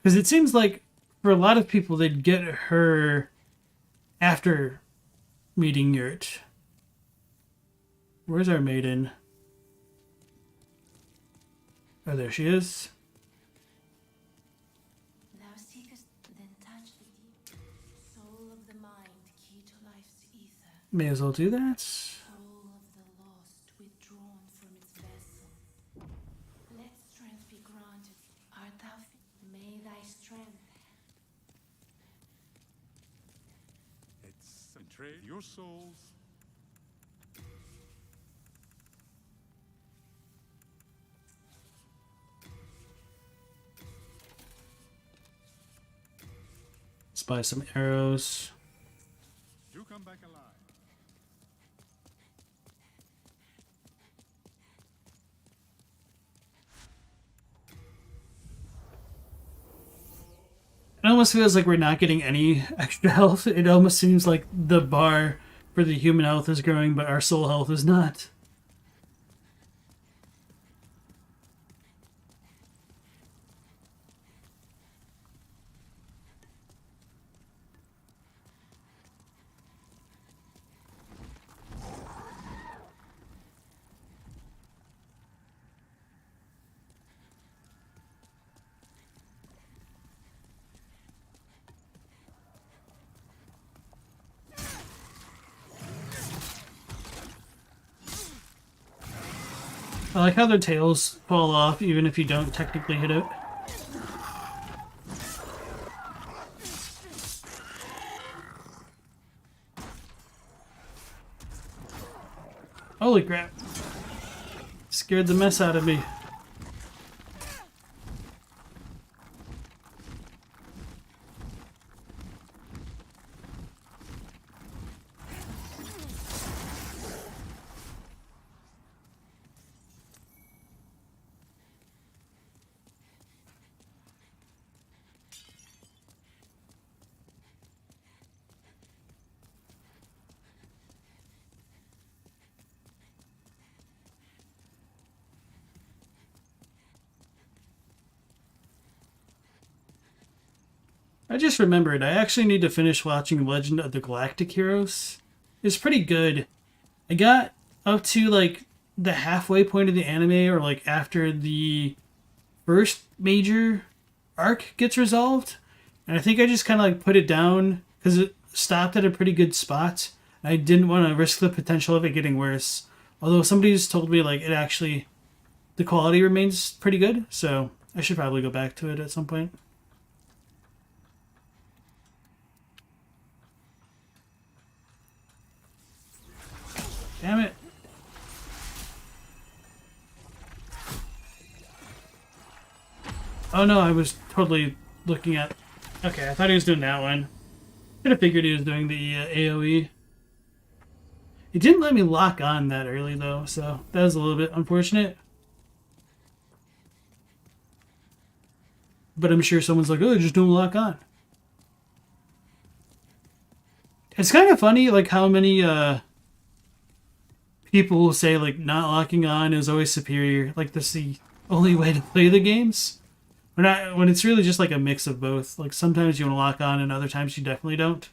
[SPEAKER 1] Because it seems like for a lot of people they'd get her after meeting Yurt. Where's our maiden? Oh, there she is.
[SPEAKER 7] Thou seekest, then touch the deep soul of the mind, key to life's ether.
[SPEAKER 1] May as well do that.
[SPEAKER 7] Soul of the lost, withdrawn from its vessel. Let strength be granted. Art thou may thy strength.
[SPEAKER 5] It's trade your souls.
[SPEAKER 1] Let's buy some arrows.
[SPEAKER 5] Do come back alive.
[SPEAKER 1] It almost feels like we're not getting any extra health. It almost seems like the bar for the human health is growing, but our soul health is not. I like how their tails fall off even if you don't technically hit it. Holy crap. Scared the mess out of me. I just remembered, I actually need to finish watching Legend of the Galactic Heroes. It's pretty good. I got up to, like, the halfway point of the anime, or, like, after the first major arc gets resolved. And I think I just kind of, like, put it down, because it stopped at a pretty good spot. I didn't want to risk the potential of it getting worse. Although somebody's told me, like, it actually, the quality remains pretty good. So I should probably go back to it at some point. Damn it. Oh no, I was totally looking at... Okay, I thought he was doing that one. Could have figured he was doing the AoE. He didn't let me lock on that early though, so that was a little bit unfortunate. But I'm sure someone's like, oh, just don't lock on. It's kind of funny, like, how many people will say, like, not locking on is always superior. Like, that's the only way to play the games. When it's really just, like, a mix of both. Like, sometimes you want to lock on and other times you definitely don't.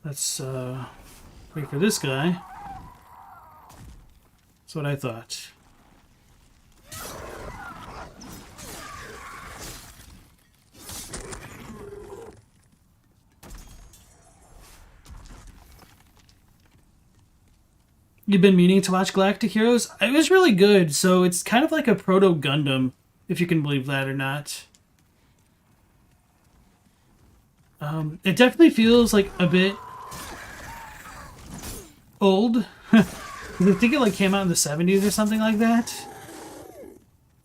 [SPEAKER 1] Let's wait for this guy. That's what I thought. You've been meaning to watch Galactic Heroes? It was really good, so it's kind of like a proto-Gundam, if you can believe that or not. It definitely feels like a bit old. I think it like came out in the 70s or something like that.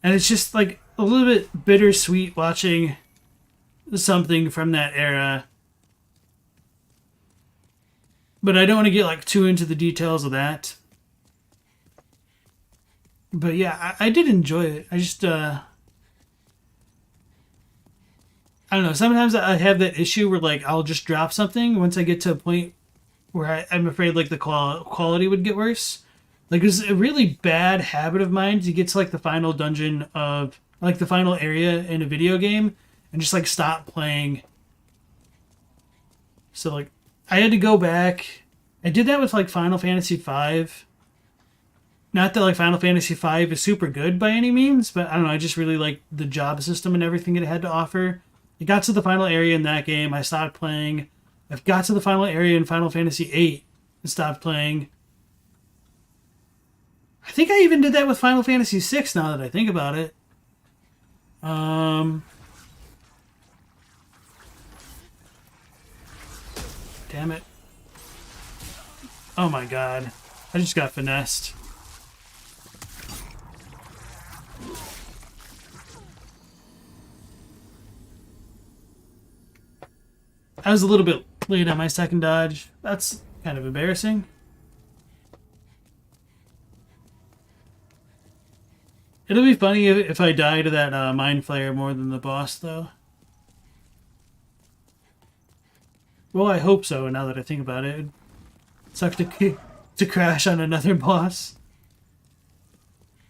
[SPEAKER 1] And it's just like a little bit bittersweet watching something from that era. But I don't want to get like too into the details of that. But yeah, I did enjoy it. I just I don't know, sometimes I have that issue where like I'll just drop something once I get to a point where I'm afraid like the quality would get worse. Like, it's a really bad habit of mine to get to like the final dungeon of like the final area in a video game and just like stop playing. So like I had to go back. I did that with like Final Fantasy V. Not that like Final Fantasy V is super good by any means, but I don't know, I just really like the job system and everything it had to offer. I got to the final area in that game, I stopped playing. I got to the final area in Final Fantasy VIII and stopped playing. I think I even did that with Final Fantasy VI now that I think about it. Damn it. Oh my god. I just got finessed. I was a little bit late on my second dodge. That's kind of embarrassing. It'll be funny if I die to that Mind Flayer more than the boss, though. Well, I hope so, now that I think about it. It'd suck to crash on another boss.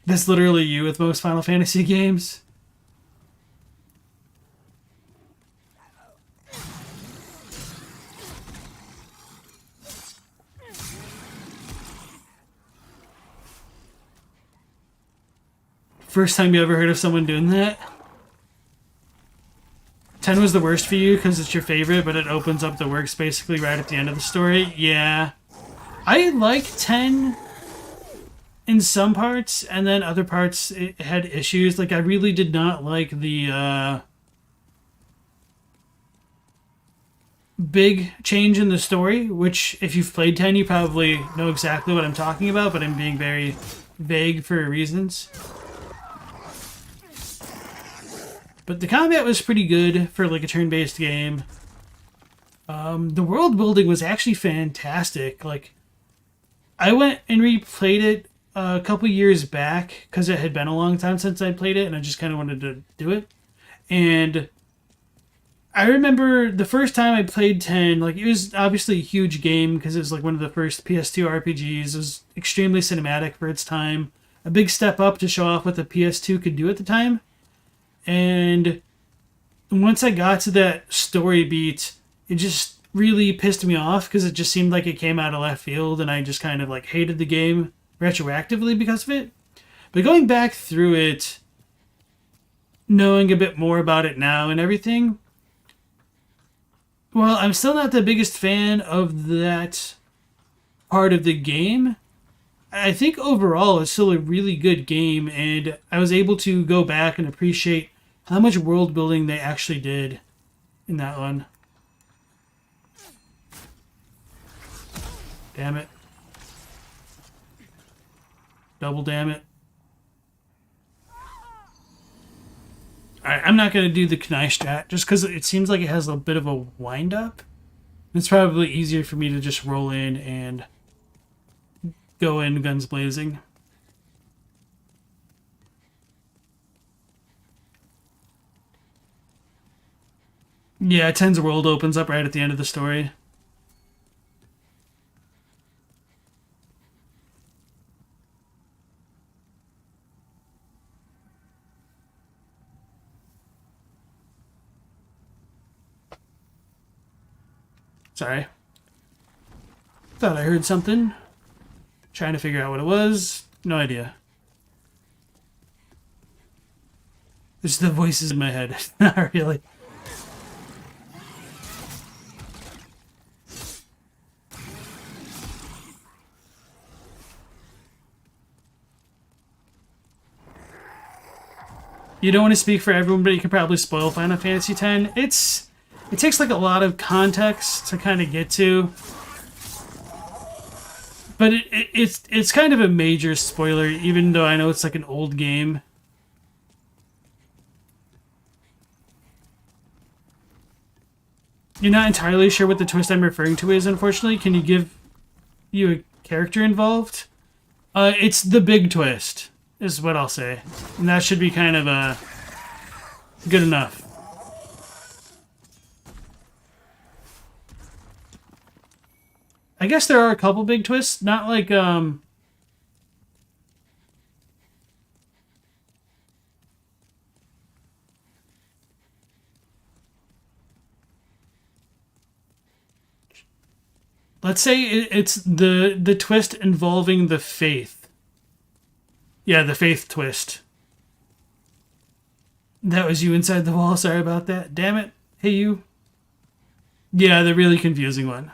[SPEAKER 1] That's literally you with most Final Fantasy games. First time you ever heard of someone doing that? 10 was the worst for you because it's your favorite, but it opens up the works basically right at the end of the story? Yeah. I like 10 in some parts, and then other parts it had issues. Like, I really did not like the big change in the story, which if you've played 10, you probably know exactly what I'm talking about, but I'm being very vague for reasons. But the combat was pretty good for like a turn-based game. The world building was actually fantastic. Like, I went and replayed it a couple years back because it had been a long time since I played it, and I just kind of wanted to do it. And I remember the first time I played 10, like, it was obviously a huge game because it was like one of the first PS2 RPGs. It was extremely cinematic for its time. A big step up to show off what the PS2 could do at the time. And once I got to that story beat, it just really pissed me off because it just seemed like it came out of left field and I just kind of like hated the game retroactively because of it. But going back through it, knowing a bit more about it now and everything, well, I'm still not the biggest fan of that part of the game. I think overall it's still a really good game, and I was able to go back and appreciate how much world building they actually did in that one. Damn it. Double damn it. Alright, I'm not going to do the Kunai strat just because it seems like it has a bit of a wind up. It's probably easier for me to just roll in and go in guns blazing. Yeah, 10's world opens up right at the end of the story. Sorry. Thought I heard something. Trying to figure out what it was. No idea. There's the voices in my head. Not really. You don't want to speak for everyone, but you can probably spoil Final Fantasy X. It takes like a lot of context to kind of get to. But it's kind of a major spoiler, even though I know it's like an old game. You're not entirely sure what the twist I'm referring to is, unfortunately. Can you give you a character involved? It's the big twist, is what I'll say. And that should be kind of good enough. I guess there are a couple big twists, not like, let's say it's the twist involving the faith. Yeah, the faith twist. That was you inside the wall, sorry about that. Damn it. Hey, you. Yeah, the really confusing one.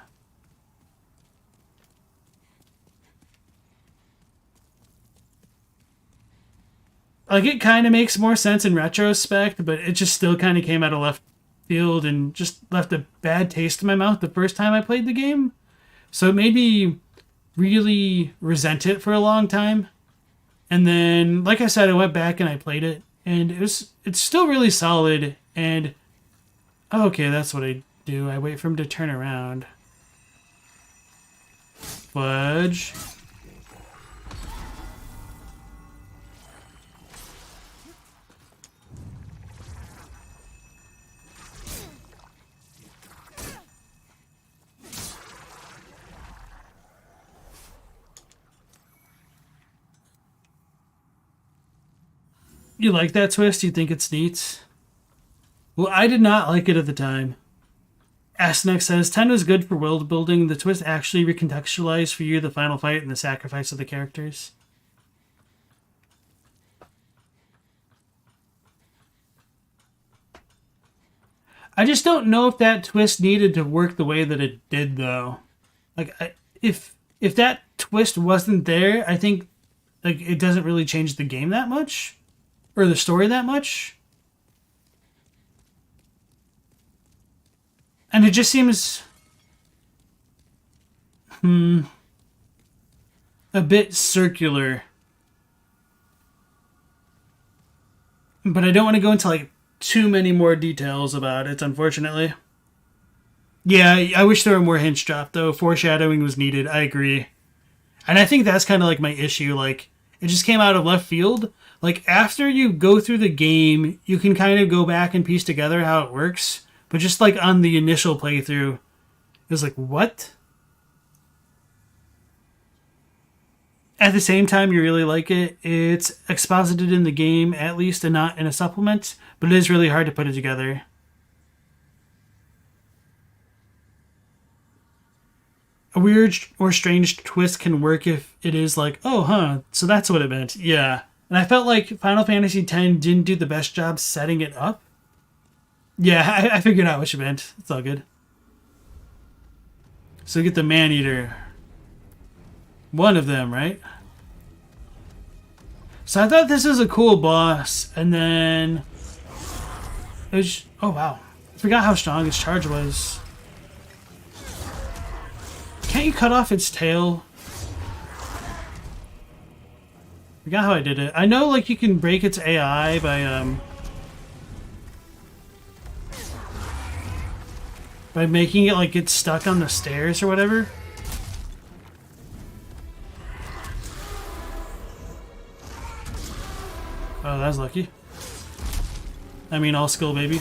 [SPEAKER 1] Like, it kind of makes more sense in retrospect, but it just still kind of came out of left field and just left a bad taste in my mouth the first time I played the game. So it made me really resent it for a long time. And then, like I said, I went back and I played it, and it's still really solid. And okay, that's what I do. I wait for him to turn around. Fudge. You like that twist? You think it's neat? Well, I did not like it at the time. Asnex says, 10 was good for world building. The twist actually recontextualized for you the final fight and the sacrifice of the characters. I just don't know if that twist needed to work the way that it did, though. Like, if that twist wasn't there, I think like it doesn't really change the game that much. Or the story that much. And it just seems a bit circular. But I don't want to go into like too many more details about it, unfortunately. Yeah, I wish there were more hints dropped, though. Foreshadowing was needed, I agree. And I think that's kind of like my issue. Like, it just came out of left field. Like, after you go through the game, you can kind of go back and piece together how it works. But just like on the initial playthrough, it was like, what? At the same time, you really like it. It's exposited in the game, at least, and not in a supplement, but it is really hard to put it together. A weird or strange twist can work if it is like, oh, huh, so that's what it meant. Yeah. And I felt like Final Fantasy X didn't do the best job setting it up. Yeah, I figured out what you meant. It's all good. So we get the Man-Eater. One of them, right? So I thought this was a cool boss, and then it was, oh wow, I forgot how strong its charge was. Can't you cut off its tail? Forgot how I did it. I know like you can break its AI by making it like get stuck on the stairs or whatever. Oh, that was lucky. I mean, all skill, baby.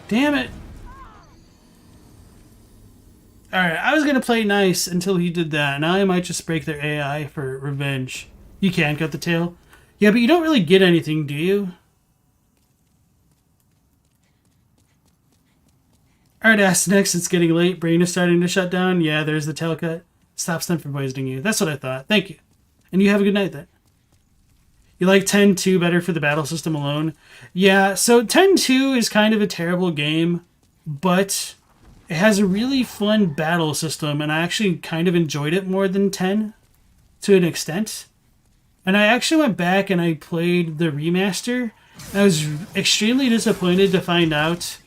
[SPEAKER 1] Damn it. Alright, I was gonna play nice until he did that. Now I might just break their AI for revenge. You can cut the tail. Yeah, but you don't really get anything, do you? Alright, ask next. It's getting late. Brain is starting to shut down. Yeah, there's the tail cut. Stops them from poisoning you. That's what I thought. Thank you. And you have a good night then. You like 10-2 better for the battle system alone? Yeah, so 10-2 is kind of a terrible game, but it has a really fun battle system, and I actually kind of enjoyed it more than 10 to an extent. And I actually went back and I played the remaster. I was extremely disappointed to find out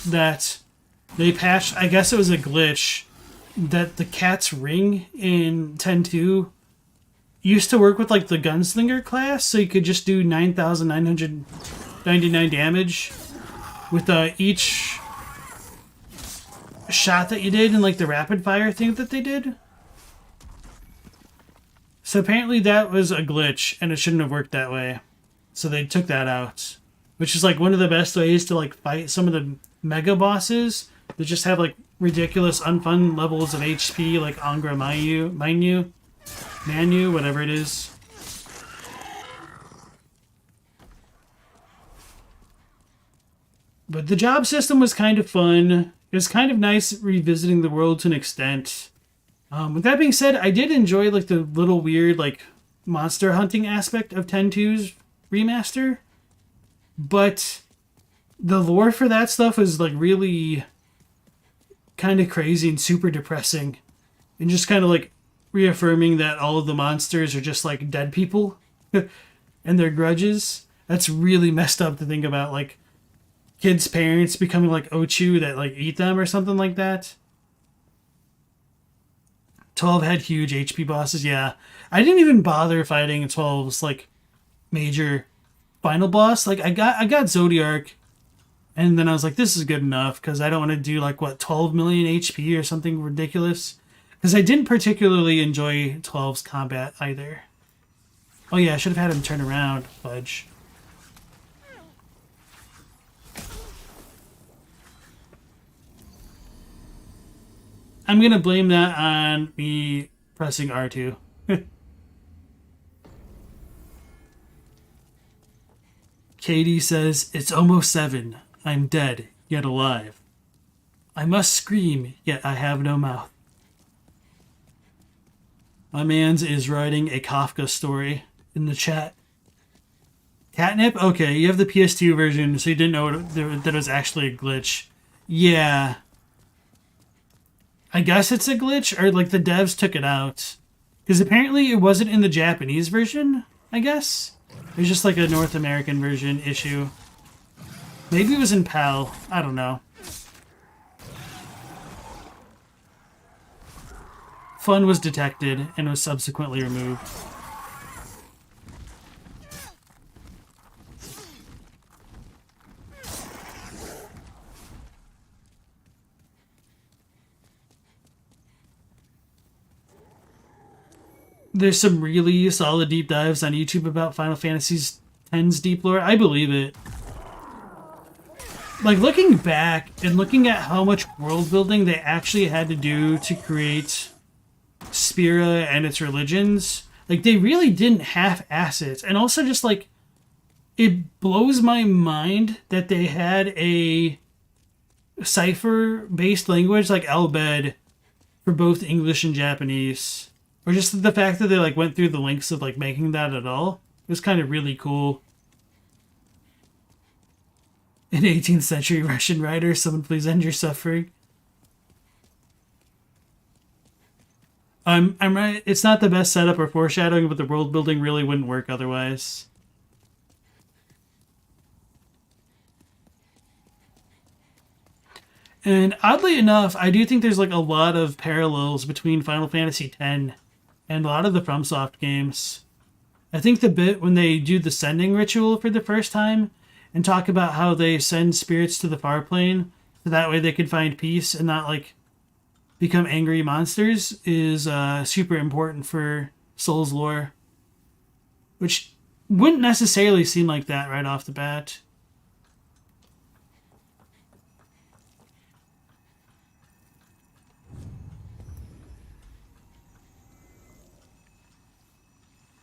[SPEAKER 1] that they patched, I guess it was a glitch, that the cat's ring in 10-2 used to work with like the gunslinger class, so you could just do 9,999 damage with each shot that you did in like the rapid fire thing that they did. So apparently that was a glitch and it shouldn't have worked that way. So they took that out, which is like one of the best ways to like fight some of the mega bosses that just have like ridiculous unfun levels of HP, like Angra Manu, whatever it is. But the job system was kind of fun. It was kind of nice revisiting the world to an extent. With that being said, I did enjoy like the little weird like monster hunting aspect of 10-2's remaster. But the lore for that stuff is like really kind of crazy and super depressing. And just kind of like reaffirming that all of the monsters are just like dead people and their grudges. That's really messed up to think about, like kids' parents becoming like Ochu that like eat them or something like that. 12 had huge HP bosses, yeah. I didn't even bother fighting 12's like major final boss. Like I got Zodiark, and then I was like, this is good enough because I don't want to do like what 12 million HP or something ridiculous. Because I didn't particularly enjoy 12's combat either. Oh yeah, I should have had him turn around, fudge. I'm going to blame that on me pressing R2. Katie says, it's almost 7. I'm dead, yet alive. I must scream, yet I have no mouth. My man's is writing a Kafka story in the chat. Catnip? Okay, you have the PS2 version, so you didn't know that it was actually a glitch. Yeah. I guess it's a glitch, or like the devs took it out. Because apparently it wasn't in the Japanese version, I guess. It was just like a North American version issue. Maybe it was in PAL. I don't know. Fun was detected and was subsequently removed. there's some really solid deep dives on YouTube about Final Fantasy X's deep lore. I believe it. Like, looking back and looking at how much world building they actually had to do to create Spira and its religions, like, they really didn't half-ass it. And also just, like, it blows my mind that they had a cipher-based language like Albed for both English and Japanese. Or just the fact that they, like, went through the lengths of, like, making that at all. It was kind of really cool. An 18th century Russian writer, someone please end your suffering. I'm right. It's not the best setup or foreshadowing, but the world building really wouldn't work otherwise. And oddly enough, I do think there's like a lot of parallels between Final Fantasy X and a lot of the FromSoft games. I think the bit when they do the sending ritual for the first time and talk about how they send spirits to the far plane so that way they can find peace and not like become angry monsters is super important for Souls lore, which wouldn't necessarily seem like that right off the bat.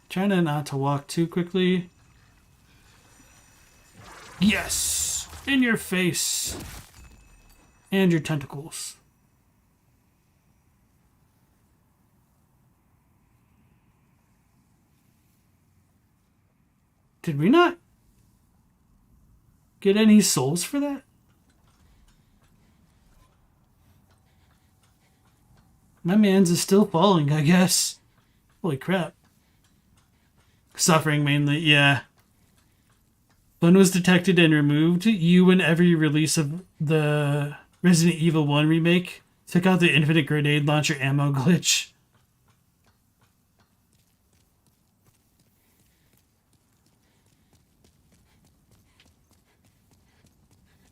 [SPEAKER 1] Trying to not to walk too quickly. Yes! In your face. And your tentacles. Did we not get any souls for that? My man's is still falling, I guess. Holy crap. Suffering mainly, yeah. Fun was detected and removed. You and every release of the Resident Evil 1 remake took out the infinite grenade launcher ammo glitch.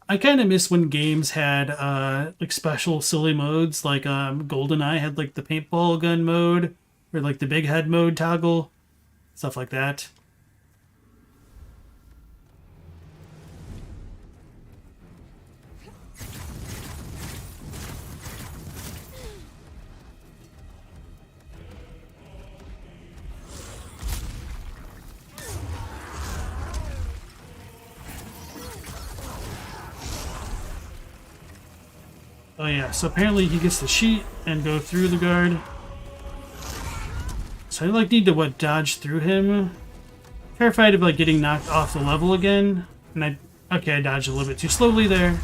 [SPEAKER 1] I kind of miss when games had like special silly modes, like GoldenEye had like the paintball gun mode or like the big head mode toggle. Stuff like that. Oh yeah, so apparently he gets to cheat and go through the guard. So I like need to dodge through him. Terrified of like getting knocked off the level again. And I dodged a little bit too slowly there.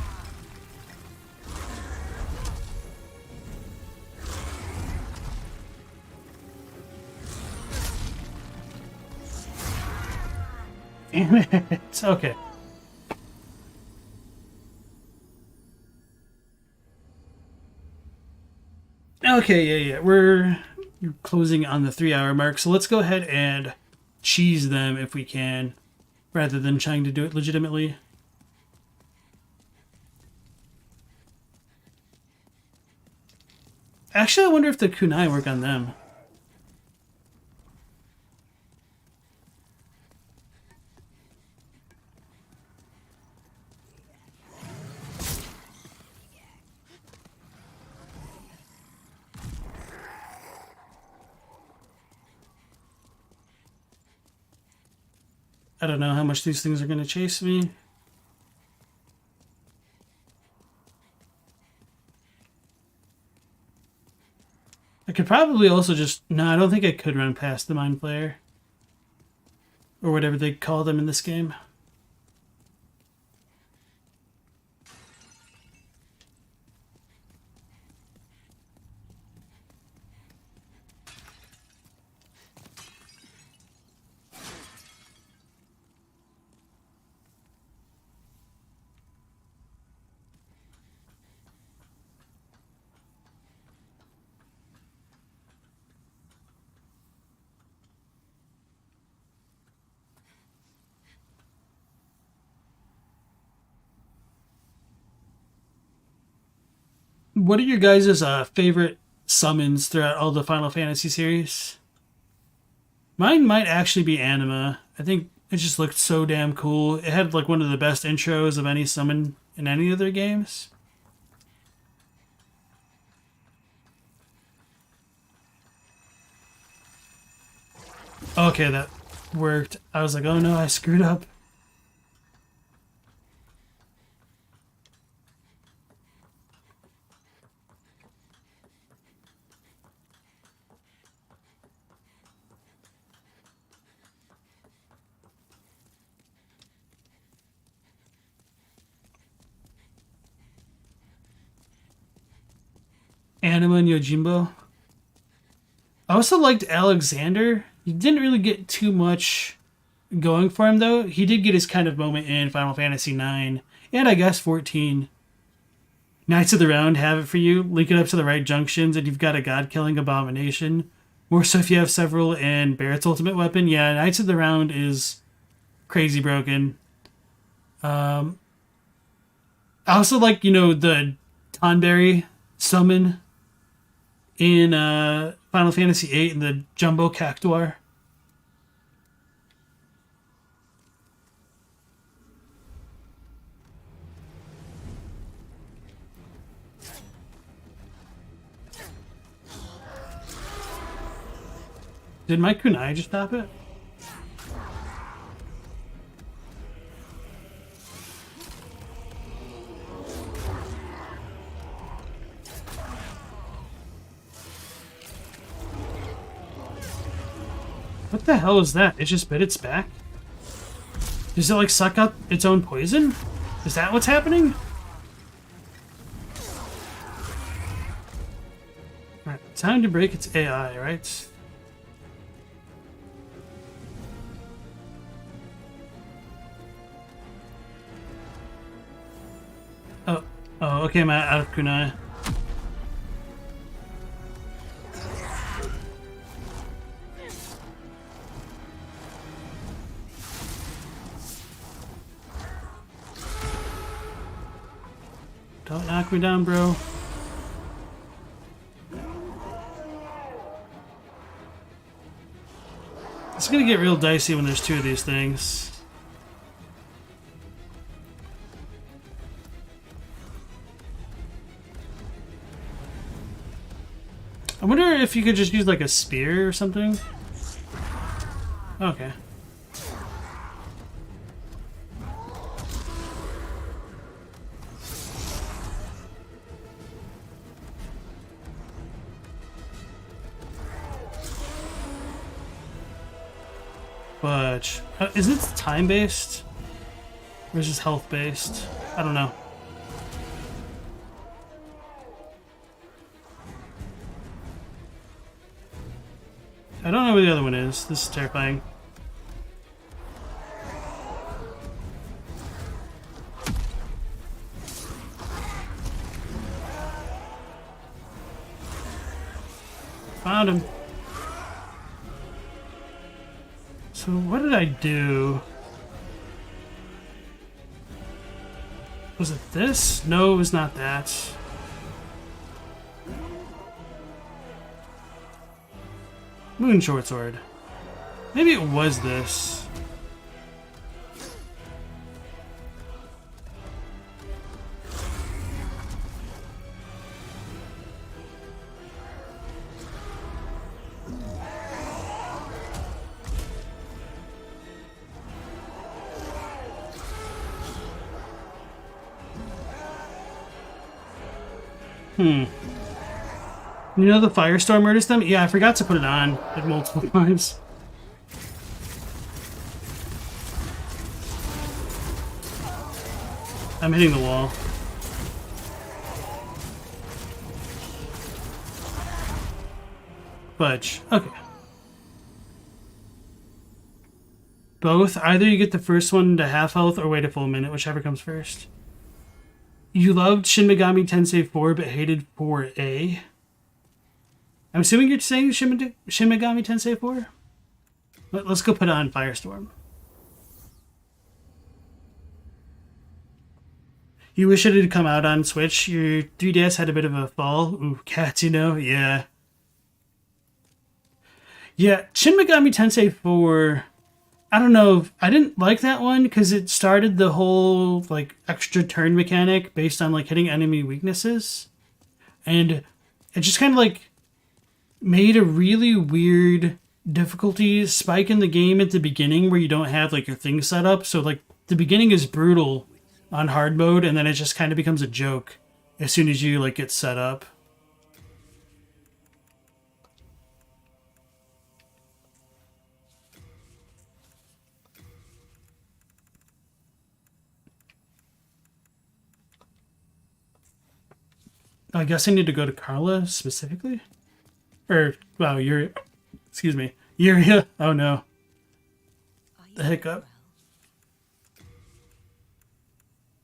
[SPEAKER 1] Damn it. Okay. Okay, yeah. We're closing on the 3-hour mark, so let's go ahead and cheese them if we can, rather than trying to do it legitimately. Actually, I wonder if the kunai work on them. I don't know how much these things are going to chase me. I could probably also just... No, I don't think I could run past the Mind Flayer. Or whatever they call them in this game. What are your guys' favorite summons throughout all the Final Fantasy series? Mine might actually be Anima. I think it just looked so damn cool. It had like one of the best intros of any summon in any of their games. Okay, that worked. I was like, oh no, I screwed up. Anima and Yojimbo. I also liked Alexander. He didn't really get too much going for him, though. He did get his kind of moment in Final Fantasy IX, and I guess 14. Knights of the Round have it for you. Link it up to the right junctions, and you've got a god-killing abomination. More so if you have several, and Barrett's ultimate weapon. Yeah, Knights of the Round is crazy broken. I also like, the Tonberry summon in Final Fantasy VIII and the Jumbo Cactuar. Did my kunai just stop it? What the hell is that? It just bit its back? Does it like suck up its own poison? Is that what's happening? Alright, time to break its AI, right? Oh, okay, I'm out of kunai. Don't knock me down, bro. It's gonna get real dicey when there's two of these things. I wonder if you could just use like a spear or something. Okay. But is it time based or is it health based? I don't know. I don't know where the other one is. This is terrifying. Found him. So what did I do? Was it this? No, it was not that. Moon Short Sword. Maybe it was this. You know the Firestorm murders them? Yeah, I forgot to put it on like multiple times. I'm hitting the wall. Fudge. Okay. Both. Either you get the first one to half health or wait a full minute, whichever comes first. You loved Shin Megami Tensei 4 but hated 4A. I'm assuming you're saying Shin Megami Tensei 4? Let's go put on Firestorm. You wish it had come out on Switch. Your 3DS had a bit of a fall. Ooh, cats, Yeah. Yeah, Shin Megami Tensei 4. I don't know. I didn't like that one because it started the whole like extra turn mechanic based on like hitting enemy weaknesses, and it just kind of like made a really weird difficulty spike in the game at the beginning where you don't have like your thing set up. So like the beginning is brutal on hard mode, and then it just kind of becomes a joke as soon as you like get set up. I guess I need to go to Carla specifically? Or, wow, you're... Excuse me. Yuria. Oh, no. The hiccup.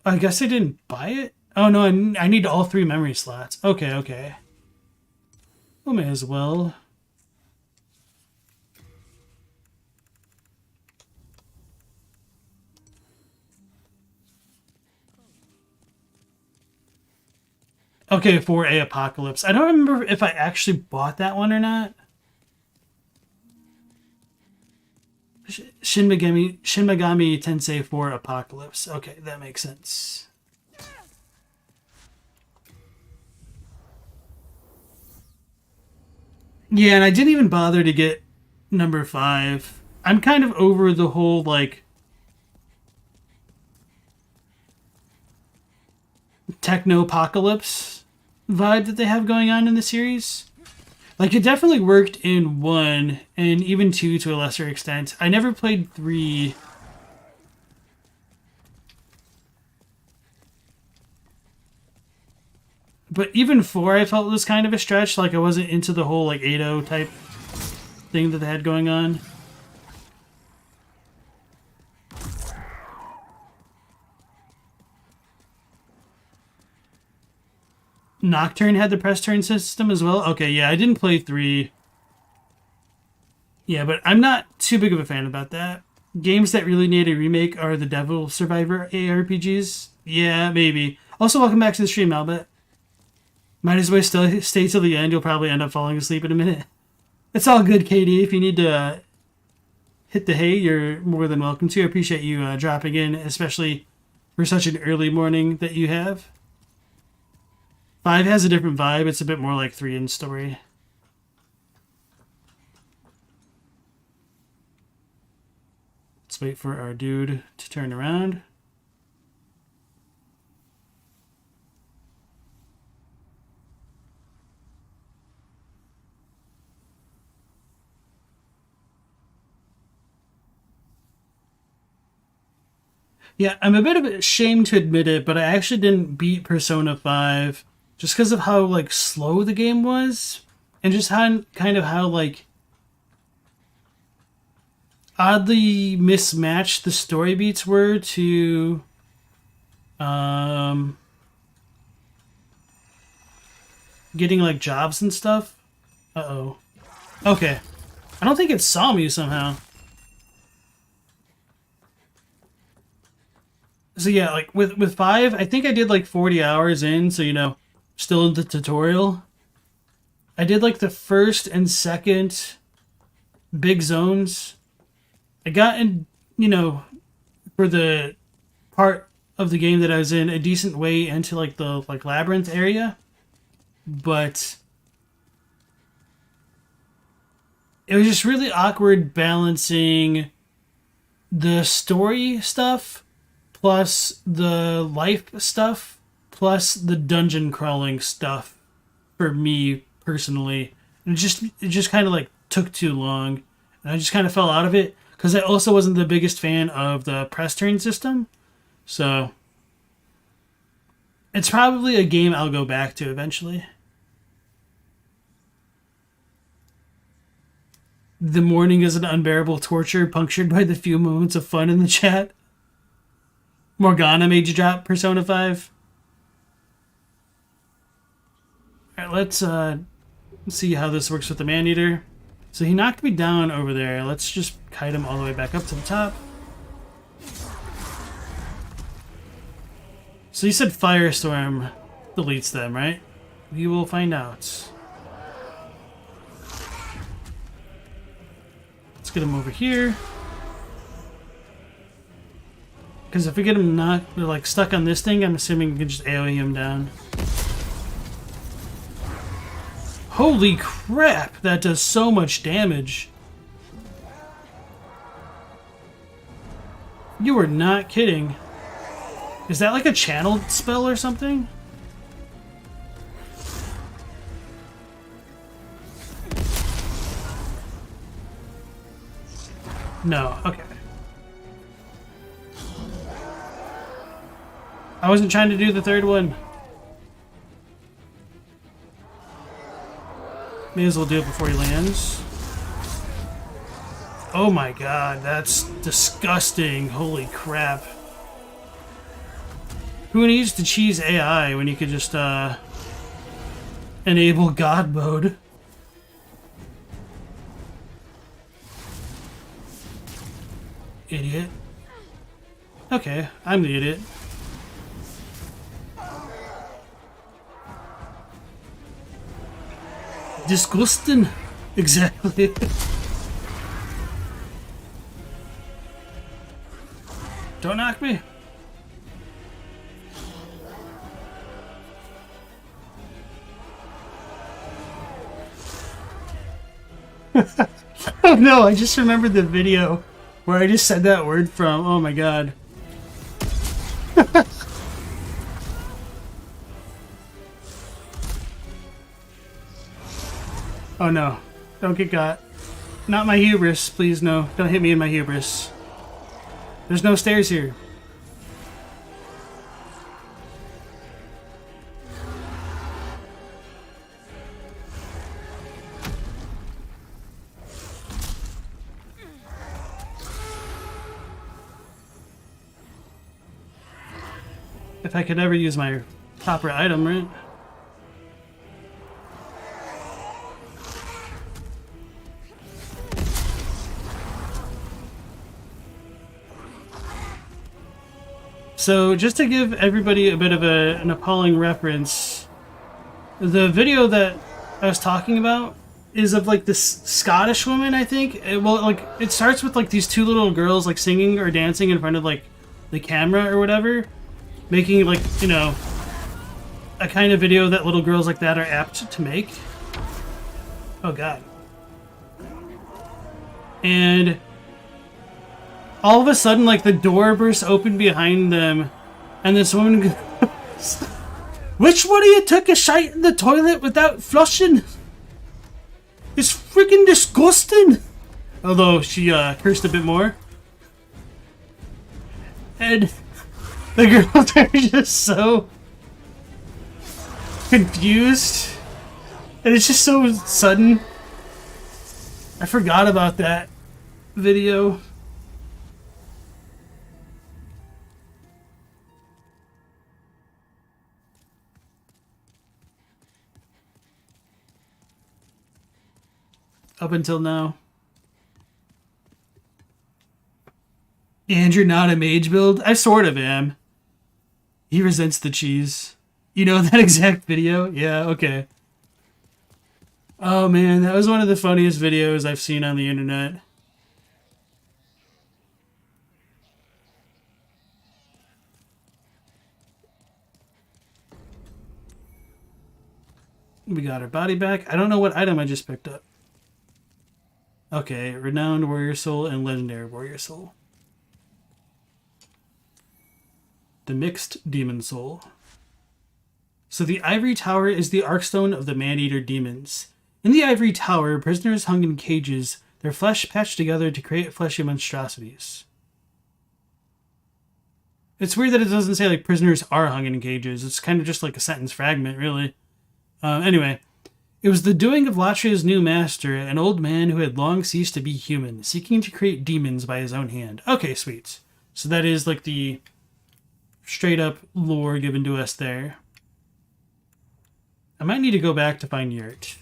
[SPEAKER 1] I guess I didn't buy it? Oh, no, I need all 3 memory slots. Okay, okay. Well, may as well. Okay, 4A Apocalypse. I don't remember if I actually bought that one or not. Shin Megami Tensei 4 Apocalypse. Okay, that makes sense. Yeah, and I didn't even bother to get number 5. I'm kind of over the whole, like, techno-apocalypse vibe that they have going on in the series. Like, it definitely worked in 1, and even 2 to a lesser extent. I never played 3. But even 4, I felt was kind of a stretch. Like, I wasn't into the whole, like, 8-0 type thing that they had going on. Nocturne had the press turn system as well? Okay, yeah, I didn't play 3. Yeah, but I'm not too big of a fan about that. Games that really need a remake are the Devil Survivor ARPGs. Yeah, maybe. Also, welcome back to the stream, Albert. Might as well still stay till the end. You'll probably end up falling asleep in a minute. It's all good, Katie. If you need to hit the hay, you're more than welcome to. I appreciate you dropping in, especially for such an early morning that you have. 5 has a different vibe. It's a bit more like 3 in story. Let's wait for our dude to turn around. Yeah, I'm a bit of ashamed to admit it, but I actually didn't beat Persona 5 just because of how, like, slow the game was, and just how, kind of how, like, oddly mismatched the story beats were to, getting, like, jobs and stuff. Uh-oh. Okay. I don't think it saw me somehow. So yeah, like, with 5, I think I did, like, 40 hours in, so, you know, still in the tutorial. I did like the first and second big zones. I got in, you know, for the part of the game that I was in, a decent way into like the like labyrinth area, but it was just really awkward balancing the story stuff plus the life stuff plus the dungeon crawling stuff for me personally. And it just kind of like took too long, and I just kind of fell out of it because I also wasn't the biggest fan of the press turn system. So it's probably a game I'll go back to eventually. The morning is an unbearable torture, punctured by the few moments of fun in the chat. Morgana made you drop Persona 5. Alright, let's see how this works with the Maneater. So he knocked me down over there. Let's just kite him all the way back up to the top. So you said Firestorm deletes them, right? We will find out. get him over here. Because if we get him not like stuck on this thing, I'm assuming we can just AoE him down. Holy crap! That does so much damage. You are not kidding. Is that like a channeled spell or something? No, okay. I wasn't trying to do the third one. May as well do it before he lands. Oh my god, that's disgusting. Holy crap. Who needs to cheese AI when you could just enable God mode? Idiot. Okay, I'm the idiot. Disgusting. Exactly. Don't knock me. Oh no, I just remembered the video where I just said that word from. Oh my god. Oh no. Don't get got. Not my hubris, please no. Don't hit me in my hubris. There's no stairs here. If I could ever use my proper item, right? So, just to give everybody a bit of an appalling reference, the video that I was talking about is of like this Scottish woman, I think. Well, like it starts with like these two little girls like singing or dancing in front of like the camera or whatever, making like, you know, a kind of video that little girls like that are apt to make. Oh god. And all of a sudden, like, the door bursts open behind them, and this woman goes, "Which one of you took a shite in the toilet without flushing? It's freaking disgusting!" Although she cursed a bit more. And the girls are just so confused. And it's just so sudden. I forgot about that video. Up until now. And you're not a mage build? I sort of am. He resents the cheese. You know that exact video? Yeah, okay. Oh man, that was one of the funniest videos I've seen on the internet. We got our body back. I don't know what item I just picked up. Okay, Renowned Warrior Soul and Legendary Warrior Soul. The Mixed Demon Soul. So the Ivory Tower is the Arkstone of the Man-Eater demons. In the Ivory Tower, prisoners hung in cages, their flesh patched together to create fleshy monstrosities. It's weird that it doesn't say like prisoners are hung in cages. It's kind of just like a sentence fragment, really. Anyway. It was the doing of Latria's new master, an old man who had long ceased to be human, seeking to create demons by his own hand. Okay, sweet. So that is like the straight up lore given to us there. I might need to go back to find Yurt,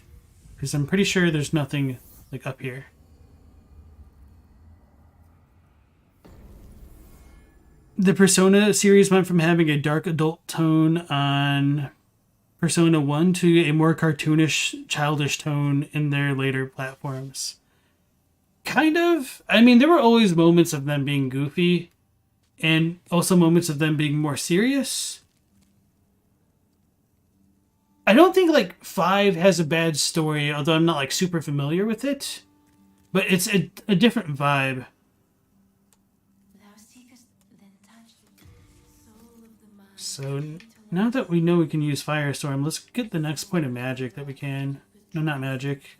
[SPEAKER 1] because I'm pretty sure there's nothing like up here. The Persona series went from having a dark adult tone on Persona 1 to a more cartoonish, childish tone in their later platforms. Kind of. I mean, there were always moments of them being goofy and also moments of them being more serious. I don't think like 5 has a bad story, although I'm not like super familiar with it. But it's a different vibe.
[SPEAKER 7] Thou seekest, then touch the soul of the mind.
[SPEAKER 1] So now that we know we can use Firestorm, let's get the next point of magic that we can. No, not magic.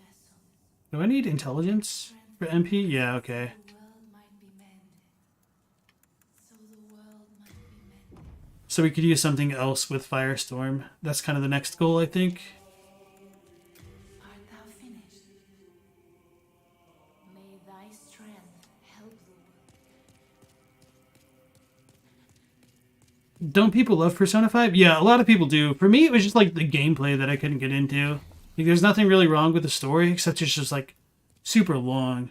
[SPEAKER 1] Do I need intelligence for MP? Yeah, okay.
[SPEAKER 7] The world might be mended. So the world might be mended.
[SPEAKER 1] So we could use something else with Firestorm. That's kind of the next goal, I think.
[SPEAKER 7] Art thou finished? May thy strength help the world.
[SPEAKER 1] Don't people love Persona 5? Yeah, a lot of people do. For me, it was just like the gameplay that I couldn't get into. Like, there's nothing really wrong with the story, except it's just like super long.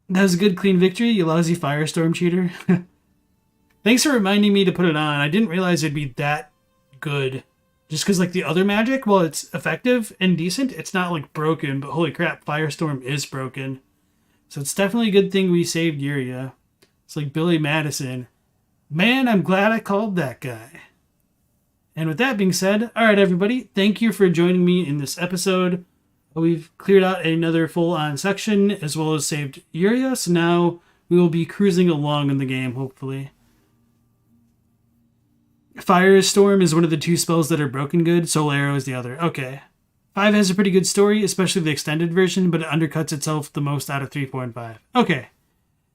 [SPEAKER 1] That was a good, clean victory, you lousy Firestorm cheater. Thanks for reminding me to put it on. I didn't realize it'd be that good. Just because, like, the other magic, while it's effective and decent, it's not, like, broken. But holy crap, Firestorm is broken. So it's definitely a good thing we saved Yuria. It's like Billy Madison. Man, I'm glad I called that guy. And with that being said, alright everybody, thank you for joining me in this episode. We've cleared out another full-on section, as well as saved Yuria, so now we will be cruising along in the game, hopefully. Firestorm is one of the 2 spells that are broken good, Soul Arrow is the other. Okay. 5 has a pretty good story, especially the extended version, but it undercuts itself the most out of 3, 4, and 5. Okay.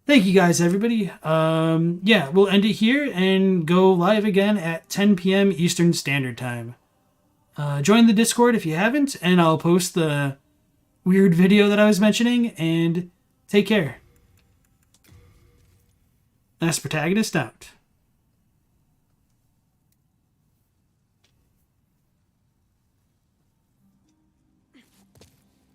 [SPEAKER 1] Thank you guys, everybody. Yeah, we'll end it here and go live again at 10 p.m. Eastern Standard Time. Join the Discord if you haven't, and I'll post the weird video that I was mentioning, and take care. LastProtagonist out.